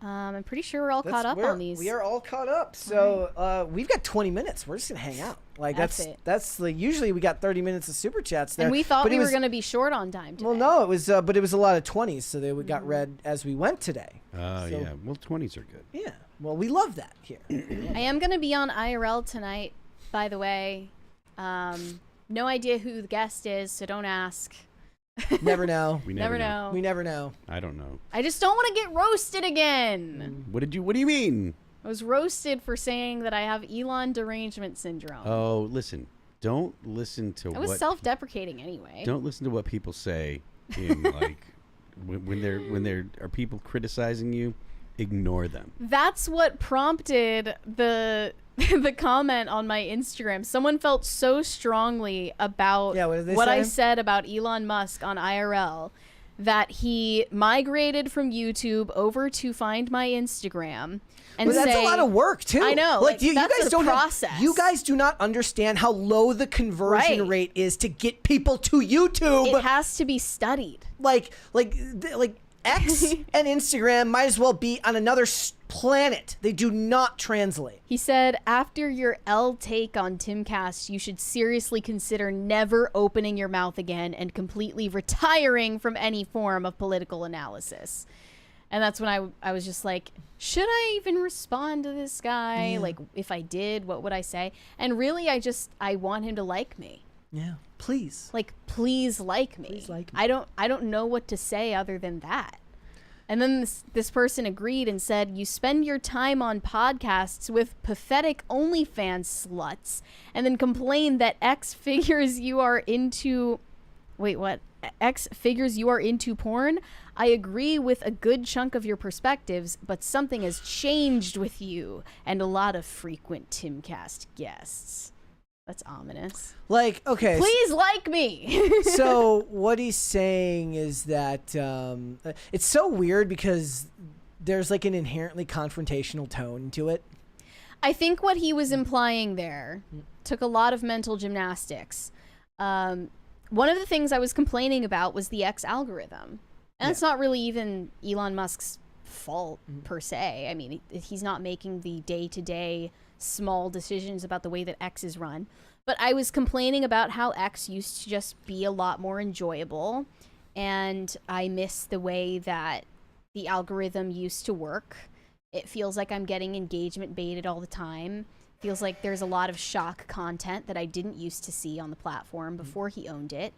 [SPEAKER 2] I'm pretty sure we're all caught up on these.
[SPEAKER 1] We are all caught up. So we've got 20 minutes. We're just gonna hang out. Like that's like usually we got 30 minutes of super chats there.
[SPEAKER 2] And we thought we were gonna be short on time today.
[SPEAKER 1] Well, no, it was but it was a lot of 20s, so they got read as we went today.
[SPEAKER 3] Yeah. Well, 20s are good.
[SPEAKER 1] Yeah. Well, we love that here.
[SPEAKER 2] I am gonna be on IRL tonight, by the way. No idea who the guest is, so don't ask.
[SPEAKER 1] Never know.
[SPEAKER 3] We never
[SPEAKER 2] know.
[SPEAKER 1] We never know.
[SPEAKER 3] I don't know.
[SPEAKER 2] I just don't want to get roasted again.
[SPEAKER 3] What do you mean?
[SPEAKER 2] I was roasted for saying that I have Elon derangement syndrome.
[SPEAKER 3] Oh, listen. Don't listen to
[SPEAKER 2] I was self-deprecating anyway.
[SPEAKER 3] Don't listen to what people say in like when there are people criticizing you, ignore them.
[SPEAKER 2] That's what prompted the the comment on my Instagram, someone felt so strongly about
[SPEAKER 1] what
[SPEAKER 2] I said about Elon Musk on IRL that he migrated from YouTube over to find my Instagram. And
[SPEAKER 1] that's a lot of work too.
[SPEAKER 2] I know.
[SPEAKER 1] Like you
[SPEAKER 2] that's
[SPEAKER 1] guys don't
[SPEAKER 2] process.
[SPEAKER 1] you guys do not understand how low the conversion rate is to get people to YouTube.
[SPEAKER 2] It has to be studied.
[SPEAKER 1] Like X and Instagram might as well be on another planet. They do not translate.
[SPEAKER 2] He said, after your L take on Timcast, you should seriously consider never opening your mouth again and completely retiring from any form of political analysis. And that's when I was just like, should I even respond to this guy?
[SPEAKER 1] Yeah.
[SPEAKER 2] Like, if I did, what would I say? And really, I want him to like me.
[SPEAKER 1] Yeah, please.
[SPEAKER 2] Like, please like me.
[SPEAKER 1] Please like me.
[SPEAKER 2] I don't know what to say other than that. And then this person agreed and said, you spend your time on podcasts with pathetic OnlyFans sluts and then complain that X figures you are into... Wait, what? X figures you are into porn? I agree with a good chunk of your perspectives, but something has changed with you and a lot of frequent Timcast guests. That's ominous.
[SPEAKER 1] Like, okay.
[SPEAKER 2] Please like me.
[SPEAKER 1] So what he's saying is that it's so weird because there's like an inherently confrontational tone to it.
[SPEAKER 2] I think what he was implying there took a lot of mental gymnastics. One of the things I was complaining about was the X algorithm. And it's not really even Elon Musk's fault per se. I mean, he's not making the day-to-day small decisions about the way that X is run. But I was complaining about how X used to just be a lot more enjoyable. And I miss the way that the algorithm used to work. It feels like I'm getting engagement baited all the time. Feels like there's a lot of shock content that I didn't used to see on the platform before he owned it.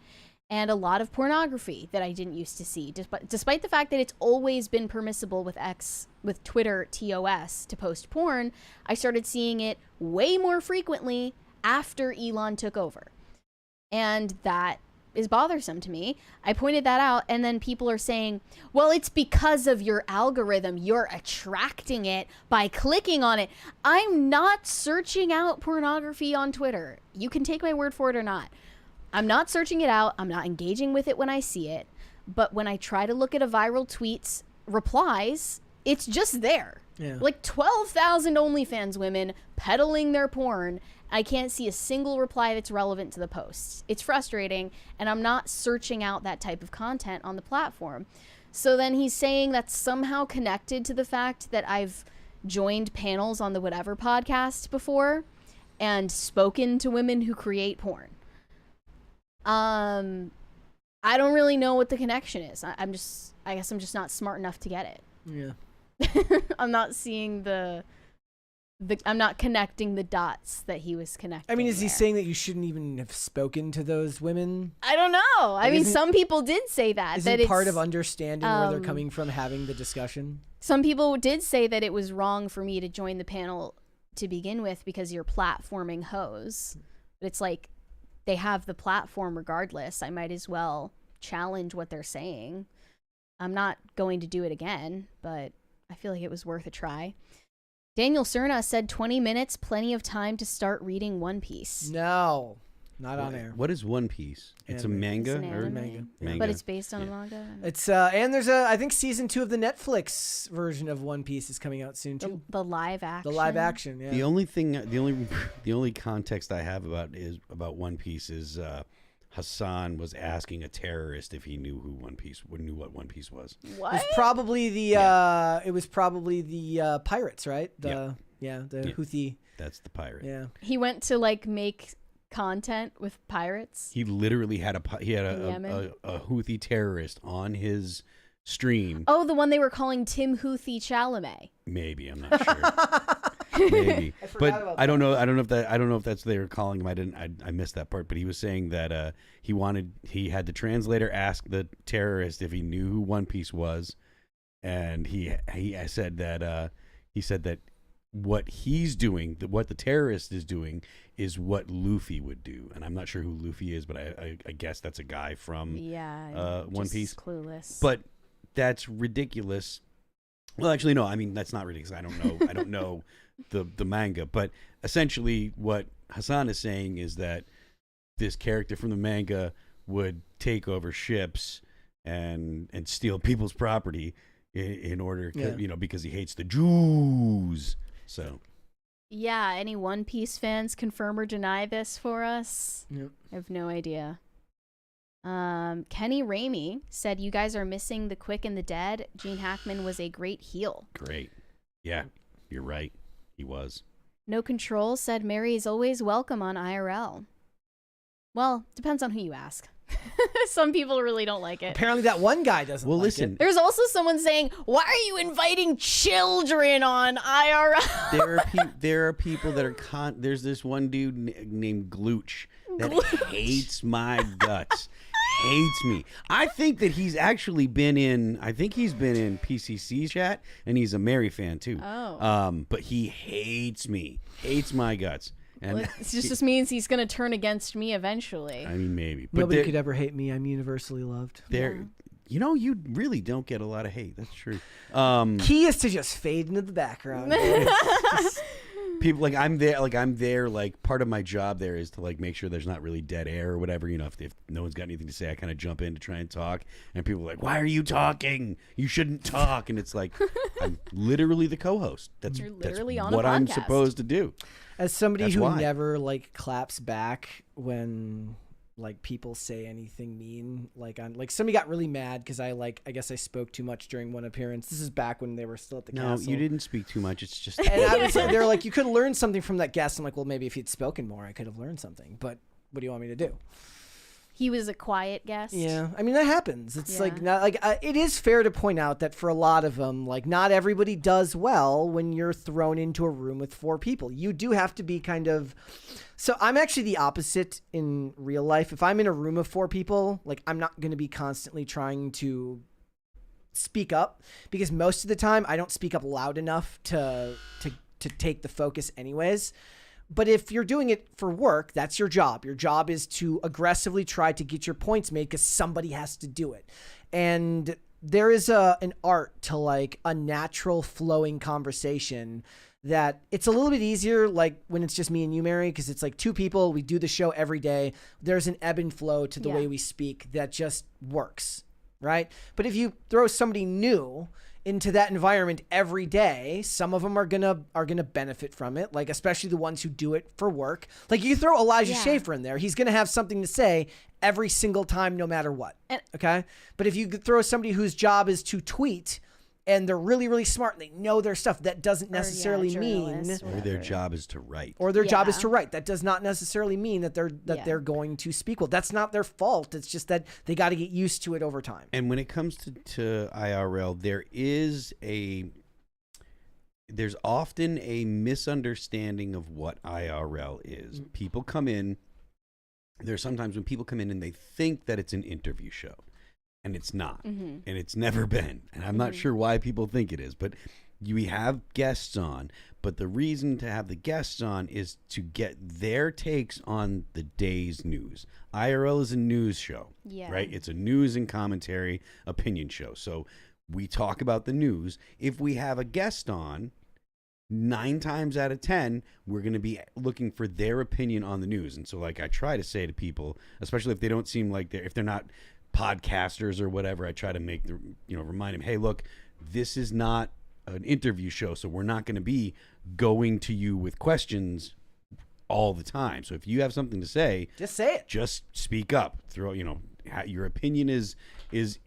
[SPEAKER 2] And a lot of pornography that I didn't used to see. Despite the fact that it's always been permissible with Twitter, TOS, to post porn, I started seeing it way more frequently after Elon took over. And that is bothersome to me. I pointed that out, and then people are saying, well, it's because of your algorithm. You're attracting it by clicking on it. I'm not searching out pornography on Twitter. You can take my word for it or not. I'm not searching it out. I'm not engaging with it when I see it. But when I try to look at a viral tweet's replies, it's just there.
[SPEAKER 1] Yeah.
[SPEAKER 2] Like 12,000 OnlyFans women peddling their porn. I can't see a single reply that's relevant to the post. It's frustrating, and I'm not searching out that type of content on the platform. So then he's saying that's somehow connected to the fact that I've joined panels on the Whatever podcast before and spoken to women who create porn. I don't really know what the connection is. I guess I'm just not smart enough to get it.
[SPEAKER 1] Yeah.
[SPEAKER 2] I'm not seeing I'm not connecting the dots that he was connecting.
[SPEAKER 1] I mean, is he
[SPEAKER 2] there.
[SPEAKER 1] saying that you shouldn't even have spoken to those women?
[SPEAKER 2] I don't know. I mean, some people did say that.
[SPEAKER 1] Is
[SPEAKER 2] that
[SPEAKER 1] it
[SPEAKER 2] it's
[SPEAKER 1] part of understanding where they're coming from, having the discussion?
[SPEAKER 2] Some people did say that it was wrong for me to join the panel to begin with because you're platforming hoes. But it's like, they have the platform regardless. I might as well challenge what they're saying. I'm not going to do it again, but I feel like it was worth a try. Daniel Cerna said 20 minutes, plenty of time to start reading One Piece.
[SPEAKER 1] No, not on air.
[SPEAKER 3] What is One Piece? It's a manga?
[SPEAKER 2] It's an
[SPEAKER 3] or
[SPEAKER 2] anime,
[SPEAKER 3] manga?
[SPEAKER 2] but it's based on a manga.
[SPEAKER 1] It's and there's I think season 2 of the Netflix version of One Piece is coming out soon too.
[SPEAKER 2] The live action.
[SPEAKER 1] The live action, yeah.
[SPEAKER 3] The only context I have about One Piece is Hassan was asking a terrorist if he knew what One Piece was.
[SPEAKER 2] What?
[SPEAKER 1] It was probably the pirates, right? The Houthi.
[SPEAKER 3] That's the pirate.
[SPEAKER 1] Yeah.
[SPEAKER 2] He went to like make content with pirates.
[SPEAKER 3] He literally had a Houthi terrorist on his stream.
[SPEAKER 2] Oh, the one they were calling Tim Houthi Chalamet.
[SPEAKER 3] Maybe, I'm not sure. Maybe, but I don't know. I don't know if that's what they were calling him. I missed that part. But he was saying that he had the translator ask the terrorist if he knew who One Piece was, and he said that what he's doing, what the terrorist is doing, is what Luffy would do. And I'm not sure who Luffy is, but I guess that's a guy from One Piece.
[SPEAKER 2] Clueless.
[SPEAKER 3] But that's ridiculous Well, actually, no. I mean, that's not really because I don't know. I don't know the manga, but essentially, what Hassan is saying is that this character from the manga would take over ships and steal people's property in order, because he hates the Jews. So.
[SPEAKER 2] Yeah, any One Piece fans confirm or deny this for us?
[SPEAKER 1] Yep.
[SPEAKER 2] I have no idea. Kenny Ramey said, you guys are missing the quick and the dead. Gene Hackman was a great heel.
[SPEAKER 3] Great. Yeah, you're right. He was.
[SPEAKER 2] No Control said, Mary is always welcome on IRL. Well, depends on who you ask. Some people really don't like it.
[SPEAKER 1] Apparently that one guy doesn't like
[SPEAKER 3] listen.
[SPEAKER 1] it.
[SPEAKER 2] There's also someone saying, why are you inviting children on IRL?
[SPEAKER 3] There are people that are there's this one dude named Glooch that hates my guts. Hates me. I think that he's actually been in PCC chat, and he's a Mary fan too.
[SPEAKER 2] Oh.
[SPEAKER 3] But he hates me. Hates my guts. And
[SPEAKER 2] Well, it just means he's going to turn against me eventually.
[SPEAKER 3] I mean, maybe. But
[SPEAKER 1] Nobody could ever hate me. I'm universally loved.
[SPEAKER 3] You really don't get a lot of hate. That's true.
[SPEAKER 1] Key is to just fade into the background.
[SPEAKER 3] People I'm there. Like part of my job there is to like make sure there's not really dead air or whatever. If no one's got anything to say, I kind of jump in to try and talk. And people are like, "Why are you talking? You shouldn't talk." And it's like, I'm literally the co-host.
[SPEAKER 2] You're literally
[SPEAKER 3] that's
[SPEAKER 2] on a
[SPEAKER 3] what I'm
[SPEAKER 2] podcast.
[SPEAKER 3] supposed to do.
[SPEAKER 1] As somebody
[SPEAKER 3] That's
[SPEAKER 1] who
[SPEAKER 3] why.
[SPEAKER 1] never like claps back when like people say anything mean, like somebody got really mad because I guess I spoke too much during one appearance. This is back when they were still at the
[SPEAKER 3] No,
[SPEAKER 1] castle.
[SPEAKER 3] you didn't speak too much. It's just
[SPEAKER 1] And they're like, you could have learned something from that guest. I'm like, well, maybe if he'd spoken more, I could have learned something. But what do you want me to do?
[SPEAKER 2] He was a quiet guest.
[SPEAKER 1] Yeah, I mean that happens. It's
[SPEAKER 2] Yeah.
[SPEAKER 1] like not like it is fair to point out that for a lot of them, like not everybody does well when you're thrown into a room with 4 people. You do have to be kind of. So I'm actually the opposite in real life. If I'm in a room of 4 people, like I'm not going to be constantly trying to speak up because most of the time I don't speak up loud enough to take the focus anyways. But if you're doing it for work, that's your job. Your job is to aggressively try to get your points made because somebody has to do it. And there is an art to like a natural flowing conversation that it's a little bit easier like when it's just me and you, Mary, because it's like 2 people. We do the show every day. There's an ebb and flow to the way we speak that just works, right? But if you throw somebody new into that environment every day, some of them are gonna benefit from it, like especially the ones who do it for work. Like you throw Elijah Schaefer in there, he's gonna have something to say every single time, no matter what. Okay, but if you throw somebody whose job is to tweet and they're really, really smart and they know their stuff, that doesn't necessarily mean.
[SPEAKER 3] Or their job is to write.
[SPEAKER 1] Or their job is to write. That does not necessarily mean that they're going to speak well. That's not their fault. It's just that they got to get used to it over time.
[SPEAKER 3] And when it comes to IRL, there's often a misunderstanding of what IRL is. People come in. There's sometimes when people come in and they think that it's an interview show. And it's not, and it's never been. And I'm not sure why people think it is, but we have guests on. But the reason to have the guests on is to get their takes on the day's news. IRL is a news show, right? It's a news and commentary opinion show. So we talk about the news. If we have a guest on, 9 times out of 10, we're going to be looking for their opinion on the news. And so like I try to say to people, especially if they don't seem like if they're not podcasters or whatever, I try to make remind them, hey, look, this is not an interview show, so we're not going to be going to you with questions all the time. So if you have something to say,
[SPEAKER 1] just say it.
[SPEAKER 3] Just speak up. Throw, your opinion is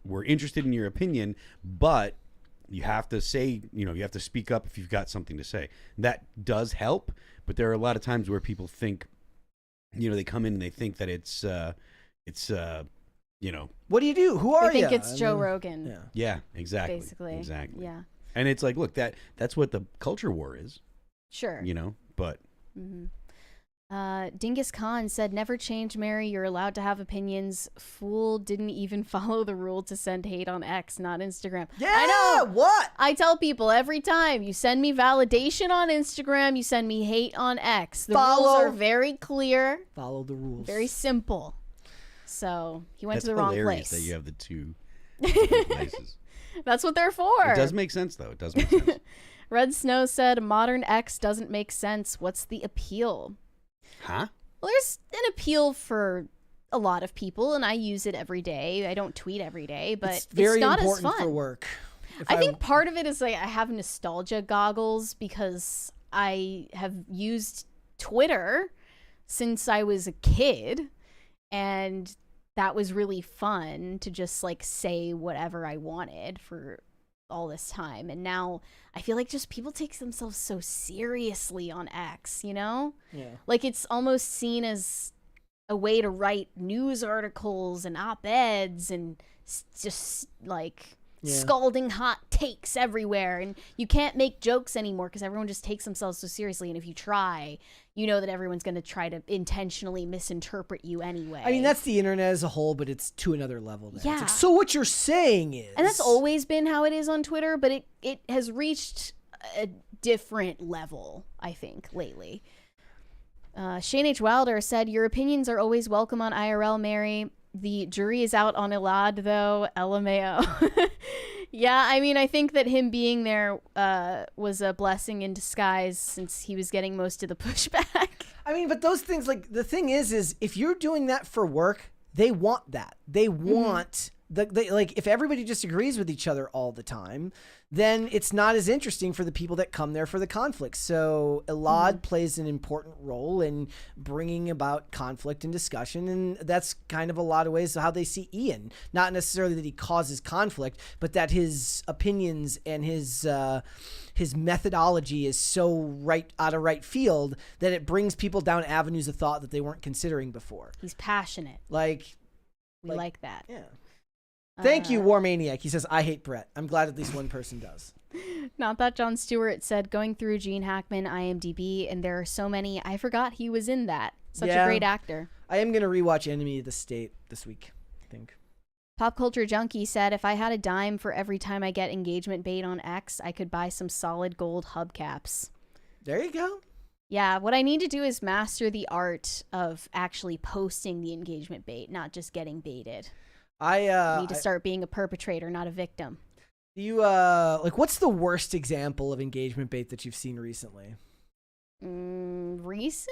[SPEAKER 3] we're interested in your opinion, but you have to say, you have to speak up if you've got something to say. That does help, but there are a lot of times where people think, they come in and they think that it's
[SPEAKER 1] what do you do? Who are you?
[SPEAKER 2] I think it's Joe Rogan.
[SPEAKER 3] Yeah, exactly.
[SPEAKER 2] Basically.
[SPEAKER 3] Exactly.
[SPEAKER 2] Yeah.
[SPEAKER 3] And it's like, look, that's what the culture war is.
[SPEAKER 2] Sure.
[SPEAKER 3] But.
[SPEAKER 2] Dingus Khan said, never change, Mary. You're allowed to have opinions. Fool didn't even follow the rule to send hate on X, not Instagram.
[SPEAKER 1] Yeah,
[SPEAKER 2] I know.
[SPEAKER 1] What?
[SPEAKER 2] I tell people every time, you send me validation on Instagram, you send me hate on X. The rules are very clear.
[SPEAKER 1] Follow the rules.
[SPEAKER 2] Very simple. So he went
[SPEAKER 3] That's
[SPEAKER 2] to the wrong
[SPEAKER 3] hilarious
[SPEAKER 2] place.
[SPEAKER 3] that you have the 2 different places.
[SPEAKER 2] That's what they're for.
[SPEAKER 3] It does make sense, though. It does make sense.
[SPEAKER 2] Red Snow said, modern X doesn't make sense. What's the appeal?
[SPEAKER 3] Huh?
[SPEAKER 2] Well, there's an appeal for a lot of people, and I use it every day. I don't tweet every day, but
[SPEAKER 1] it's very
[SPEAKER 2] not
[SPEAKER 1] important
[SPEAKER 2] as fun
[SPEAKER 1] for work.
[SPEAKER 2] I think part of it is like I have nostalgia goggles because I have used Twitter since I was a kid, and that was really fun to just like say whatever I wanted for all this time. And now I feel like just people take themselves so seriously on X, you know?
[SPEAKER 1] Yeah.
[SPEAKER 2] Like it's almost seen as a way to write news articles and op-eds and just like scalding hot takes everywhere, and you can't make jokes anymore because everyone just takes themselves so seriously, and if you try, you know that everyone's going to try to intentionally misinterpret you anyway.
[SPEAKER 1] I mean, that's the internet as a whole, but it's to another level now.
[SPEAKER 2] Yeah.
[SPEAKER 1] It's like, so what you're saying is...
[SPEAKER 2] And that's always been how it is on Twitter, but it has reached a different level, I think, lately. Shane H. Wilder said, your opinions are always welcome on IRL, Mary. The jury is out on Elad, though. LMAO. Yeah, I mean, I think that him being there was a blessing in disguise since he was getting most of the pushback.
[SPEAKER 1] I mean, but those things, like, the thing is if you're doing that for work, they want that. They want... like, if everybody just agrees with each other all the time, then it's not as interesting for the people that come there for the conflict. So Elad plays an important role in bringing about conflict and discussion, and that's kind of a lot of ways how they see Ian. Not necessarily that he causes conflict, but that his opinions and his methodology is so right out of right field that it brings people down avenues of thought that they weren't considering before.
[SPEAKER 2] He's passionate.
[SPEAKER 1] We
[SPEAKER 2] like that.
[SPEAKER 1] Yeah. Thank you, War Maniac. He says, I hate Brett. I'm glad at least one person does.
[SPEAKER 2] Not that Jon Stewart said, going through Gene Hackman IMDb, and there are so many, I forgot he was in that. Such a great actor.
[SPEAKER 1] I am going to rewatch Enemy of the State this week, I think.
[SPEAKER 2] Pop Culture Junkie said, if I had a dime for every time I get engagement bait on X, I could buy some solid gold hubcaps.
[SPEAKER 1] There you go.
[SPEAKER 2] Yeah, what I need to do is master the art of actually posting the engagement bait, not just getting baited. I need to start being a perpetrator, not a victim.
[SPEAKER 1] You what's the worst example of engagement bait that you've seen recently?
[SPEAKER 2] Recently?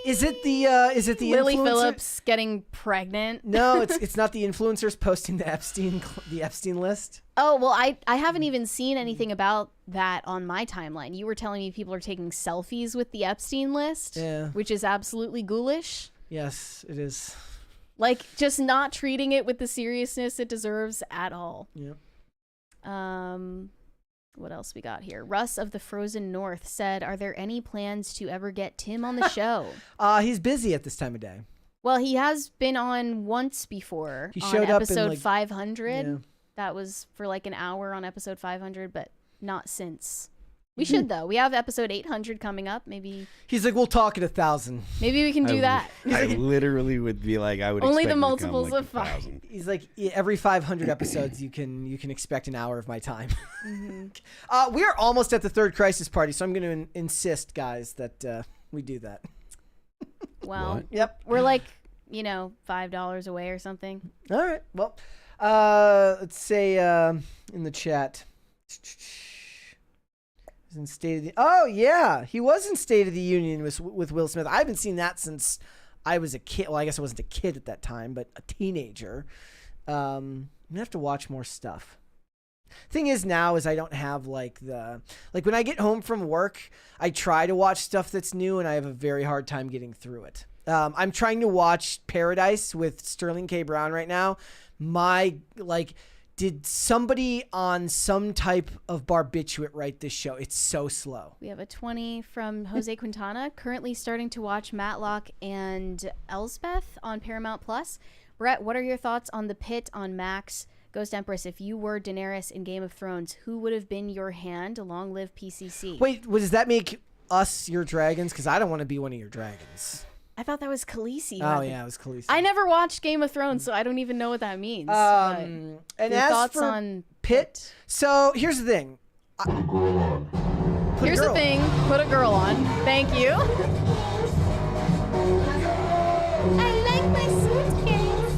[SPEAKER 1] Is it the
[SPEAKER 2] Lily
[SPEAKER 1] influencer?
[SPEAKER 2] Phillips getting pregnant?
[SPEAKER 1] No, it's not the influencers posting the Epstein list.
[SPEAKER 2] Oh, well, I haven't even seen anything about that on my timeline. You were telling me people are taking selfies with the Epstein list, which is absolutely ghoulish.
[SPEAKER 1] Yes, it is.
[SPEAKER 2] Like, just not treating it with the seriousness it deserves at all.
[SPEAKER 1] Yep.
[SPEAKER 2] What else we got here? Russ of the Frozen North said, are there any plans to ever get Tim on the show?
[SPEAKER 1] He's busy at this time of day.
[SPEAKER 2] Well, he has been on once before.
[SPEAKER 1] He showed up in
[SPEAKER 2] episode 500.
[SPEAKER 1] Yeah.
[SPEAKER 2] That was for like an hour on episode 500, but not since. We should, though. We have episode 800 coming up. Maybe
[SPEAKER 1] he's like, we'll talk at 1,000.
[SPEAKER 2] Maybe we can do that.
[SPEAKER 3] I literally would be like, I would
[SPEAKER 2] only
[SPEAKER 3] expect
[SPEAKER 2] the
[SPEAKER 3] him to come,
[SPEAKER 2] multiples
[SPEAKER 3] like,
[SPEAKER 2] of 5.
[SPEAKER 1] He's like, every 500 episodes, you can expect an hour of my time. We are almost at the third crisis party, so I'm going to insist, guys, that we do that.
[SPEAKER 2] Well,
[SPEAKER 3] What?
[SPEAKER 1] Yep.
[SPEAKER 2] we're like, $5 away or something.
[SPEAKER 1] All right. Well, let's say in the chat. In State of the... Oh, yeah. He was in State of the Union with Will Smith. I haven't seen that since I was a kid. Well, I guess I wasn't a kid at that time, but a teenager. I'm going to have to watch more stuff. Thing is now is I don't have like when I get home from work, I try to watch stuff that's new and I have a very hard time getting through it. I'm trying to watch Paradise with Sterling K. Brown right now. Did somebody on some type of barbiturate write this show? It's so slow.
[SPEAKER 2] We have a 20 from Jose Quintana, currently starting to watch Matlock and Elsbeth on Paramount Plus. Brett, what are your thoughts on the pit on Max? Ghost Empress, if you were Daenerys in Game of Thrones, who would have been your hand? Long live PCC.
[SPEAKER 1] Wait, does that make us your dragons? Because I don't want to be one of your dragons.
[SPEAKER 2] I thought that was Khaleesi.
[SPEAKER 1] Oh, yeah, it was Khaleesi.
[SPEAKER 2] I never watched Game of Thrones, so I don't even know what that means.
[SPEAKER 1] And
[SPEAKER 2] your
[SPEAKER 1] as
[SPEAKER 2] thoughts
[SPEAKER 1] for
[SPEAKER 2] on
[SPEAKER 1] Pitt, so here's the thing.
[SPEAKER 2] Here's the thing. Put a girl on. Thank you. I like my suitcase.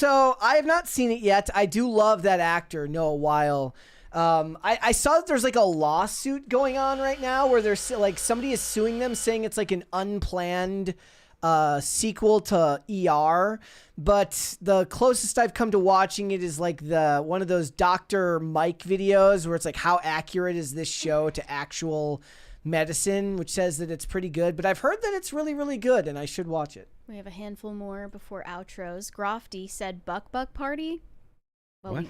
[SPEAKER 1] So I have not seen it yet. I do love that actor, Noah Weil. I saw that there's like a lawsuit going on right now where there's like somebody is suing them saying it's like an unplanned sequel to ER, but the closest I've come to watching it is like one of those Dr. Mike videos where it's like, how accurate is this show to actual medicine, which says that it's pretty good, but I've heard that it's really, really good and I should watch it.
[SPEAKER 2] We have a handful more before outros. Grofty said Buck Party. Well,
[SPEAKER 3] What?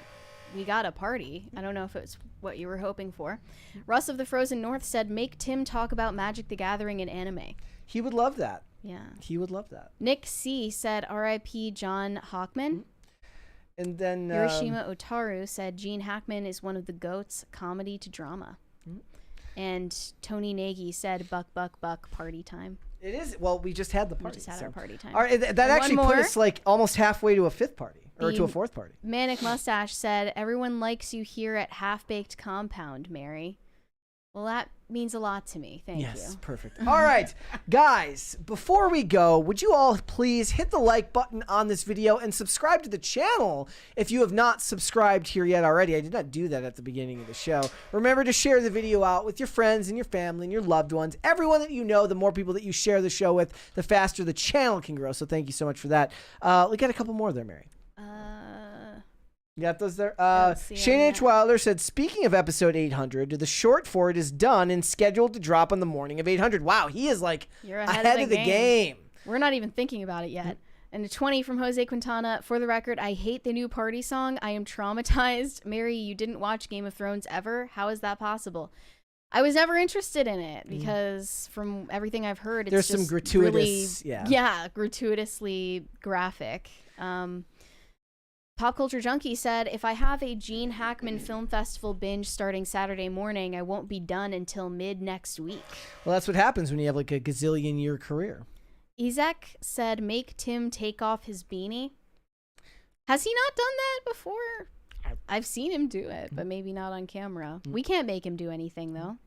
[SPEAKER 2] we got a party. I don't know if it's what you were hoping for. Russ of the Frozen North said make Tim talk about Magic the Gathering and anime.
[SPEAKER 1] He would love that.
[SPEAKER 2] Yeah.
[SPEAKER 1] He would love that.
[SPEAKER 2] Nick C said R.I.P. John Hackman.
[SPEAKER 1] And then
[SPEAKER 2] Hiroshima Otaru said Gene Hackman is one of the GOATs, comedy to drama. And Tony Nagy said Buck party time.
[SPEAKER 1] It is. Well, we just had the party.
[SPEAKER 2] We just had our party time.
[SPEAKER 1] All right, that actually put us like almost halfway to a fifth party or to a fourth party.
[SPEAKER 2] Manic Mustache said everyone likes you here at Half Baked Compound, Mary. Well, that means a lot to me. Thank you.
[SPEAKER 1] Yes, perfect. All right, guys, before we go, would you all please hit the like button on this video and subscribe to the channel if you have not subscribed here yet already. I did not do that at the beginning of the show. Remember to share the video out with your friends and your family and your loved ones. Everyone that you know, the more people that you share the show with, the faster the channel can grow. So thank you so much for that. We got a couple more there, Mary. You got those there? Shane H. Wilder said, speaking of episode 800, the short for it is done and scheduled to drop on the morning of 800. Wow, he is like ahead of the game.
[SPEAKER 2] We're not even thinking about it yet. And a 20 from Jose Quintana. For the record, I hate the new party song. I am traumatized. Mary, you didn't watch Game of Thrones ever? How is that possible? I was never interested in it because from everything I've heard, it's
[SPEAKER 1] there's
[SPEAKER 2] just
[SPEAKER 1] some gratuitous,
[SPEAKER 2] really, gratuitously graphic. Pop Culture Junkie said, if I have a Gene Hackman Film Festival binge starting Saturday morning, I won't be done until mid next week.
[SPEAKER 1] Well, that's what happens when you have like a gazillion year career.
[SPEAKER 2] Ezek said, make Tim take off his beanie. Has he not done that before? I've seen him do it, but maybe not on camera. We can't make him do anything, though.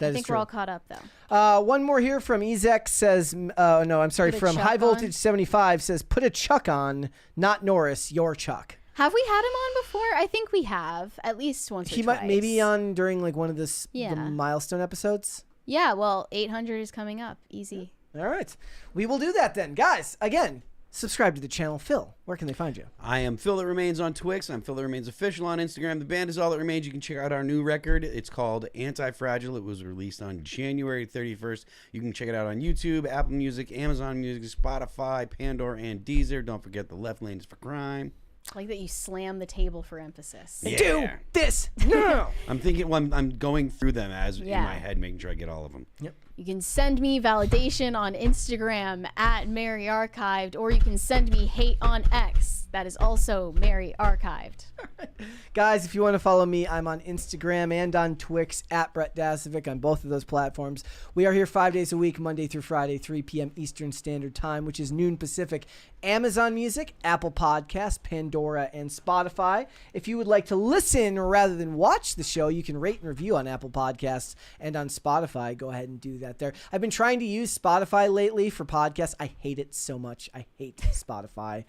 [SPEAKER 2] I think we're all caught up, though.
[SPEAKER 1] One more here from Ezek says, from High Voltage 75 says, put a Chuck on, not Norris, your Chuck.
[SPEAKER 2] Have we had him on before? I think we have, at least once or twice.
[SPEAKER 1] He might maybe on during like one of the milestone episodes.
[SPEAKER 2] Yeah, well, 800 is coming up. Easy.
[SPEAKER 1] All right. We will do that then. Guys, again, subscribe to the channel. Phil, where can they find you?
[SPEAKER 3] I am Phil That Remains on Twix. I'm Phil That Remains Official on Instagram. The band is All That Remains. You can check out our new record. It's called Anti-Fragile. It was released on January 31st. You can check it out on YouTube, Apple Music, Amazon Music, Spotify, Pandora, and Deezer. Don't forget the left lane is for crime.
[SPEAKER 2] I like that you slam the table for emphasis.
[SPEAKER 3] Yeah.
[SPEAKER 1] Do this now.
[SPEAKER 3] I'm thinking, well, I'm going through them in my head, making sure I get all of them.
[SPEAKER 1] Yep.
[SPEAKER 2] You can send me validation on Instagram at Mary Archived, or you can send me hate on X. That is also Mary Archived.
[SPEAKER 1] Guys, if you want to follow me, I'm on Instagram and on Twix at Brett Dasovic on both of those platforms. We are here 5 days a week, Monday through Friday, 3 p.m. Eastern Standard Time, which is noon Pacific. Amazon Music, Apple Podcasts, Pandora, and Spotify. If you would like to listen rather than watch the show, you can rate and review on Apple Podcasts and on Spotify. Go ahead and do that there. I've been trying to use Spotify lately for podcasts. I hate it so much. I hate Spotify.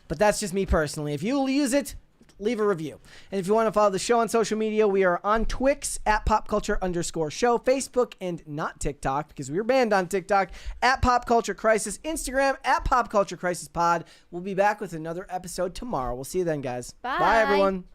[SPEAKER 1] But that's just me personally. If you'll use it, leave a review. And if you want to follow the show on social media, we are on Twix at popculture_show, Facebook, and not TikTok because we were banned on TikTok at Pop Culture Crisis, Instagram at Pop Culture Crisis Pod. We'll be back with another episode tomorrow. We'll see you then, guys.
[SPEAKER 2] Bye.
[SPEAKER 1] Bye, everyone.